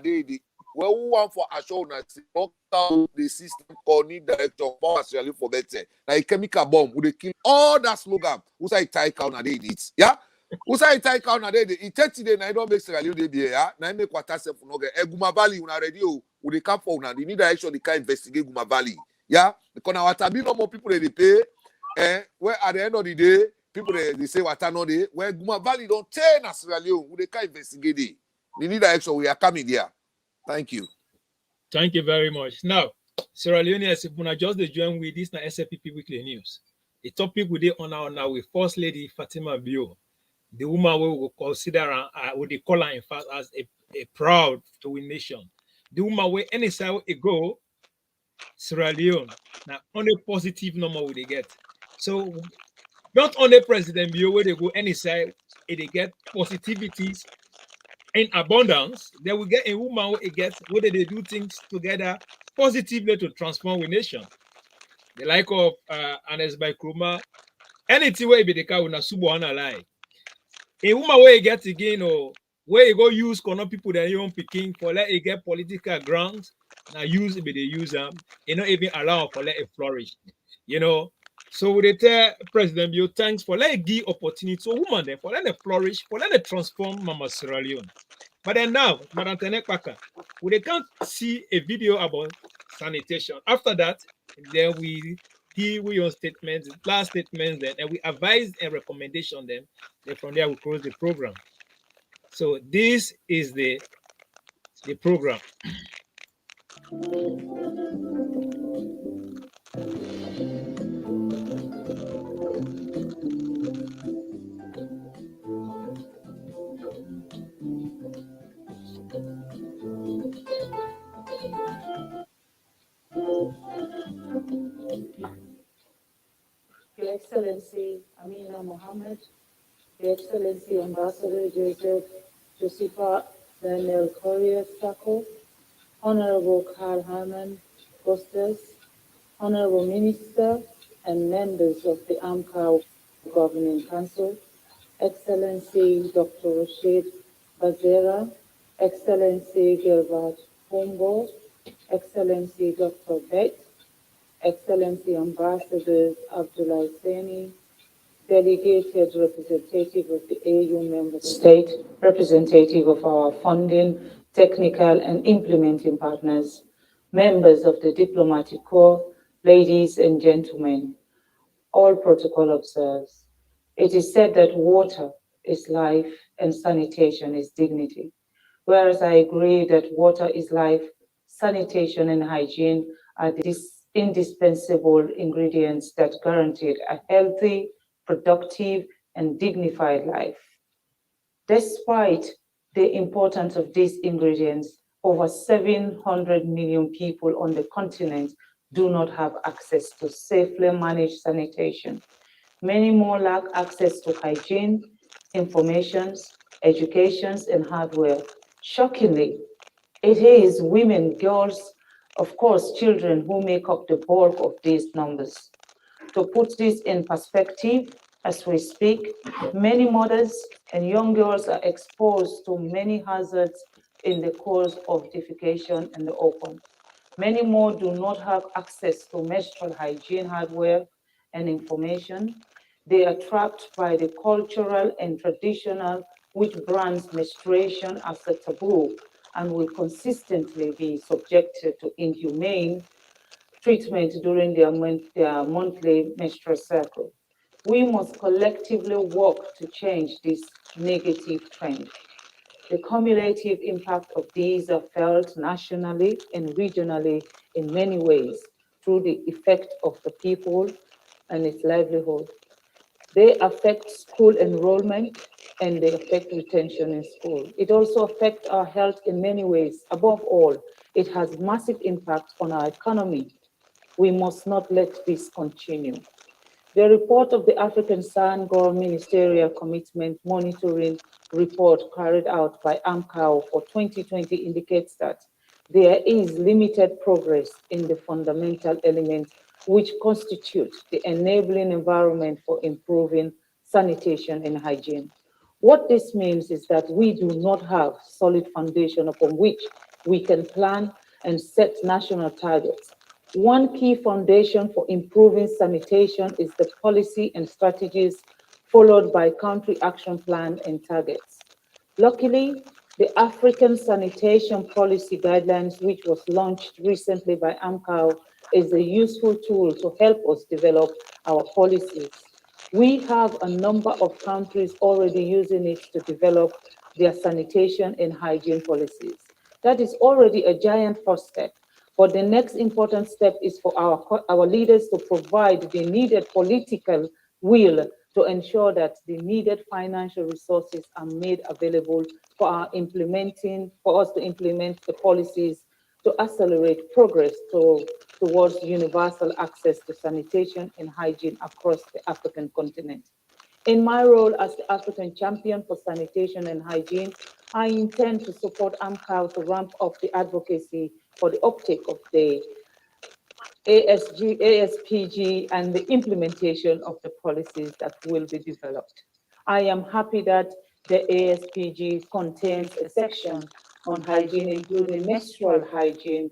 [SPEAKER 5] they well, who want for assurance the system called need director power for better. Now a chemical bomb would they kill all that slogan. Who say tie count na they it? Yeah? Who say tie count na they it 30 days now don't make Sierra Leone they be yeah. Now make water self no get Guma Valley una ready would they come for una the need direction they can investigate Guma Valley. Yeah? Because now water be no more people they pay where at the end of the day people they say water no they where Guma Valley don't turn Sierra Leone would they can investigate it. The need direction we are coming there. Thank you.
[SPEAKER 4] Thank you very much. Now, Sierra Leone, as when I just join with this na SLPP Weekly News. The topic we did on our now with First Lady Fatima Bio, the woman we will consider, we they call her in fact as a proud to win nation. The woman where any side it go, Sierra Leone, now only positive number will they get. So not only President Bio where they go any side, they get positivities in abundance. They will get a woman where it gets whether they do things together positively to transform a nation. The like of Anes by Kruma, anything where it be the car with a subuhana lie. A woman where you get again or where you go use corner people that you want picking for let it get political grounds. Now use it be the user, you not even allow for let it flourish. You know. So we tell President Bio thanks for let it give opportunity to woman then for let it flourish, for let it transform Mama Sierra Leone. But then now, Madam Tenekpaka, we can't see a video about sanitation. After that, then we hear your statements, last statements, then and we advise and recommendation them. Then from there we close the program. So this is the program.
[SPEAKER 9] Your Excellency Amina Mohammed, Your Excellency Ambassador Josepha Daniel Correa Sacco, Honorable Carl Herman Costas, Honorable Minister and members of the AMCA Governing Council, Excellency Dr. Rashid Bazera, Excellency Gilbert Pombo, Excellency Dr. Beck, Excellency Ambassadors Abdullah Sani, delegated representative of the AU member state, representative of our funding, technical and implementing partners, members of the diplomatic corps, ladies and gentlemen, all protocol observers. It is said that water is life and sanitation is dignity. Whereas I agree that water is life, sanitation and hygiene are these indispensable ingredients that guarantee a healthy, productive, and dignified life. Despite the importance of these ingredients, over 700 million people on the continent do not have access to safely managed sanitation. Many more lack access to hygiene, informations, educations, and hardware. Shockingly, it is women, girls, of course, children who make up the bulk of these numbers. To put this in perspective, as we speak, many mothers and young girls are exposed to many hazards in the course of defecation in the open. Many more do not have access to menstrual hygiene hardware and information. They are trapped by the cultural and traditional which brands menstruation as a taboo and will consistently be subjected to inhumane treatment during their monthly menstrual cycle. We must collectively work to change this negative trend. The cumulative impact of these are felt nationally and regionally in many ways through the effect of the people and its livelihood. They affect school enrollment and they affect retention in school. It also affects our health in many ways. Above all, it has massive impact on our economy. We must not let this continue. The report of the African Sangor Ministerial Commitment Monitoring Report carried out by AMCAO for 2020 indicates that there is limited progress in the fundamental elements which constitute the enabling environment for improving sanitation and hygiene. What this means is that we do not have solid foundation upon which we can plan and set national targets. One key foundation for improving sanitation is the policy and strategies followed by country action plan and targets. Luckily, the African Sanitation Policy Guidelines, which was launched recently by AMCAO, is a useful tool to help us develop our policies. We have a number of countries already using it to develop their sanitation and hygiene policies. That is already a giant first step. But the next important step is for our leaders to provide the needed political will to ensure that the needed financial resources are made available for us to implement the policies to accelerate progress towards universal access to sanitation and hygiene across the African continent. In my role as the African champion for sanitation and hygiene, I intend to support AMCAL to ramp up the advocacy for the uptake of the ASPG, and the implementation of the policies that will be developed. I am happy that the ASPG contains a section on hygiene, including menstrual hygiene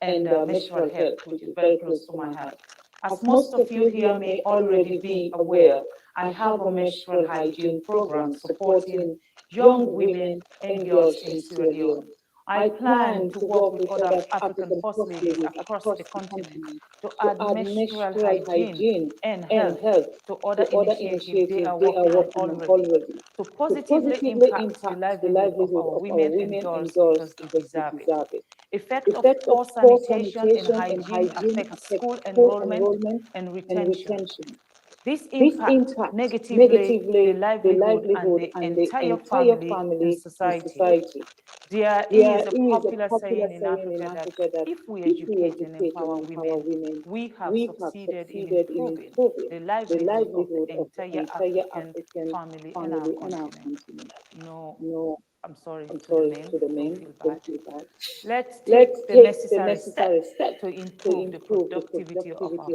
[SPEAKER 9] and menstrual health, which is very close to my heart. As most of you here may already be aware, I have a menstrual hygiene program supporting young women and girls in Sierra Leone. I plan to work with other African first ladies across the continent to add menstrual hygiene and health to other initiatives they are working on already to positively impact the livelihood of our women and girls because they deserve it. Effect of poor sanitation and hygiene affects school enrollment and retention. This impacts negatively the livelihood and the entire family and society. There is a popular saying in Africa that if we educate and empower women, we have succeeded in improving the livelihood of the entire African family in our continent. No, I'm sorry to the men, don't feel bad. Let's take the necessary steps to improve the productivity of our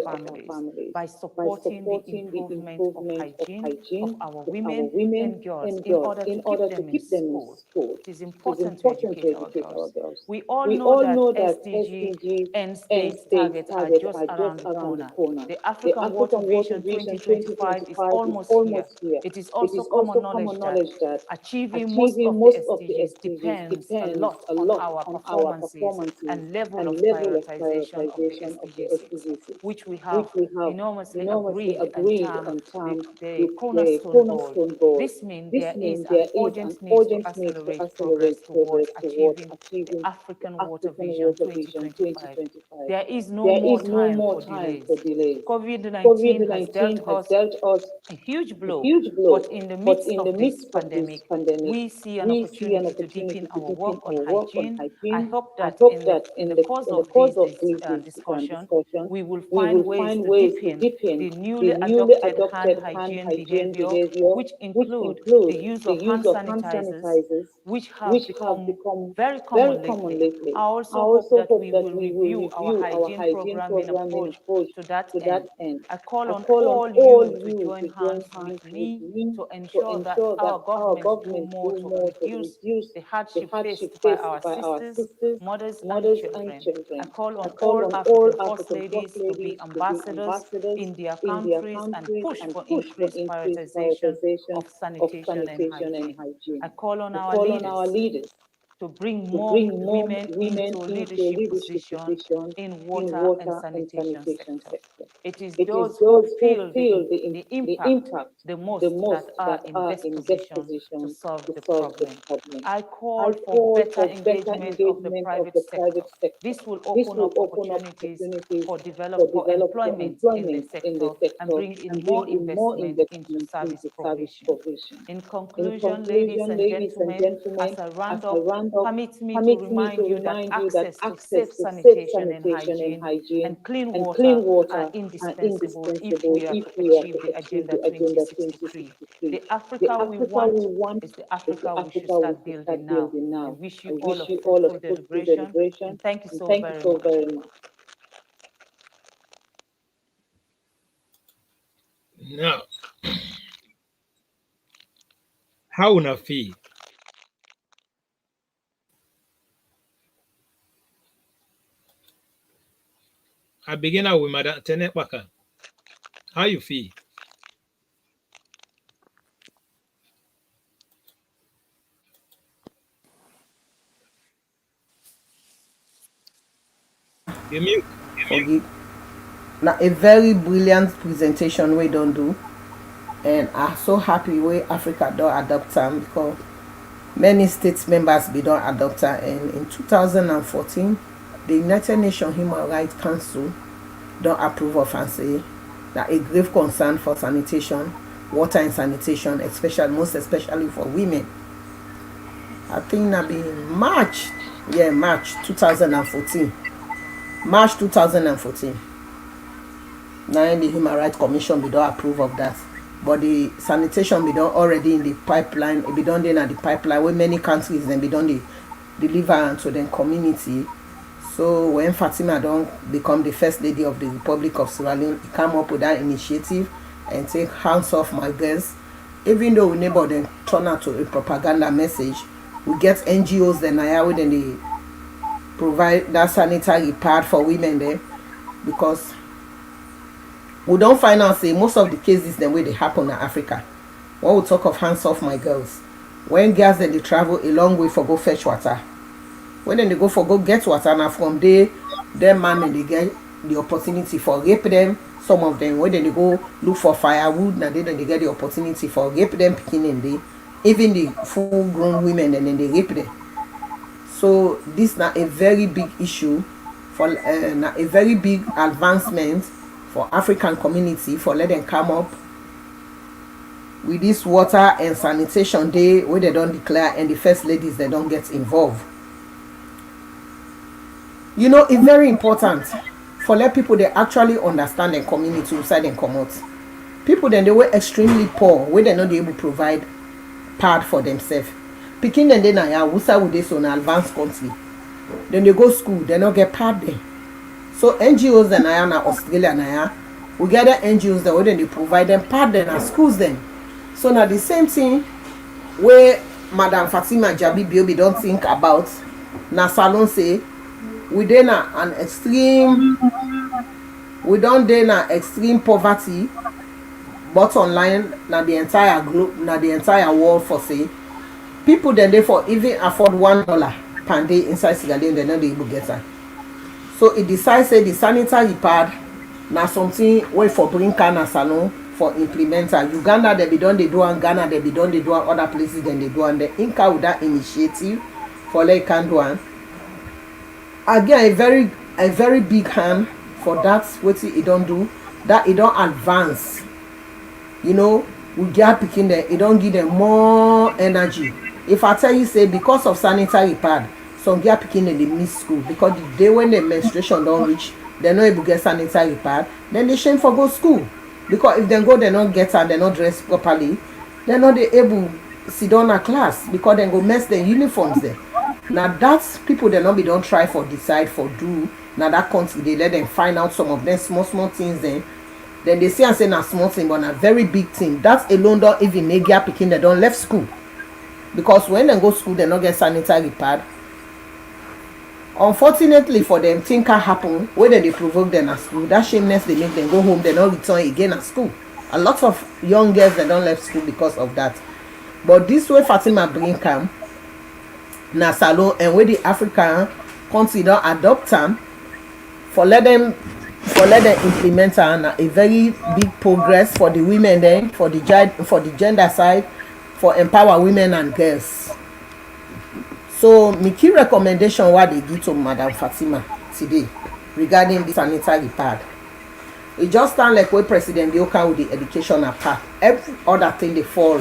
[SPEAKER 9] families by supporting the improvement of hygiene of our women and girls in order to keep them in school. It is important to educate our girls. We all know that SDG and state targets are just around the corner. The African Water Vision 2025 is almost here. It is also common knowledge that achieving most of the SDGs depends a lot on our performances and level of prioritization of the SDGs, which we have enormously agreed and termed the cornerstone goal. This means there is an urgent need to accelerate progress towards achieving the African Water Vision 2025. There is no more time for delays. COVID-19 has dealt us a huge blow, but in the midst of this pandemic, we see an opportunity to deepen our work on hygiene. I hope that in the course of this discussion, we will find ways to deepen the newly adopted hand hygiene behavior, which include the use of hand sanitizers, which have become very common lately. I also hope that we will review our hygiene programming approach to that end. I call on all you to join hands with me to ensure that our government do more to reduce the hardship faced by our sisters, mothers, and children. I call on all African First Ladies to be ambassadors in their countries and push for increased prioritization of sanitation and hygiene. I call on our leaders to bring more women into leadership positions in water and sanitation sector. It is those who feel the impact the most that are in best position to solve the problem. I call for better engagement of the private sector. This will open up opportunities for employment in the sector and bring in more investment into service provision. In conclusion, ladies and gentlemen, as a roundup, permit me to remind you that access to safe sanitation and hygiene and clean water are indispensable if we are to achieve the Agenda 2063. The Africa we want is the Africa we should start building now. I wish you all a fruitful deliberation, and thank you so very much.
[SPEAKER 4] Now, how una feel? I begin out with Madam Tenepaka. How you feel? You mute.
[SPEAKER 6] Okay. Now a very brilliant presentation we don't do, and I'm so happy we Africa don't adopt them because many state members be don adopt am, and in 2014 the United Nations Human Rights Council don approve of am, say na a grave concern for sanitation, water and sanitation, most especially for women. I think na be March 2014. March 2014. Now the Human Rights Commission be don approve of that. But the sanitation be done already in the pipeline. It be done then at the pipeline where many countries then be done the deliver to the community. So when Fatima don't become the first lady of the Republic of Sierra Leone, he come up with that initiative and take hands off my girls. Even though we never then turn out to a propaganda message, we get NGOs then where then they provide that sanitary pad for women there, because we don't find out say most of the cases the way they happen in Africa. When we talk of hands off my girls, when girls then they travel a long way for go fetch water, when then they go for go get water, now from there, them man and they get the opportunity for rape them. Some of them when then they go look for firewood, now then they get the opportunity for rape them picking in there. Even the full grown women and then they rape them. So this now a very big issue for a very big advancement for African community, for let them come up with this water and sanitation day where they don't declare, and the first ladies they don't get involved. You know, it's very important for let people they actually understand the community inside and come out. People then they were extremely poor where they not able to provide pad for themselves. Picking them then I would this on an advanced country. Then they go school, they not get pad there. So NGOs and I na Australia na we gather NGOs that when they provide them pad then and schools them. So now the same thing where Madam Fatima Maada Bio don't think about na salon say we then an extreme extreme poverty, but online na the entire globe, na the entire world for say people then they for even afford $1 per day inside Sierra Leone, they not able to get that. So it decides say the sanitary pad na something where for bring Kana salon for implementer. Uganda they be done they do, and Ghana they be done they do, and other places then they do, and the Inca with that initiative for like can do one. Again a very big hand for that what it don't do, that it don't advance. You know, we get picking there, it don't give them more energy. If I tell you say because of sanitary pad, some girl picking in the miss school because the day when the menstruation don't reach, they're not able to get sanitary pad, then they shame for go school. Because if they go, they not get and they're not dressed properly, they're not able to sit down a class because they go mess their uniforms there. Now that's people they not be don't try for decide for do. Now that country they let them find out some of them small things then they say and say na small thing but a very big thing. That alone don't even make girl picking they don't left school. Because when they go school they not get sanitary pad. Unfortunately for them, things can happen when they provoke them at school. That shameness they make them go home, they not return again at school. A lot of young girls they don't left school because of that. But this way Fatima bring come na salon, and where the African country don't adopt them for let them implement a very big progress for the women then, for the gender side, for empower women and girls. So my key recommendation what they give to Madam Fatima today regarding the sanitary pad, it just stand like where President Bioka with the educational part. Every other thing they fall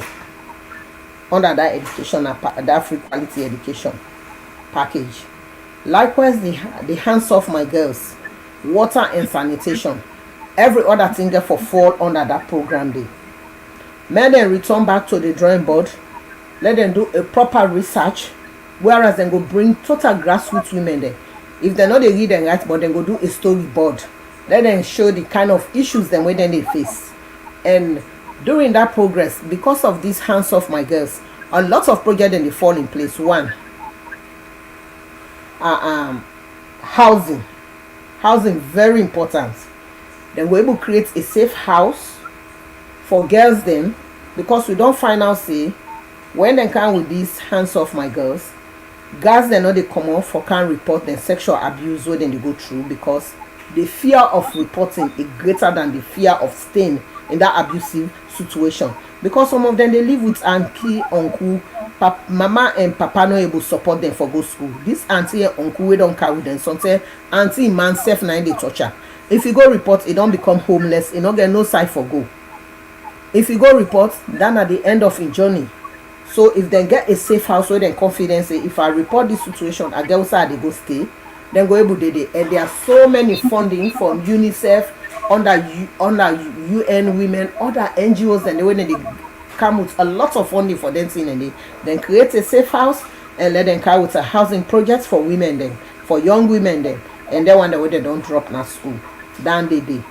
[SPEAKER 6] under that educational part, that free quality education package. Likewise the hands off my girls, water and sanitation, every other thing therefore fall under that program day. May then return back to the drawing board, let them do a proper research. Whereas they go bring total grassroots women there. If they're not they read and write, but then go do a storyboard. Let them show the kind of issues them when they face. And during that progress, because of these hands off my girls, a lot of projects then they fall in place. One, housing very important. Then we're able to create a safe house for girls then, because we don't find out say when they come with these hands off my girls, guys they know they come off for can't report their sexual abuse when they go through, because the fear of reporting is greater than the fear of staying in that abusive situation. Because some of them they live with auntie, uncle, mama and papa no able support them for go school. This auntie and uncle we don't carry them. Some say auntie man self na dey torture. If you go report, it don't become homeless. It don't get no side for go. If you go report, then at the end of your journey. So if they get a safe house where they confidence say if I report this situation, I get outside they go stay. Then go able to and there are so many funding from UNICEF under UN Women, other NGOs, and the way they come with a lot of funding for them thing, and they then create a safe house and let them come with a housing project for women then, for young women then, and then one the way they don't drop na school down the day.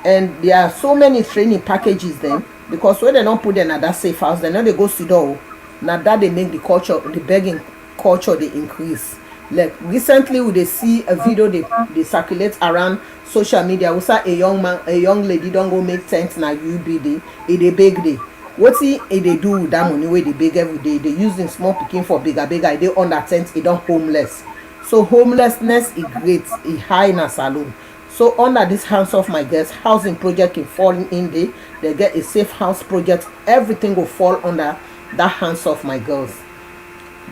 [SPEAKER 6] And there are so many training packages then, because when they don't put them at that safe house, then they go to door. Now that they make the culture, the begging culture, they increase. Like recently we they see a video they circulate around social media. We saw a young lady don't go make tent na UBD, they beg day. What they do with that money where they beg every day? They using small picking for bigger. They under tent, they don't homeless. So homelessness is great, is high in a saloon. So under this House of My Girls housing project in falling in there, they get a safe house project. Everything will fall under that House of My Girls.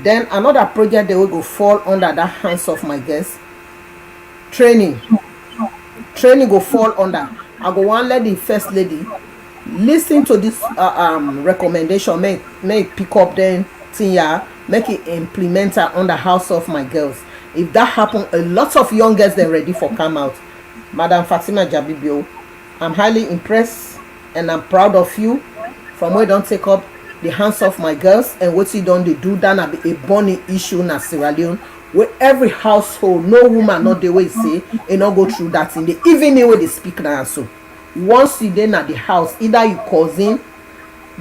[SPEAKER 6] Then another project they will go fall under that House of My Girls. Training go fall under. I go one let the first lady listen to this recommendation, make pick up then thing, make it implement her under House of My Girls. If that happen, a lot of young girls they're ready for come out. Madam Fatima Maada Bio, I'm highly impressed and I'm proud of you from where don't take up the House of My Girls, and what you done they do that be a burning issue in Sierra Leone where every household, no woman not the way say and not go through that in the evening where they speak now. So once you then at the house, either you cousin,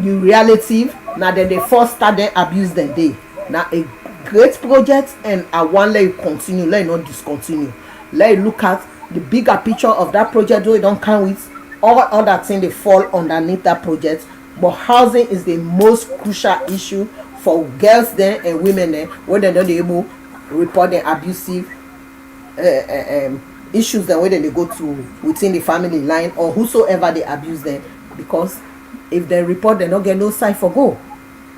[SPEAKER 6] you relative, now then they first start then abuse them day. Now a great project, and I want let you continue, let you not discontinue. Let you look at the bigger picture of that project, though it don't come with all other things they fall underneath that project. But housing is the most crucial issue for girls there and women there when they're not able to report the abusive issues that when they go to within the family line or whosoever they abuse them, because if they report they don't get no side for go.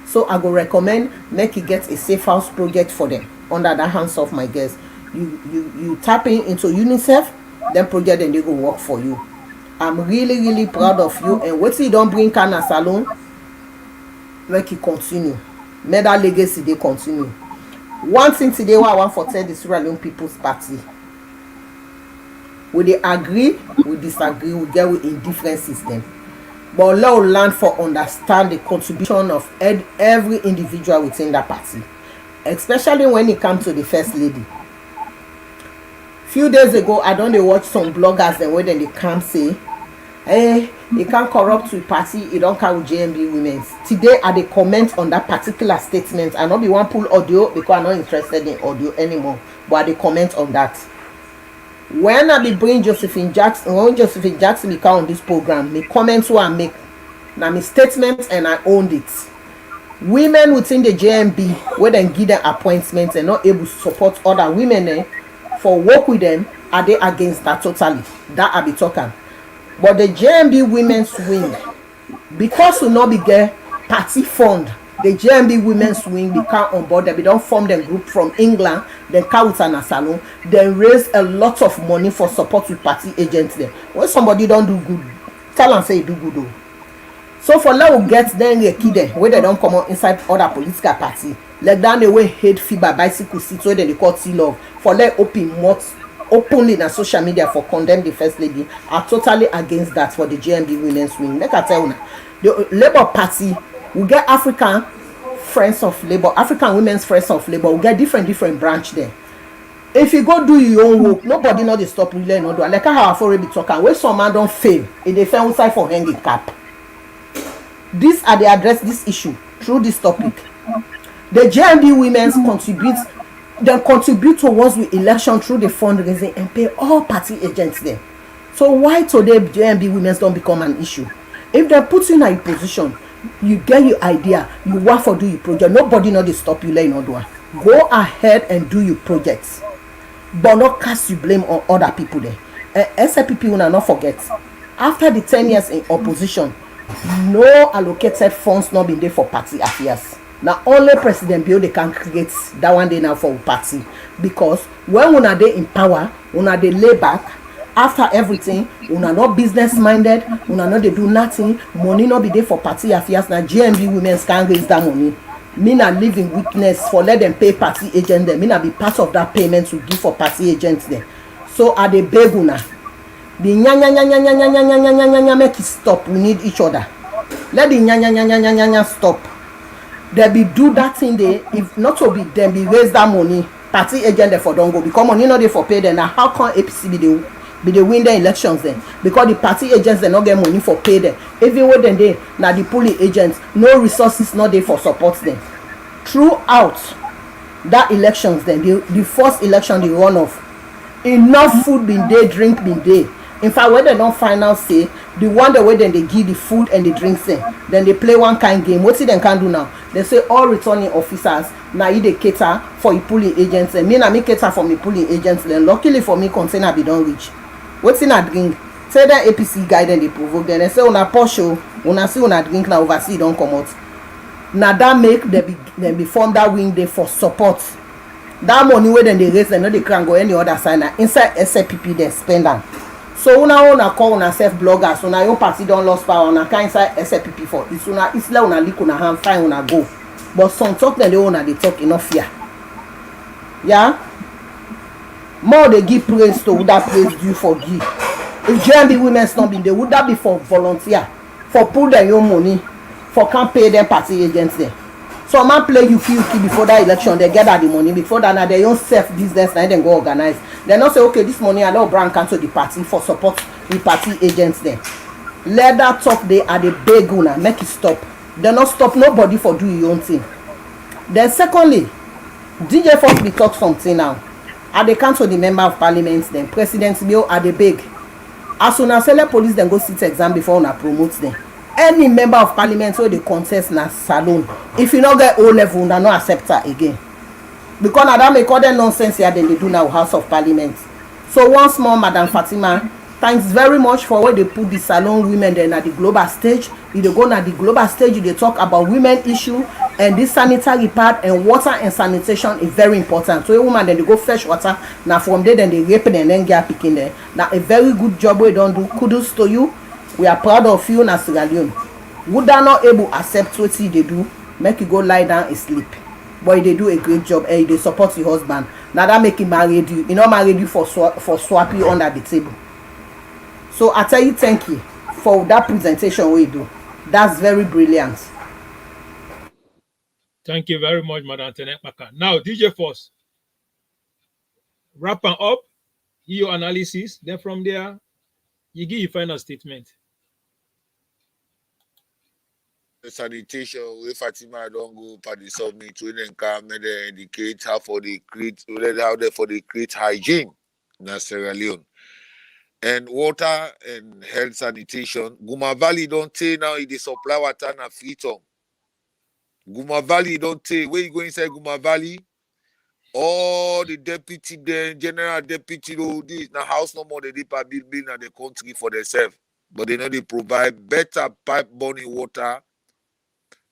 [SPEAKER 6] So I go recommend make you get a safe house project for them under the House of My Girls. You tap into UNICEF, then project and they go work for you. I'm really proud of you, and what you don't bring Kana Salon, make it continue. May that legacy they continue. One thing today what I want for tell the Sierra Leone People's Party. We they agree, we disagree, we get with indifferent system. But let us learn for understand the contribution of every individual within that party. Especially when it comes to the First Lady. Few days ago, I don't watch some bloggers and when they come say, hey, you can't corrupt with party, you don't count with JMB women. Today, I they comment on that particular statement. I not be one pull audio because I'm not interested in audio anymore. But I they comment on that. When I be bring Josephine Jackson, when Josephine Jackson be come on this program, me comments what I make. Now me statement and I owned it. Women within the JMB, where they give them appointments and not able to support other women for work with them, are they against that totally? That I be talking. But the JMB women's wing, because we not be get party fund, the JMB women's wing become on board. They don't form them group from England, then Kauta Salon, then raise a lot of money for support with party agents there. When somebody don't do good, tell them say do good though. So for now we get then a kid where they don't come out inside other political party. Like down the way hate fiber bicycle seats where they call love for let open mouth openly in social media for condemn the First Lady are totally against that for the JMB women's wing. Like I tell you, the Labour Party we get African Friends of Labour, African Women's Friends of Labour, we get different branch there. If you go do your own work, nobody know they stop you learn or do. Like how I've already be talking, where some man don't fail, if they fail outside for hanging cap. These are they address this issue through this topic. The JMB women's contribute towards the election through the fundraising and pay all party agents there. So why today JMB women's don't become an issue? If they put you in a position, you get your idea, you want for do your project, nobody know they stop you laying on do. Go ahead and do your projects, but not cast you blame on other people there. SLP will not forget, after the 10 years in opposition, no allocated funds not been there for party affairs. na only President Bio they can create that one day now for party, because when una dey in power, una dey lay back after everything, una not business minded, una no dey do nothing, money no be there for party affairs. Na GMB women can raise that money. Me na live in witness for let them pay party agent them. Me na be part of that payment to give for party agents them. So I dey beg una, the nya make it stop. We need each other. Let the nya stop. They be do that thing there. If not to be them be raise that money, party agent there for don't go, because money not there for pay them. Now how can APC be the win the elections then? Because the party agents they not get money for pay them. Even when they now the polling agents no resources not there for support them. Throughout that elections then, the first election they run off, enough food been there, drink been there. In fact, when they don't find out say the one the way then they give the food and the drinks then they play one kind game. What they can do now? They say all returning officers now they cater for the polling agents, and me cater for me polling agents. Then luckily for me, container be don't reach. What's in a drink? Say that APC guy then they provoke. Then they say una Porsche, una see una drink now oversee don't come out. Now that make them be form that wing day for support. That money where then they raise, they know they can't go any other side. Now inside SLPP they spend them. So una call una self bloggers, una your party don't lost power, una can inside SLPP for it's una isla una lick una hand fine una go. But some talk then they una they talk enough here. Yeah? More they give praise to would that praise due for give. If GMB women's not been there, would that be for volunteer? For pull their own money, for can't pay them party agents there. So man play you feel key before that election, they gather the money. Before that, now their own self business, now then go organize. They not say, okay, this money I know brand cancel the party for support the party agents there. Let that talk they are the big una, make it stop. They not stop nobody for do your own thing. Then secondly, DJ Fox be talk something now. At the council the member of parliament, then President Bio are the big. As soon as Slpp police then go sit exam before una promote them. Any member of parliament where they contest na salon, if you not get O level, na no accept her again. Because now that make all the nonsense here then they do now House of Parliament. So once more, Madam Fatima, thanks very much for where they put the salon women then at the global stage. If they go na the global stage, they talk about women issue, and this sanitary part and water and sanitation is very important. So a woman then they go fetch water, now from there then they rape and then get picking there. Now a very good job we don't do. Kudos to you. We are proud of you, na Sierra Leone. Would that not able to accept what they do, make you go lie down and sleep. But they do a great job and they support your husband. Now that make him marry you. He not married you for swap you under the table. So I tell you thank you for that presentation we do. That's very brilliant.
[SPEAKER 4] Thank you very much, Madam Tenekpaka. Now, DJ Force, wrap up your analysis. Then from there, you give your final statement.
[SPEAKER 5] The sanitation, where Fatima don't go for the summit, we then come and indicate how for the create, how they for the create hygiene in Sierra Leone. And water and health sanitation. Guma Valley don't take now it is supply water na Freetown. Guma Valley don't take. Where you go inside Guma Valley? All the deputy, the general deputy, this now house no more they building in the country for themselves. But they know they provide better pipe burning water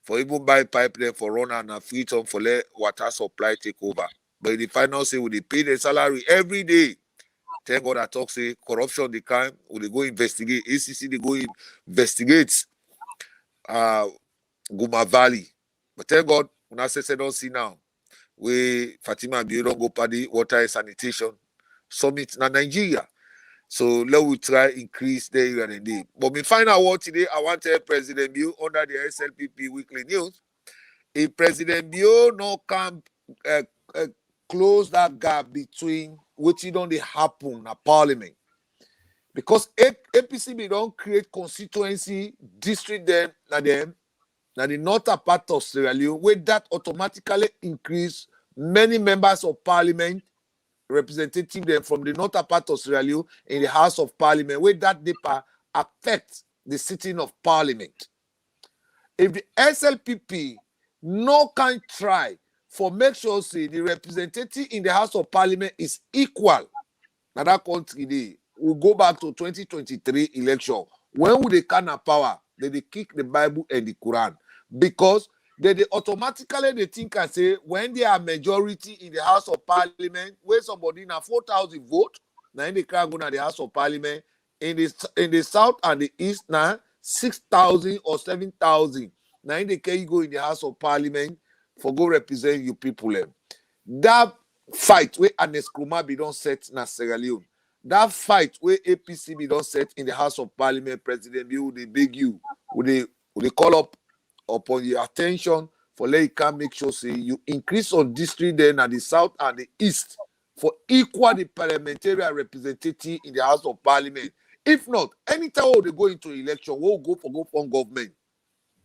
[SPEAKER 5] for even buy pipe there for run and Freetown for let water supply take over. But in the final say we they pay the salary every day. Thank God I talk say corruption they can, will they go investigate, ACC they go investigate Guma Valley. But thank God, when I say don't see now, we Fatima Bio don't go party water and sanitation summit in Nigeria. So let we try increase the area and day. But me find out what today I want to tell President Bio under the SLPP weekly news. If President Bio no can close that gap between what don't they happen at Parliament. Because APCB don't create constituency district then na the northern part of Sierra Leone, where that automatically increase many members of Parliament, representative them from the northern part of Sierra Leone in the House of Parliament, where that deeper affects the sitting of Parliament. If the SLPP no can try for make sure say the representative in the House of Parliament is equal, now that country we'll go back to 2023 election. When will they can have power? They kick the Bible and the Quran. Because they automatically they think and say when they are majority in the House of Parliament, where somebody na 4,000 vote, now they can't go to the House of Parliament. In the south and the east now 6,000 or 7,000. Now they can go in the House of Parliament for go represent you people. That fight where Anes Krumah be don't set na Sierra Leone. That fight where APC be don't set in the House of Parliament, President Bill, they beg you, would they call up upon your attention for let you can make sure say you increase on district then at the south and the east for equal the parliamentary representative in the House of Parliament. If not, anytime they go into election, we'll go for government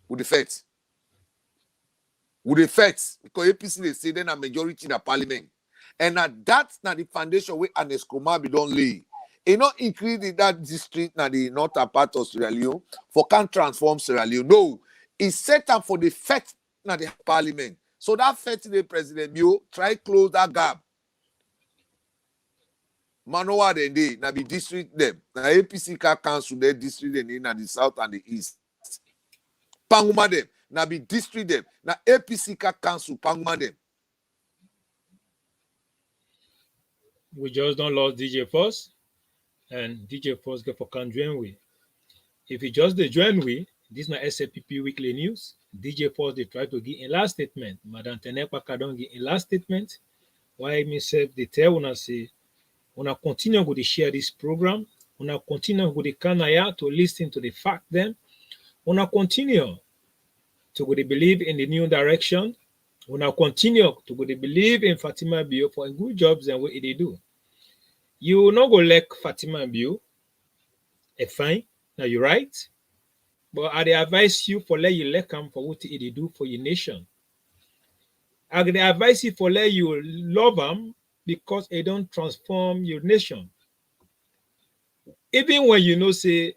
[SPEAKER 5] with the facts. With the facts, because APC they say then a majority in the parliament. And that's not the foundation where Anes Krumah be don't lay. It not increase in that district na the northern part of Sierra Leone for can transform Sierra Leone. No, it's set up for the fact na the parliament. So that 30-day President Bio try close that gap. Manoa then they na be district them. Na APC can cancel their district in the south and the east. Panguma them na be district them. Na APC can cancel Panguma them.
[SPEAKER 4] We just don't lose DJ Force, and DJ Force get for can join we. If you just the join we, this na SLPP weekly news. DJ Force they try to give a last statement. Madam Tenekpaka don't give a last statement. Why myself they tell una say una continue to share this program. Una continue with the kanaya to listen to the fact them. Una continue to go to believe in the new direction. Una continue to go to believe in Fatima Bio for good jobs and what they do. You not go like Fatima Bio. Fine. Now you're right. But I advise you for let you let them for what they do for your nation. I advise you for let you love them because they don't transform your nation. Even when you know say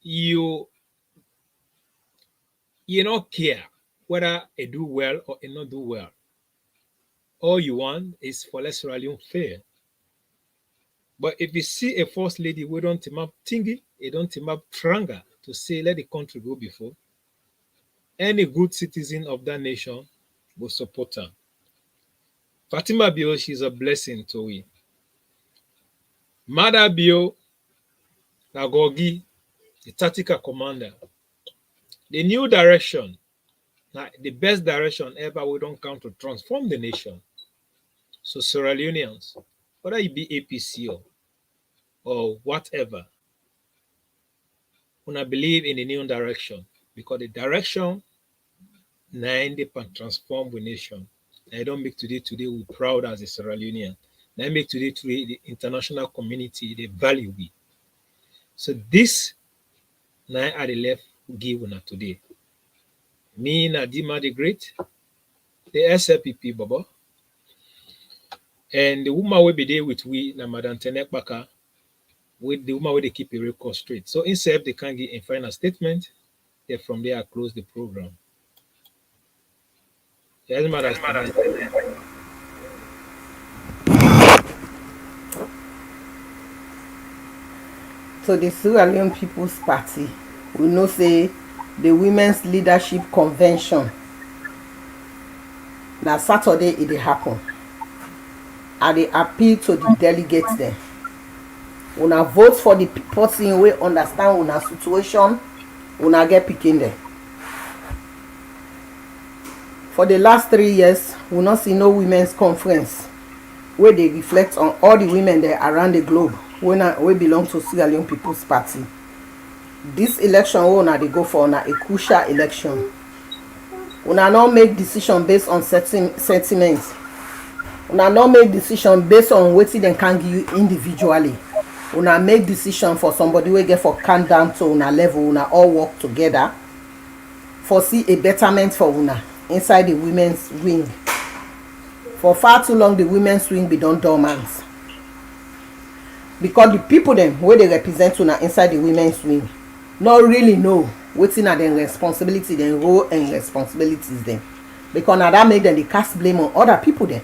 [SPEAKER 4] you don't care whether they do well or they not do well. All you want is for less Sierra fair. But if you see a first lady, we don't team up tingy, they don't team up tranga to say let the country go before. Any good citizen of that nation will support her. Fatima Bio, she's a blessing to we. Maada Bio, Nagogi, the tactical commander. The new direction, the best direction ever we don't come to transform the nation. So Sierra Leoneans, whether you be APC or whatever, when I believe in the new direction, because the direction they can transform the nation. I don't make today we're proud as a Sierra Leonean. I make today the international community the value we. So this now at the left give una today. Me Nadima the Great, the SLPP Baba, and the woman will be there with we na Madam Tenekpaka, with the woman will they keep a record straight. So instead they can give a final statement, then from there I close the program. Yes, Madam.
[SPEAKER 6] So the Sierra Leone People's Party, we know say the Women's Leadership Convention na Saturday it dey happen. And they appeal to the delegates there. Una vote for the person wey understand una situation, una get picking there. For the last 3 years, we not see no women's conference where they reflect on all the women there around the globe we belong to Sierra Leone People's Party. This election una they go for a crucial election. Una not make decision based on sentiments. Una not make decision based on what they can give you individually. Una make decision for somebody we get for calm down to una level. Una all work together for see a betterment for una inside the women's wing. For far too long, the women's wing be done dormant. Because the people them where they represent una inside the women's wing not really know what's are their responsibility, their role and responsibilities them. Because now that make them they cast blame on other people then.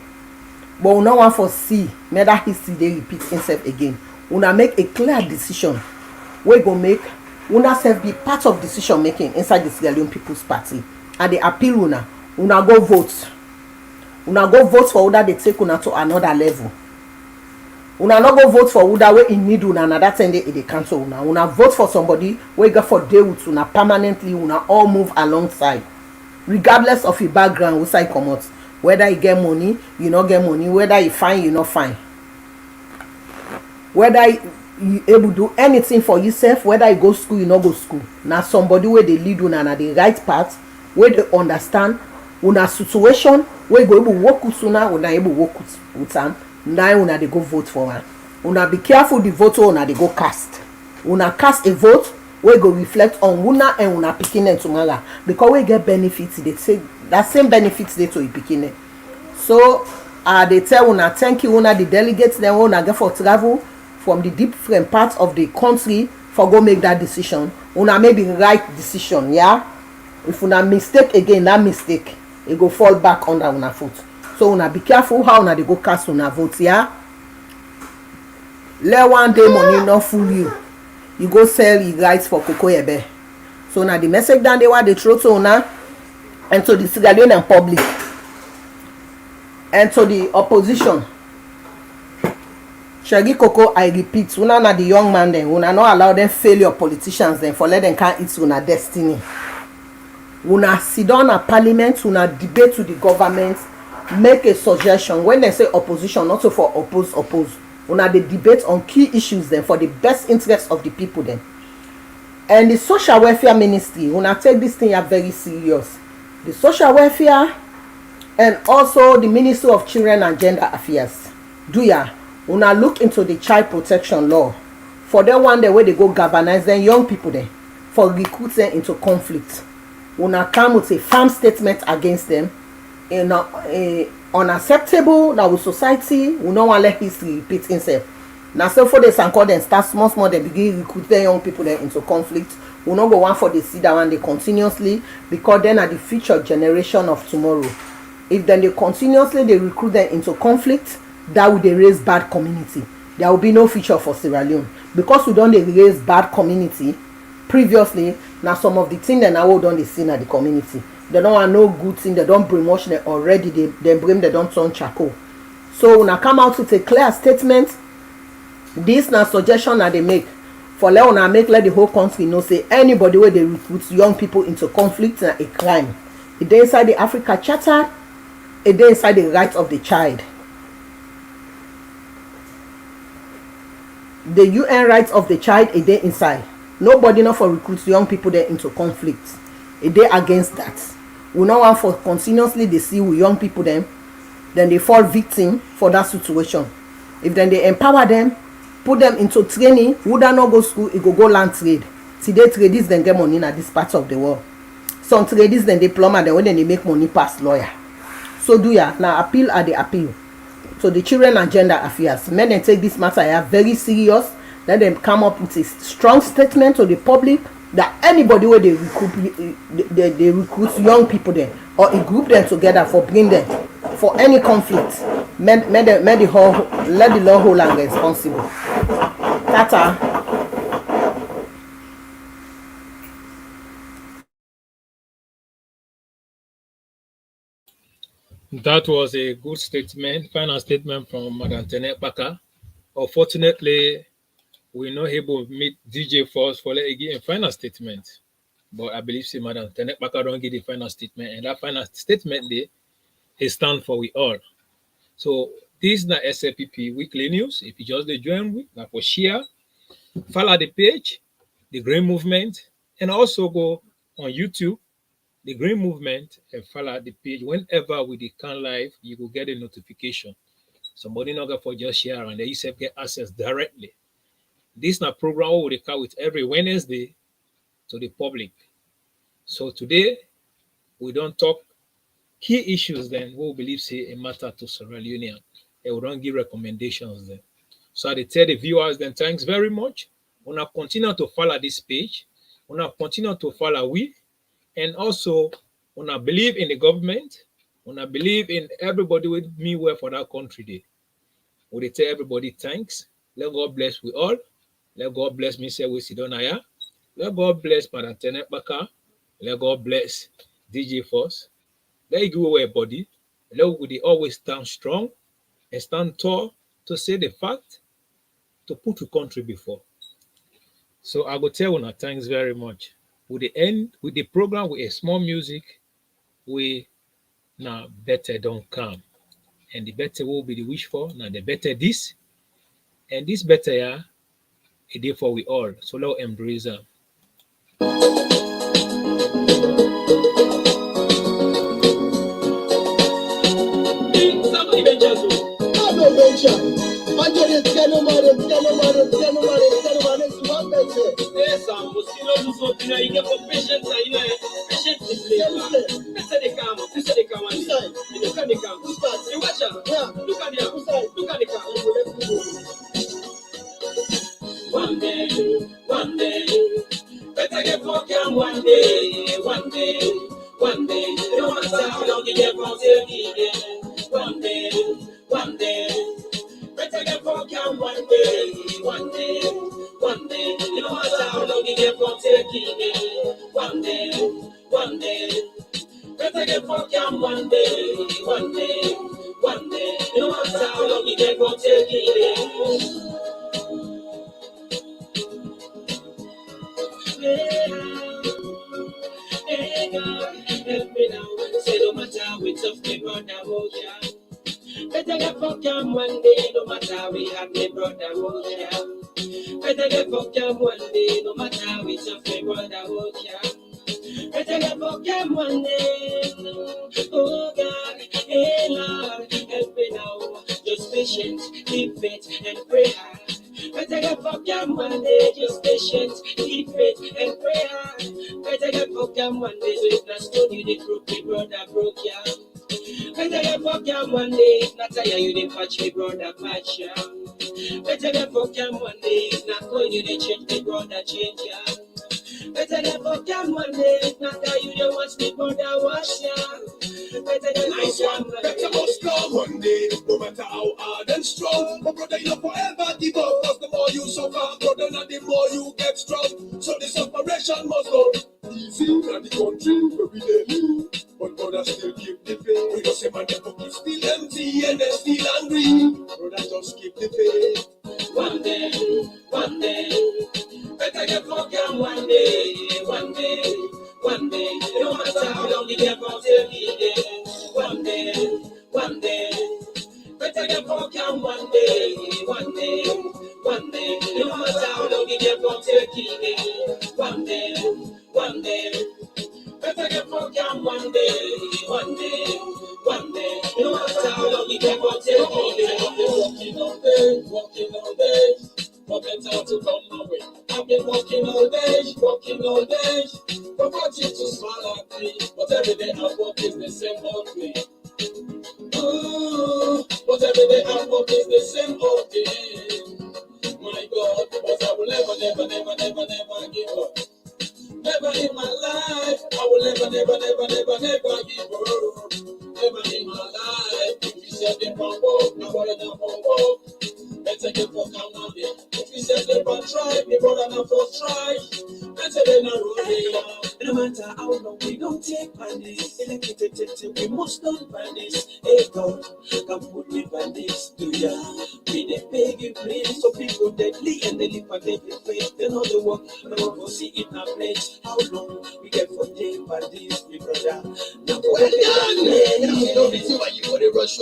[SPEAKER 6] But we no want for see neither history they repeat itself again. Una make a clear decision. We go make una self be part of decision making inside the Sierra Leone People's Party. I dey appeal una go vote. Una go vote for whether they take una to another level. Una no go vote for whether wey in need una na that time dey cancel una. Una vote for somebody wey get for dey with una permanently. Una all move alongside, regardless of your background, which side comot. Whether you get money, you no get money. Whether you fine, you no fine. Whether you able to do anything for yourself, whether you go school, you no go school. Na somebody wey dey lead una na the right path, wey dey understand una situation, wey go able work with una able work with am. Na una dey go vote for am. Una be careful the vote wey una dey go cast. Una cast a vote wey go reflect on una and una pikin dem tomorrow, because we get benefits. They say that same benefits dey to your pikin. So they tell una thank you una the delegates dem wey una get for travel from the different parts of the country for go make that decision. Una make the right decision, yeah. If una mistake again, that mistake it go fall back under una foot. So una be careful how una dey go cast una vote, yeah. Let one day money not fool you. You go sell your rights for cocoa ebe. So now the message down there what they throw to una and to the Sierra Leonean public and to the opposition. Shaggy Coco, I repeat, una na the young man then, una not allow them failure politicians then for let them can't eat una destiny. Una sit down at parliament, una debate to the government, make a suggestion. When they say opposition, not so for oppose. Una dey debate on key issues then for the best interest of the people then. And the social welfare ministry, una take this thing very serious. The social welfare and also the Ministry of Children and Gender Affairs. Do ya? Una look into the child protection law. For them one day where they go galvanize them young people then for recruit them into conflict. Una come with a firm statement against them. Unacceptable now with society. We don't want to let history repeat itself. Now so for the and call them start small they begin recruiting young people then into conflict. We not go one for the see that one they continuously, because then are the future generation of tomorrow. If then they continuously they recruit them into conflict, that would they raise bad community. There will be no future for Sierra Leone, because we don't they raise bad community previously. Now some of the things that now don't they see in the community. They don't want no good thing. They don't brainwash them already. They bring they don't turn charcoal. So when I come out with a clear statement, this na suggestion that they make for let una make let the whole country know say anybody where they recruit young people into conflict na a crime. It dey inside the Africa Charter. It dey inside the rights of the child. The UN rights of the child it dey inside. Nobody not for recruit young people there into conflict. It dey against that. We no want for continuously they see with young people then they fall victim for that situation. If then they empower them, put them into training, would not go school, it go land trade. See they traders then get money in this part of the world. Some traders then they plumber then when they make money past lawyer. So do ya now appeal at the appeal. So the Children and Gender Affairs, men then take this matter very serious. Let them come up with a strong statement to the public that anybody where they recruit young people there or a group them together for bring them for any conflict, let the law hold them responsible. Tata.
[SPEAKER 4] That was a good statement, final statement from Madam Tenet Baka. Unfortunately, we're not able to meet DJ first for letting give a final statement. But I believe Madam Tenet Baka don't give the final statement. And that final statement there is stand for we all. So this is the SLPP weekly news. If you just join with that for share, follow the page, the Green Movement, and also go on YouTube, the Green Movement, and follow the page. Whenever we can live, you will get a notification. Somebody not going for just share and they yourself get access directly. This is a program we will with every Wednesday to the public. So today we don't talk key issues then we believe say a matter to Sierra Leone. And we don't give recommendations then. So I tell the viewers then thanks very much. We will continue to follow this page. We will continue to follow we, and also we will believe in the government. We will believe in everybody with me well for that country day. We tell everybody thanks. Let God bless we all. Let God bless me say we Sidonaya. Let God bless Madam Tenet Baka. Let God bless DJ Force. Let you give away a body. Let we always stand strong and stand tall to say the fact, to put the country before. So I will tell you, thanks very much. With the end, with the program, with a small music, we now better don't come. And the better will be the wish for. Now the better this. And this better, yeah, a day for we all. So let's embrace them.
[SPEAKER 1] One day, better get fucking one day, one day. No matter how long you get from till one day, better get fucking one day, one day. No matter how long you get from till one day, better get fucking one day, one day. No matter how long you get from till Hey God, help me now. Say no matter we tough, me brother, oh yeah. Better get fucking one day, no matter we have me brother, oh yeah. Better get fucking one day, no matter we tough, me brother, oh yeah. Better get fucking one day, oh God, hey Lord, help me now. Just patience, keep faith and pray hard. Better get fucking one day, just patience, keep faith and pray hard. Better get fucking one day, so if not stone you, the crook, me brother broke ya. Better get fucking one day, if not tire you, the patch, me brother patch ya. Better get fucking one day, if not coin you, the change, me brother change ya. Better get fucking one day, if not tire you, the wash, me brother wash ya. Better get
[SPEAKER 10] Nice one, better must come one day, no matter how hard and strong. But brother, you forever give up, cause the more you suffer, brother, not the more you get strong. So the separation must go easy in the country where we live. But brother still keep the faith. We just say man, the book is still empty and they're still angry. Brother, just keep the faith.
[SPEAKER 1] One day, better get fucking one day, one day. No matter how long you get from till the day. One day, better get fucking one day, one day. No matter how long you get from till the day. One day, better get fucking one day, one day. No matter how long you get from till the day.
[SPEAKER 10] Walking all day, for better to come my way. I've been walking all day, from party to smile at me. But every day I walk is the same old way. Ooh, but every day I walk is the same old day. My God, but I will never give up. Never in my life, I will never give up. Never in my life, if you said they won't walk, nobody not won't walk. Better get fuck out now there. If you said they won't try, they brother not first try. Better they not roll it.
[SPEAKER 1] No matter how long we don't take bandits, we must not bandits. Hey God, come put me bandits, do ya? We they beg you please, so people deadly and they live for deadly faith. They know the work, but we go see it in a place. How long we get for take bandits, me brother? Now go
[SPEAKER 10] Well done, man. You know the why you got a rush.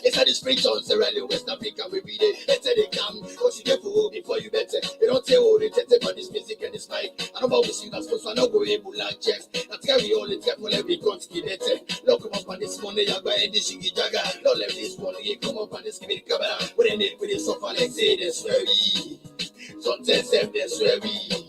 [SPEAKER 10] Inside the Freetown, Sierra Leone, West Africa, we be there. Better they come, cause you get for before you better. They don't tell all they take for this music and this mic. I don't always see that, so I don't go able like checks. I carry all the careful every country better. Look come up on this money, I buy any shingy jagger. Don't let this money come up on this give it cover. When they need with it, suffer like say they're sweary. Sometimes they're sweary.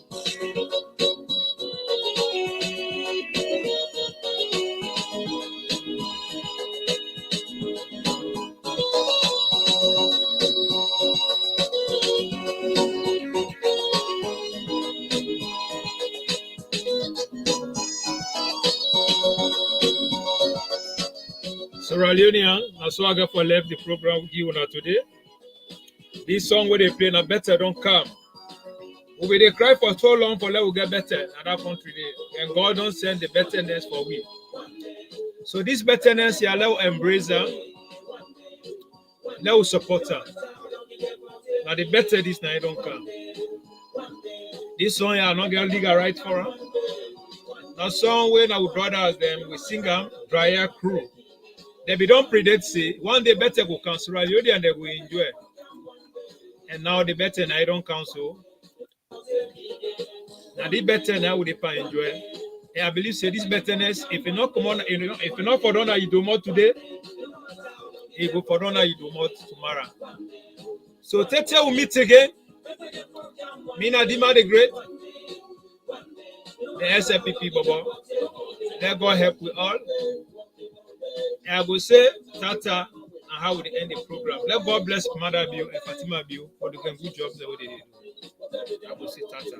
[SPEAKER 4] Sierra Leone, I saw I got for left the program given today. This song where they play now better don't come. We they cry for so long for let we get better in that country there. And God don't send the betterness for we. So this betterness, you allow embrace her, let us support her. Now the better this now don't come. This song you not get legal right for her. Now song when our brothers them we sing them dryer crew. They be don't predate say one day better go cancel and they will enjoy. And now the better now don't cancel. Now the better now would they enjoy. And I believe say this betterness, if you not come on, if you not for done you do more today, you go for done you do more tomorrow. So Tete will meet again. Mina Dima the Great, the SLPP Bobo. Let God help we all. And I will say Tata and how we end the program. Let God bless Maada Bio and Fatima Bio for the good jobs that they do. I will say Tata.